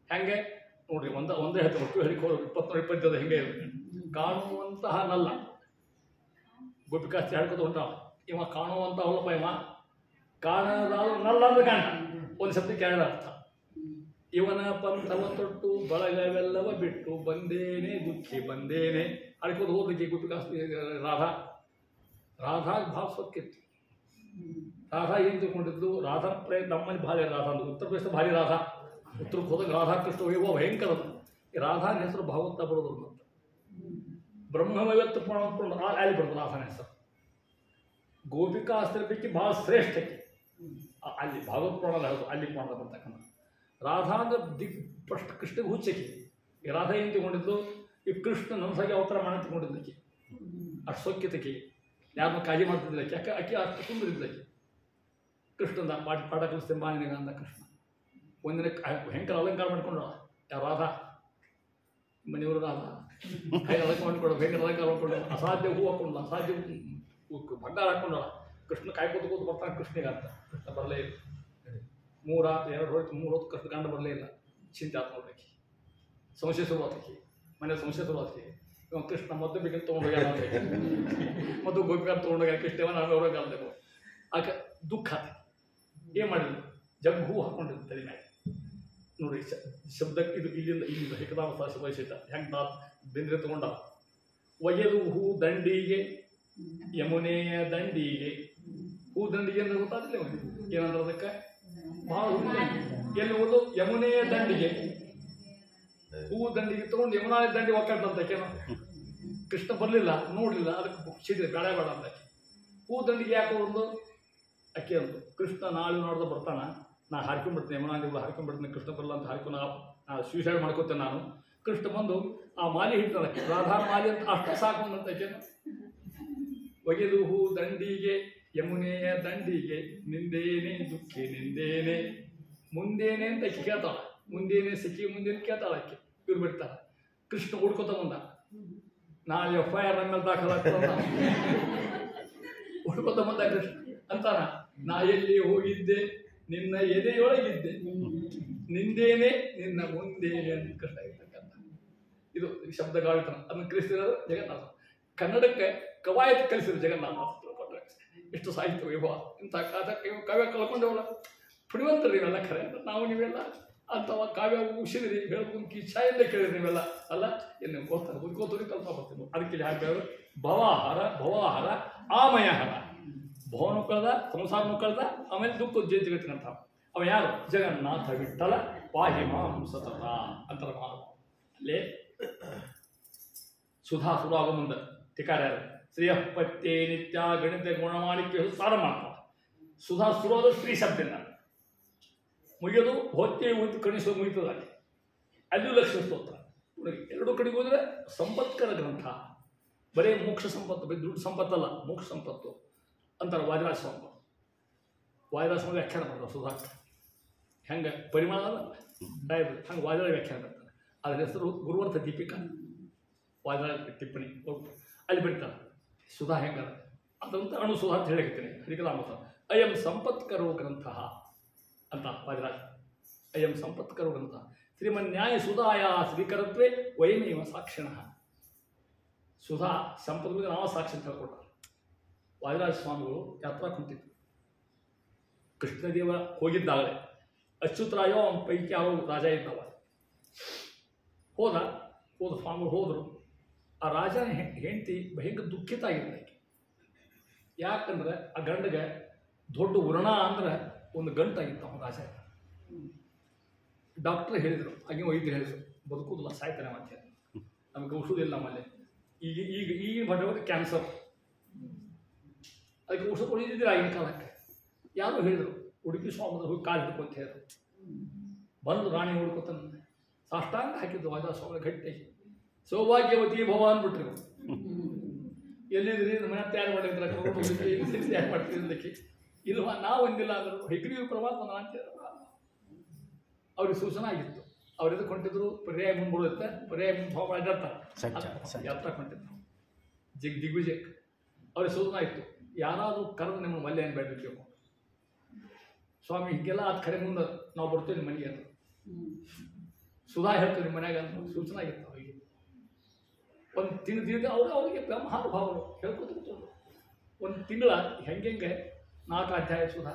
ಹೆಂಗೆ ನೋಡ್ರಿ, ಒಂದೇ ಹೇಳ್ತಾರೆ ಒಟ್ಟು ಹೇಳಿಕೋ 20-20 ಹೆಂಗೆ ಇರುತ್ತೆ. ಕಾಣುವಂತಹ ನಲ್ಲ, ಗೋಪಿಕಾಶ್ರೀ ಹಾಡ್ಕೋದು ಹೊಂಟ. ಇವ ಕಾಣುವಂತ ಹೊಲಪ್ಪ, ಇವ ಕಾಣದಾದ್ರು ನಲ್ಲ ಅಂದ್ರೆ ಕಾಣ. ಒಂದು ಶಬ್ದಕ್ಕೆ ಎರಡು ಅರ್ಥ. ಇವನ ಪಂಥವ ತೊಟ್ಟು ಬಳಗವೆಲ್ಲವ ಬಿಟ್ಟು ಬಂದೇನೆ ದುಃಖಿ ಬಂದೇನೆ ಹಾಡ್ಕೋದು ಹೋದಕ್ಕೆ ಗೋಪಿಕಾಶ್ರೀ ರಾಧಾ ಭಾಳ ಸೊಕ್ಕಿತ್ತು. ರಾಧಾ ಏನು ತಿಳ್ಕೊಂಡಿದ್ದು? ರಾಧಾ ಪ್ರಯತ್ನ ನಮ್ಮಲ್ಲಿ ಭಾರಿ ರಾಧಾ ಅಂದ್ರೆ ಉತ್ತರ ಪ್ರದೇಶದ ಭಾರಿ ರಾಧಾ. ಉತ್ತರಕ್ಕೆ ಹೋದಾಗ ರಾಧಾಕೃಷ್ಣ ವೈಭವ ಭಯಂಕರ. ಈ ರಾಧಾನ ಹೆಸರು ಭಾಗವತ ಬರೋದು ಅಂತ ಬ್ರಹ್ಮವೈವತ್ತು ಪುರಾಣ ಅಲ್ಲಿ ಬರೋದು ರಾಧಾನ ಹೆಸರು. ಗೋಪಿಕಾಸ್ತ್ರ ಪೈಕಿ ಭಾಳ ಶ್ರೇಷ್ಠಕ್ಕೆ ಅಲ್ಲಿ ಭಾಗವತ ಪುರಾಣದ ಹೆಸರು ಅಲ್ಲಿ ಪುರಾಣದ ಬರ್ತಕ್ಕಂಥ. ರಾಧಾ ಅಂದ್ರೆ ಫಸ್ಟ್ ಕೃಷ್ಣಗೆ ಹುಚ್ಚಕ್ಕೆ. ಈ ರಾಧಾ ಏನು ತಗೊಂಡಿದ್ದು? ಈ ಕೃಷ್ಣ ನನ್ಸಾಗಿ ಅವತಾರ ಮಾಡಿ ತಗೊಂಡಿದ್ದಕ್ಕೆ. ಅಷ್ಟು ಸೊಕ್ಕಿತಕ್ಕೆ, ಯಾರನ್ನ ಕಾಳಜಿ ಮಾಡ್ತಿದ್ದಕ್ಕೆ. ಅಕ್ಕಿ ಅಷ್ಟು ತುಂಬಿದ್ದಕ್ಕೆ. ಕೃಷ್ಣಂದ ಪಾಠ ಕಲಿಸ್ತೇನೆ ಬಾನಿಗ ಅಂದ ಕೃಷ್ಣ. ಒಂದಿನ ಹೆಂಕರ ಅಲಂಕಾರ ಮಾಡ್ಕೊಂಡ ಯಾವ ರಾಧಾ, ಮನೆಯವರು ರಾಧಾ ಅಲಂಕಾರ ಮಾಡ್ಕೊಂಡು ಭಯಂಕರ ಅಲಂಕಾರ ಮಾಡ್ಕೊಂಡು ಅಸಾಧ್ಯ ಹೂ ಹಾಕೊಂಡ, ಅಸಾಧ್ಯ ಬಂಗಾರ ಹಾಕೊಂಡ. ಕೃಷ್ಣ ಕಾಯ್ಕೋತ ಕೂತು ಬರ್ತಾನೆ ಕೃಷ್ಣಿಗೆ ಅಂತ. ಕೃಷ್ಣ ಬರಲೇ ಇಲ್ಲ. 3 ಹೊತ್ತು ಕೃಷ್ಣ ಗಂಡ ಬರಲೇ ಇಲ್ಲ. ಚಿಂತೆ ಆತ ನೋಡ್ಬೇಕು, ಸಂಶಯ ಶುರುವಾತಕ್ಕೆ, ಮನೆ ಸಂಶಯ ಶುರುವಾತಕ್ಕೆ. ಇವಾಗ ಕೃಷ್ಣ ಮದ್ದು ಬೇಕಂತ ತೊಗೊಂಡೋಗ್ಯಾರ, ಮತ್ತು ಗೋಪಿಕಾರ ತೊಗೊಂಡೋಗ್ಯಾರ. ಕೃಷ್ಣವ ನಾನು ಅವ್ರಾಗ ಅಲ್ದೇವು ಆಕೆ ದುಃಖ ಆತ. ಏನು ಮಾಡಿದ್ರು? ಜಗ್ ಹೂ ಹಾಕೊಂಡಿದ್ದು ತಲೆ ಮೇಲೆ. ನೋಡಿ ಶಬ್ದಕ್ಕೆ ಇದು ಇಲ್ಲಿಂದ ಹಿಕದಾಸ ವೈಶಿಷ್ಟ್ಯ ಹೆಂಗೆ ನಾ ಬೆಂದ್ರೆ ತಗೊಂಡ. ಒಯ್ಯದು ಹೂ ದಂಡಿಗೆ ಯಮುನೆಯ ದಂಡಿಗೆ. ಹೂ ದಂಡಿಗೆ ಅಂದ್ರೆ ಗೊತ್ತಾಗಲಿಲ್ಲ ಏನಂದ್ರೆ ಅದಕ್ಕೆ ಭಾಳ ಎಲ್ಲಿ ಹೋದು? ಯಮುನೆಯ ದಂಡಿಗೆ. ಹೂ ದಂಡಿಗೆ ತಗೊಂಡು ಯಮುನಾ ದಂಡಿ ಒಕ್ಕಟ್ಟಂತಕೇನೋ. ಕೃಷ್ಣ ಬರಲಿಲ್ಲ, ನೋಡಲಿಲ್ಲ, ಅದಕ್ಕೆ ಸಿಡಿದೆ ಬೇಡ ಬೇಡ ಅಂತಕ್ಕೆ. ಹೂ ದಂಡಿಗೆ ಯಾಕೆ ಒಂದು ಅಕ್ಕಿ ಅಂತು. ಕೃಷ್ಣ ನಾಳೆ ನೋಡ್ದ ಬರ್ತಾನ, ನಾ ಹಾರ್ಕೊಂಡ್ಬಿಡ್ತೀನಿ ಯಮುನಾ ನದಿ ಹಾರ್ಕೊಂಡ್ಬಿಡ್ತೀನಿ. ಕೃಷ್ಣ ಬರಲ್ಲ ಅಂತ ಹಾರ್ಕೊಂಡು ನಾ ಸೂಸೈಡ್ ಮಾಡ್ಕೋತೇನೆ ನಾನು. ಕೃಷ್ಣ ಬಂದು ಆ ಮಾಲಿ ಹಿಡ್ತಾನೆ, ರಾಧಾ ಮಾಲಿ ಅಂತ ಅಷ್ಟ ಸಾಕು ಅಂತಕೇನು. ಒಗೆದು ಹೂ ದಂಡಿಗೆ ಯಮುನೆಯ ದಂಡಿಗೆ ನಿಂದೇನೆ ದುಃಖಿ ನಿಂದೇನೆ. ಮುಂದೇನೆ ಅಂತ ಅಕ್ಕಿ ಕೇಳ್ತಾಳ. ಮುಂದೇನೆ ಸಿಕ್ಕಿ ಮುಂದೇನೆ ಕೇಳ್ತಾಳ ಅಕ್ಕಿ. ಇವ್ರು ಬಿಡ್ತಾರ. ಕೃಷ್ಣ ಹುಡ್ಕೋತ ಬಂದ. ನಾಳೆ FIR ನಮ್ಮ ಮೇಲೆ ದಾಖಲಾಗ್ತದ ಹುಡ್ಕೋತ ಬಂದ ಕೃಷ್ಣ ಅಂತಾನ. ನಾ ಎಲ್ಲಿ ಹೋಗಿದ್ದೆ ನಿನ್ನ ಎದೆಯೊಳಗಿದ್ದೆ ನಿಂದೇನೆ ನಿನ್ನ ಮುಂದೆ ಅಂತ ಕಷ್ಟ ಇರ್ತಕ್ಕಂಥ ಇದು ಶಬ್ದಗಾಳಿತನ. ಅದನ್ನು ಕಲಿಸಿರೋದು ಜಗನ್ನಾಥ. ಕನ್ನಡಕ್ಕೆ ಕವಾಯತ್ ಕಲಿಸಿದ್ರು ಜಗನ್ನಾಥ. ಎಷ್ಟು ಸಾಹಿತ್ಯ ವೈಭವ ಇಂಥ ಕಾವ್ಯ ಕಳ್ಕೊಂಡವಲ್ಲ ಪುಣಿವಂತರು ನೀವೆಲ್ಲ ಖರೆ. ನಾವು ನೀವೆಲ್ಲ ಅಥವಾ ಕಾವ್ಯ ಮುಗಿಸಿದ್ರಿ ಹೇಳ್ಕೊಂಡ್ ಇಚ್ಛೆಯಿಂದ ಕೇಳಿದ್ರಿ ನೀವೆಲ್ಲ ಅಲ್ಲ ಏನು ಗೊತ್ತಾರೆ ಹುಡ್ಕೋತೋರಿ ಕಲ್ಪ ಬರ್ತೀವಿ. ಅದಕ್ಕೆ ಯಾಕೆ ಭವಾಹಾರ ಭವಾಹಾರ ಆಮಯಹಾರ. ಭವನು ಕಳೆದ ಸಂಸಾರನು ಕಳೆದ ಆಮೇಲೆ ದುಃಖ ಜಗತ್ತಿನಂತ ಅವ ಯಾರು? ಜಗನ್ನಾಥ ವಿಠಲ ಪಾಹಿ ಮಾಂ ಸತತ ಅಂತರ ಮಾಡ. ಅಲ್ಲೇ ಸುಧಾ ಶುರು ಆಗೋ ಮುಂದೆ ಟಿಕಾರ ಶ್ರೀಯಪತ್ಯೆ ನಿತ್ಯ ಗಣಿತ ಗುಣಮಾಣಿಕ್ಯ ಸಾರ ಮಾಡ್ತಾರೆ. ಸುಧಾ ಶುರುವಾದ ಸ್ತ್ರೀ ಶಬ್ದದಿಂದ ಮುಗಿಯೋದು ಹೊತ್ತೆ ಹೋಯ್ತು ಕಣಿಸೋ ಮುಗಿತದಲ್ಲಿ ಅಲ್ಲೂ ಲಕ್ಷ್ಮೀ ಸ್ತೋತ್ರ. ಎರಡು ಕಡೆಗೆ ಹೋದರೆ ಸಂಪತ್ಕರ ಗ್ರಂಥ. ಬರೀ ಮೋಕ್ಷ ಸಂಪತ್ತು, ಬರೀ ದುಡ್ಡು ಸಂಪತ್ತಲ್ಲ, ಮೋಕ್ಷ ಸಂಪತ್ತು ಅಂತಾರೆ ವಾದಿರಾಜ ಸ್ವಾಮಿ. ವಾದಿರಾಜ ಸ್ವಾಮಿ ವ್ಯಾಖ್ಯಾನ ಮಾಡ್ತಾರೆ ಸುಧಾ ಹೆಂಗೆ ಪರಿಮಾಣ ಅಲ್ಲ ಹಂಗೆ ವಾದಿರಾಜ ವ್ಯಾಖ್ಯಾನ ಮಾಡ್ತಾರೆ. ಅದರ ಹೆಸರು ಗುರುವರ್ಥ ದೀಪಿಕಾ. ವಾದಿರಾಜ ಟಿಪ್ಪಣಿ ಅಲ್ಲಿ ಬರೀತಾರೆ ಸುಧಾ ಹೆಂಗದ ಅದಂತ ಅಣು ಸುಧಾ ಅಂತ ಹೇಳಿರ್ತೀನಿ. ಹರಿಕರಾಮತ ಅಯಂ ಸಂಪತ್ಕರೋ ಗ್ರಂಥ ಅಂತ ವಾದಿರಾಜ. ಅಯಂ ಸಂಪತ್ಕರೋ ಗ್ರಂಥ ಶ್ರೀಮನ್ಯಾಯ ಸುಧಾಯ ಶ್ರೀಕರತ್ವೇ ವಯಮೇವ ಸಾಕ್ಷಿಣ. ಸುಧಾ ಸಂಪತ್ತಿಗೆ ನಾವು ಸಾಕ್ಷಿ ಅಂತ ಹೇಳ್ಕೊಡ್ತಾರೆ. ವಾದಿರಾಜ ಸ್ವಾಮಿಗಳು ಯಾತ್ರಾ ಕುಂತಿದ್ರು. ಕೃಷ್ಣದೇವ ಹೋಗಿದ್ದಾಗಲೇ ಅಚ್ಯುತರಾಯೋ ಅವನ ಪೈಕಿ ಯಾವ ರಾಜ ಇದ್ದವ ಹೋದ ಸ್ವಾಮಿಗಳು ಹೋದರು. ಆ ರಾಜನ ಹೆಂಡತಿ ಭಯಂಕರ ದುಃಖಿತ ಆಗಿದ್ದ. ಯಾಕಂದ್ರೆ ಆ ಗಂಡಗೆ ದೊಡ್ಡ ವ್ರಣ ಅಂದ್ರೆ ಒಂದು ಗಂಟಾಗಿತ್ತು ಅವನ ರಾಜ. ಡಾಕ್ಟರ್ ಹೇಳಿದರು, ಹಾಗೆ ವೈದ್ಯರು ಹೇಳಿದರು ಬದುಕುವುದಿಲ್ಲ ಸಾಯ್ತಾನೆ ಮತ್ತೆ ನಮಗೆ ಔಷಧ ಇಲ್ಲ ನಮ್ಮಲ್ಲಿ. ಈಗ ಬರೋದು ಕ್ಯಾನ್ಸರ್, ಅದಕ್ಕೆ ಔಷಧ ಕೊಡಿದ್ದಿಲ್ಲ ಆಗಿನ ಕಾಲಕ್ಕೆ. ಯಾರು ಹೇಳಿದರು ಉಡುಪಿ ಸ್ವಾಮಿ ಹೋಗಿ ಕಾಲು ಹಿಡ್ಕೊಂತ ಹೇಳಿದ್ರು. ಬಂದು ರಾಣಿ ಹುಡ್ಕೊತಾನೆ ಸಾಷ್ಟಾಂಗ ಹಾಕಿದ್ದು ವಾದ ಸ್ವಾಮಿ ಗಟ್ಟಿ ಸೌಭಾಗ್ಯವತಿ ಭವ ಅಂದ್ಬಿಟ್ರಿ. ಎಲ್ಲಿದ್ರಿ ಮನೆ ತಯಾರು ಮಾಡಿದ್ರೆ ಯಾರು ಮಾಡ್ತಿದ್ದಕ್ಕೆ ಇಲ್ವ ನಾವು ಒಂದಿಲ್ಲ ಅಂದರು. ಹೆಗ್ರಿ ಪ್ರಮಾಣ ಅಂತ ಅವ್ರಿಗೆ ಸೂಚನೆ ಆಗಿತ್ತು. ಅವ್ರು ಎದಕ್ಕೆ ಹೊಂಟಿದ್ರು ಪರ್ಯಾಯ ಮುಂದ್ಬಿಡುತ್ತೆ, ಪರ್ಯಾಯ ಮುಂದೆ ಭಾವ ಮಾಡಿರ್ತಾರೆ ಯಾತ್ರಾ ಹೊಂಟಿದ್ರು ದಿಗ್ವಿಜಯಕ್ಕೆ. ಅವ್ರಿಗೆ ಸೂಚನೆ ಆಯಿತು ಯಾರಾದರೂ ಕರೆದು ನಿಮ್ಮ ಮಲ್ಯ ಏನು ಬೇಡಬೇಕು ಸ್ವಾಮಿ ಹೀಗೆಲ್ಲ ಅದು ಕರೆ ಮುಂದೆ ನಾವು ಬರ್ತೇವೆ ನಿಮ್ಮ ಮನೆಗೆ ಅಂತ ಸುಧಾ ಹೇಳ್ತೀವಿ ನಿಮ್ಮ ಮನ್ಯಾಗ ಅಂತ ಸೂಚನೆ ಆಗಿತ್ತು. ಅವರಿಗೆ ಒಂದು ತಿಂಗಳು ಅವ್ರಿಗೆ ಮಹಾನುಭಾವರು ಹೇಳ್ಕೊತ ಒಂದು ತಿಂಗಳ ಹೆಂಗೆ 4 ಅಧ್ಯಾಯ ಸುಧಾ,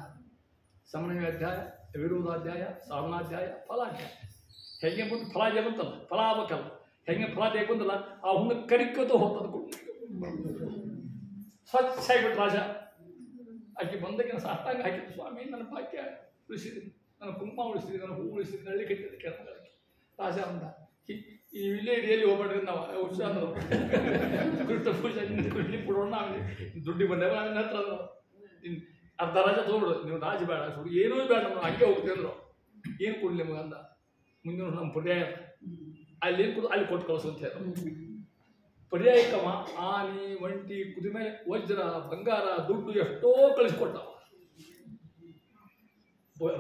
ಸಮನ್ವಯ ಅಧ್ಯಾಯ, ವಿರೋಧಾಧ್ಯಾಯ, ಸಾಧನಾಧ್ಯಾಯ, ಫಲಾಧ್ಯಾಯ. ಹೆಂಗೆ ಬಂದು ಫಲಾಧ್ಯಾಯ ಬಂತಲ್ಲ, ಫಲ ಆಗ್ಬೇಕಲ್ಲ, ಹೆಂಗೆ ಫಲಾಧ್ಯಾಯ ಬಂದಲ್ಲ ಆ ಹುಣ್ಣ ಕರಿಕೋತ ಹೋಗ್ತದ ಸ್ವಚ್ಛ ಆಗಿಬಿಟ್ಟು ರಾಜ. ಆಕೆ ಬಂದಕ್ಕೆ ಸಾಷ್ಟಾಂಗ ಹಾಕಿದ್ದು ಸ್ವಾಮಿ ನನ್ನ ಭಾಗ್ಯ ಉಳಿಸಿದ್ದೀನಿ, ನನ್ನ ಕುಂಕುಮ ಉಳಿಸಿದ್ದೀನಿ, ನನ್ನ ಹೂ ಉಳಿಸಿದ್ದೀನಿ, ಹಳ್ಳಿ ಕಟ್ಟಿದ್ದೆ ಕೇಳ ರಾಜ ಅಂದ. ಈ ಇಲ್ಲೇ ಎಲ್ಲಿ ಹೋಗ್ಬೇಡ್ರಿ ನಾವು ಹುಷ ಅಂದರು. ಕೃಷ್ಣ ಪೂಜೆ ಕೃಷ್ಣ ಕೊಡೋಣ ದುಡ್ಡಿ ಬಂದಾಗ ನನ್ನ ಹತ್ರ ಅಂದರು ಅರ್ಧ ರಾಜ ತೊಗೊಬಿಡು ನೀವು ರಾಜ ಬೇಡ ಸುಡು ಏನೂ ಬೇಡ ನಾವು ಹಂಗೆ ಹೋಗ್ತೀವಿ ಅಂದರು. ಏನು ಕೊಡಲಿ ನಿಮಗೆ ಅಂದ. ಮುಂದಿನ ನಮ್ಮ ಪರ್ಯಾಯ ಅಲ್ಲಿ ಏನು ಕೊಡು ಅಲ್ಲಿ ಕೊಟ್ಟು ಕಳಿಸು ಅಂತ ಹೇಳಿ ಪರ್ಯಾಯಕವ ಆನೆ ಒಂಟಿ ಕುದಿಮೆ ವಜ್ರ ಬಂಗಾರ ದುಡ್ಡು ಎಷ್ಟೋ ಕಳಿಸ್ಕೊಟ್ಟ.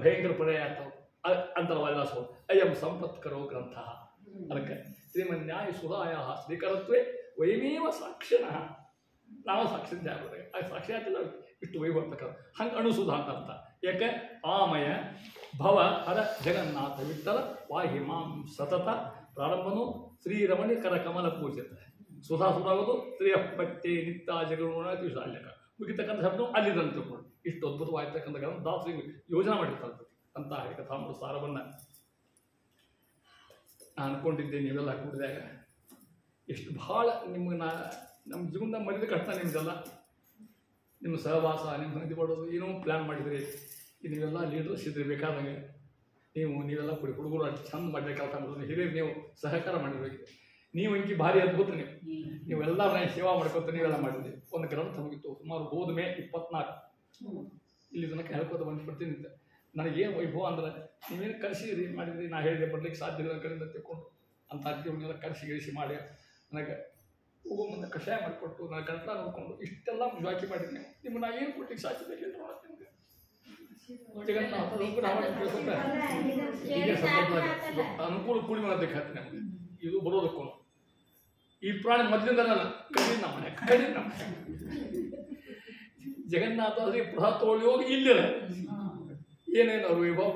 ಭಯಂಕರ ಪರ್ಯಾಯ ಆಗ್ತಾವ ಅಂತರ ವಾದಿರಾಜ ಅಯಂ ಸಂಪತ್ಕರೋ ಗ್ರಂಥ. ಅದಕ್ಕೆ ಶ್ರೀಮನ್ಯಾಯ ಸುಧಾಯ ಶ್ರೀಕರತ್ವೇ ವಯಮೇವ ಸಾಕ್ಷಿಣ. ನಾವು ಸಾಕ್ಷಿ ಆಗ್ಬೋದು. ಆ ಸಾಕ್ಷಿ ಆಗ್ತಿಲ್ಲ ಇಷ್ಟು ವೈವರ್ತಕ ಹಂಗೆ ಅಣುಸುಧ ಅಂತ ಅರ್ಥ. ಯಾಕೆ ಆಮಯ ಭವ ಹರ ಜಗನ್ನಾಥ ವಿಠಲ ವಾಹಿ ಮಾಂ ಸತತ. ಪ್ರಾರಂಭನು ಶ್ರೀರಮಣಿ ಕರ ಕಮಲ ಪೂಜಿತ. ಸುಧಾ ಸುಧಾಗೋದು ಶ್ರೀಯಪತ್ಯೆ ನಿತ್ಯ ಜಗಣ ಶಾಲ್ಯಕ ಮುಗಿತಕ್ಕಂಥ ಶಬ್ದ ಅಲ್ಲಿದ್ದಂತ ತಿಳ್ಕೊಂಡು ಇಷ್ಟು ಅದ್ಭುತವಾಗಿರ್ತಕ್ಕಂಥ ದಾಸರಿಗೆ ಯೋಜನೆ ಮಾಡಿರ್ತಾರೆ ಅಂತ ಕಥಾಮೃತ ಸಾರವನ್ನು ನಾನು ಅನ್ಕೊಂಡಿದ್ದೆ. ನೀವೆಲ್ಲ ಕೂಡಿದಾಗ ಎಷ್ಟು ಭಾಳ ನಿಮಗೆ ನಮ್ಮ ಜೀವನದಾಗ ಮರಿದ ಕಷ್ಟ ನಿಮ್ದೆಲ್ಲ. ನಿಮ್ಮ ಸಹವಾಸ ನಿಮ್ಮ ಸಂಗತಿ ಮಾಡೋದು ಏನೋ ಪ್ಲ್ಯಾನ್ ಮಾಡಿದ್ರಿ. ನೀವೆಲ್ಲ ಲೀಡರ್ಸ್ ಇದ್ರಿ ಬೇಕಾದಂಗೆ ನೀವೆಲ್ಲ ಹುಡುಗರು ಅಷ್ಟು ಚಂದ ಮಾಡಿದ್ರೆ ಕೆಲಸ ಮಾಡೋದು. ಹಿರಿಯರು ನೀವು ಸಹಕಾರ ಮಾಡಿದ್ರಿ. ನೀವು ಇಂಕಿ ಭಾರಿ ಅದ್ಭುತ. ನೀವೆಲ್ಲ ಸೇವಾ ಮಾಡ್ಕೊತ ನೀವೆಲ್ಲ ಮಾಡಿದ್ರಿ. ಒಂದು ಗ್ರಂಥ ಮುಗಿತು ಸುಮಾರು ಹೋದ ಮೇ 24 ಇಲ್ಲಿ ತನಕ ಹೇಳ್ಕೊತ ಬಂದ್ಬಿಡ್ತೀನಿ. ನನಗೇನು ವೈಭವ ಅಂದ್ರೆ ನೀವೇನು ಕರೆಸಿದ್ರಿ ಮಾಡಿದ್ರಿ. ನಾ ಹೇಳಿದೆ ಬರ್ಲಿಕ್ಕೆ ಸಾಧ್ಯ ಇಲ್ಲ ಕಡೆಯಿಂದ ತಿಳ್ಕೊಂಡು ಅಂತ ಅರ್ಜಿಗಳನ್ನೆಲ್ಲ ಕರೆಸಿ ಮಾಡಿ ನನಗೆ ಹೋಗೋ ಮುಂದೆ ಕಷಾಯ ಮಾಡಿಕೊಟ್ಟು ನನ್ನ ಗಂಟಲ ನೋಡ್ಕೊಂಡು ಇಷ್ಟೆಲ್ಲ ಜಾಕಿ ಮಾಡಿದ್ರಿ. ನಿಮ್ಗೆ ನಾ ಏನು ಕೊಟ್ಟಿಗೆ ಸಾಧ್ಯ ಬೇಕಿಲ್ಲ ನೋಡ್ತೀನಿ. ಅನುಕೂಲ ಕೂಡಿ ಮಾಡೋದಕ್ಕೆ ಹತ್ತಿ ನಮಗೆ ಇದು ಬರೋದಕ್ಕೂ ಈ ಪ್ರಾಣಿ ಮೊದಲಿಂದನಲ್ಲ ಕಡಿ ನಮ್ಮ ಮನೆ ಕಡಿ ನಮ್ಮ ಜಗನ್ನಾಥ ಅದಕ್ಕೆ ಪ್ರಸಾದ ತಗೊಳ್ಳಿ ಹೋಗಿ ಇಲ್ಲಿರ ಏನೇನು ಅವರು ವಿಭಾವ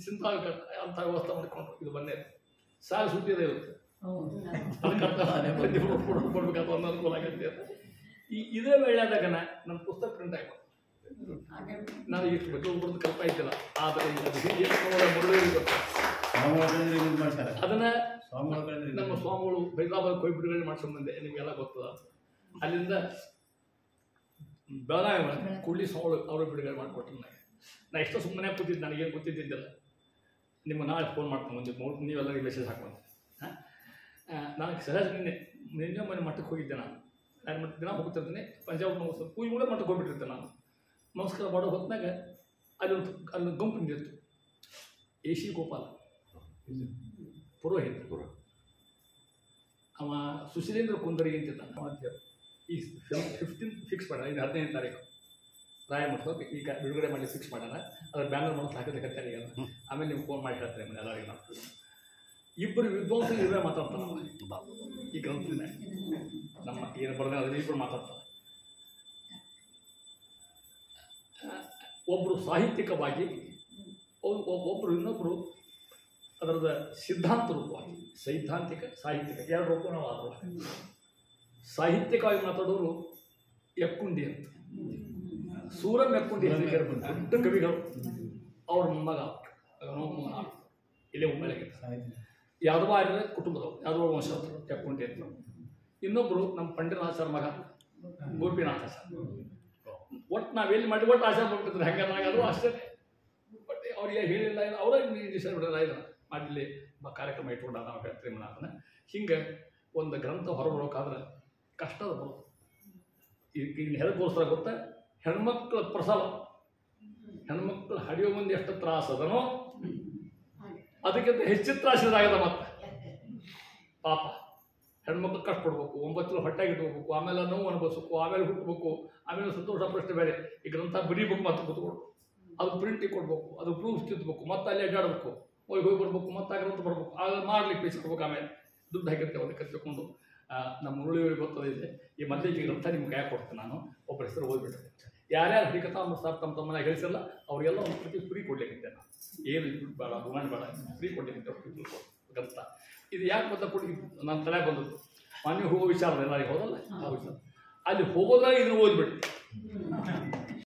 ಚಿಂತಾ ಅಂತ ವ್ಯವಸ್ಥೆ ಮಾಡಿಕೊಂಡು ಇದು ಬಂದೇ ಸಾಲ ಸುದ್ದಿದೆ ಇರುತ್ತೆ ಅದಕ್ಕೆ ಕೊಡ್ಬೇಕಂತ ಒಂದು ಅನುಕೂಲ ಆಗತ್ತೆ ಅಂತ ಇದೇ ವೇಳೆಯಾದಾಗ ನನ್ನ ಪುಸ್ತಕ ಪ್ರಿಂಟ್ ಆಯ್ತು. ನಾನು ಇಷ್ಟು ಬೇಕು ಬರೋದು ಕಲ್ಪ ಇದ್ದಿಲ್ಲ, ಆದರೆ ಅದನ್ನ ನಮ್ಮ ಸ್ವಾಮಿಗಳು ಹೈದರಾಬಾದ್ ಕೊಯ್ ಬಿಡುಗಡೆ ಮಾಡ್ಸ್ಕೊಂಡ್ ಬಂದೆ, ನಿಮಗೆಲ್ಲ ಗೊತ್ತದ. ಅಲ್ಲಿಂದ ಬೆಳಗಾವಿ ಕುಳ್ಳಿ ಸ್ವಾಮಿಗಳು ಅವರು ಬಿಡುಗಡೆ ಮಾಡಿಕೊಟ್ರು. ನಾ ಎಷ್ಟೋ ಸುಮ್ಮನೆ ಕೂತಿದ್ದೆ, ನನಗೇನು ಗೊತ್ತಿದ್ದಿದ್ದಿಲ್ಲ. ನಿಮ್ಮ ನಾಳೆ ಫೋನ್ ಮಾಡ್ತೀನಿ, ಒಂದು ನೀವೆಲ್ಲರಿಗೆ ಮೆಸೇಜ್ ಹಾಕೊಂಡು. ನಾನು ಸಹಜ ನಿನ್ನೆ ಮನೆ ಮಠಕ್ಕೆ ಹೋಗಿದ್ದೆ. ನಾನು ದಿನ ಹೋಗ್ತಿರ್ತೀನಿ, ಪಂಜಾಬ್ ನಮಸ್ಕಾರ ಪೂಜೆ ಕೂಡ ಮಠಕ್ಕೆ ಹೋಗ್ಬಿಟ್ಟಿರ್ತೆ. ನಾನು ನಮಸ್ಕಾರ ಮಾಡೋ ಹೊತ್ತಿನಾಗ ಅಲ್ಲೊಂದು ಗುಂಪು ನಿಂತಿತ್ತು. ಎ ಸಿ ಗೋಪಾಲ ಪುರೋಹಿತ, ಅವ ಸುಶೀಲೇಂದ್ರ ಕುಂದರಿ ಅಂತಿದ್ದ. ಈಗ 15 ಫಿಕ್ಸ್ ಮಾಡೋಣ, ಇದು 15ನೇ ತಾರೀಕು ರಾಯಮಠಕ್ಕೆ ಈಗ ಬಿಡುಗಡೆ ಮಾಡಿ ಫಿಕ್ಸ್ ಮಾಡೋಣ. ಅದ್ರ ಬ್ಯಾನರ್ ಮಾಡೋದು ಹಾಕಿದ ಈಗ. ಆಮೇಲೆ ನೀವು ಫೋನ್ ಮಾಡಿ ಹೇಳ್ತಾರೆ ಮನೆ ಎಲ್ಲರಿಗೆ. ನಾವು ಇಬ್ಬರು ವಿದ್ವಾಂಸರು ಇವರೇ ಮಾತಾಡ್ತಾರೆ ಈ ಗ್ರಂಥದಿಂದ. ನಮ್ಮ ಏನು ಬರೆದ ಅದನ್ನ ಇಬ್ಬರು ಮಾತಾಡ್ತಾರೆ. ಒಬ್ಬರು ಸಾಹಿತ್ಯಿಕವಾಗಿ, ಒಬ್ಬರು ಇನ್ನೊಬ್ಬರು ಅದರದ ಸಿದ್ಧಾಂತ ರೂಪವಾಗಿ, ಸೈದ್ಧಾಂತಿಕ ಸಾಹಿತ್ಯಿಕ ಎರಡು ರೂಪ ನಾವು ಆದರೂ ಸಾಹಿತ್ಯಿಕವಾಗಿ ಮಾತಾಡೋರು ಯಕ್ಕುಂಡಿ ಅಂತ, ಸೂರಂ ಯಕ್ಕುಂಡಿ ದೊಡ್ಡ ಕವಿಗಳು. ಅವ್ರ ಮೊಮ್ಮಗ ಇಲ್ಲೇ ಒಮ್ಮೆಲೆಗೆ ಯಾದವಾರ್ಯರ ಕುಟುಂಬದವರು, ಯಾದವ ವಂಶಸ್ಥರು ಯಕ್ಕುಂಡಿ ಅಂತ. ಇನ್ನೊಬ್ಬರು ನಮ್ಮ ಪಂಡಿತನಾಥರ ಮಗ ಗೋಪಿನಾಥ ಸರ್. ಒಟ್ಟು ನಾವೆಲ್ಲಿ ಮಾಡಿ ಒಟ್ಟು ಆಚಾರ ಮಾಡ್ಬಿಟ್ಟಿದ್ರೆ ಹಂಗೆ ಅದು ಅಷ್ಟೇ. ಬಟ್ ಅವ್ರಿಗೆ ಹೇಳಿಲ್ಲ, ಅವರೇ ವಿಷಯ ಬಿಡೋಲ್ಲ. ಇಲ್ಲ ಮಾಡಲಿ ಕಾರ್ಯಕ್ರಮ ಇಟ್ಕೊಂಡ ನಾವು ತ್ರಿಮನಾಥನ. ಹಿಂಗೆ ಒಂದು ಗ್ರಂಥ ಹೊರಬರೋಕ್ಕಾದ್ರೆ ಕಷ್ಟದ ಬರೋದು. ಈಗ ಹೆದಗೋಸ್ಕರ ಗೊತ್ತಾ, ಹೆಣ್ಮಕ್ಳ ಪ್ರಸವ, ಹೆಣ್ಮಕ್ಳು ಹಡಿಯೋ ಮುಂದೆ ಎಷ್ಟು ತ್ರಾಸದನೋ ಅದಕ್ಕಿಂತ ಹೆಚ್ಚಿನ ತ್ರಾಸಿದಾಗದ. ಮತ್ತೆ ಪಾಪ ಹೆಣ್ಮಕ್ಳು ಕಷ್ಟಪಡ್ಬೇಕು, 9 ತಿಂಗಳು ಹೊಟ್ಟೆಗೆ ಇಟ್ಕೋಬೇಕು, ಆಮೇಲೆ ನೋವು ಅನುಭವಿಸ್ಬೇಕು, ಆಮೇಲೆ ಹುಟ್ಟಬೇಕು, ಆಮೇಲೆ ಸಂತೋಷ ಪ್ರಶ್ನೆ ಬೇರೆ. ಈ ಗ್ರಂಥ ಬರೀಬೇಕು, ಮತ್ತೆ ಕೂತ್ಕೊಂಡು ಅದು ಪ್ರಿಂಟಿಗೆ ಕೊಡ್ಬೇಕು, ಅದು ಪ್ರೂಫ್ ತಿದ್ದಬೇಕು, ಮತ್ತೆ ಅಲ್ಲಿ ಅಡ್ಡಾಡಬೇಕು, ಹೋಗಿ ಬರ್ಬೇಕು, ಮತ್ತೆ ಆ ಗ್ರಂಥ ಬರ್ಬೇಕು, ಆಗ ಮಾಡ್ಲಿಕ್ಕೆ ಪೈಸೆ ಕೊಡ್ಬೇಕು. ಆಮೇಲೆ ದುಡ್ಡು ಹಾಕಿರ್ತೇವೆ, ಅದಕ್ಕೆ ಕತ್ಕೊಂಡು ನಮ್ಮ ಮುರುಳಿಯವರಿಗೆ ಗೊತ್ತದಿದೆ. ಈ ಮಧ್ಯಕ್ಕೆ ಗ್ರಂಥ ನಿಮ್ಗೆ ಕೈ ಕೊಡ್ತೇನೆ ನಾನು. ಒಬ್ಬರ ಹೆಸರು ಓದ್ಬಿಟ್ಟೆ. ಯಾರ್ಯಾರು ಹರಿಕಥಾಮೃತ ಸಾರ್ ತಮ್ಮ ಮನೆಗೆ ಹೇಳಿಸಲ್ಲ ಅವರಿಗೆಲ್ಲ ಒಂದು ಪ್ರತಿ ಫ್ರೀ ಕೊಡ್ಲಿಕ್ಕೆ ನಾನು. ಏನು ದುಡ್ಡು ಬೇಡ, ಡಿಮಾಂಡ್ ಬೇಡ, ಫ್ರೀ ಕೊಡ್ಲಿಕ್ಕೆ ಗ್ರಂಥ. ಇದು ಯಾಕೆ ಮೊದಲ ಕೊಡಿ ನನ್ನ ತಲೆ ಬಂದದ್ದು. ಮನೆ ಹೋಗೋ ವಿಚಾರ ಎಲ್ಲರಿಗೆ ಹೋದಲ್ಲ, ಆ ವಿಚಾರ ಅಲ್ಲಿ ಹೋಗೋದಾಗ ಇದನ್ನು ಓದ್ಬಿಟ್ಟು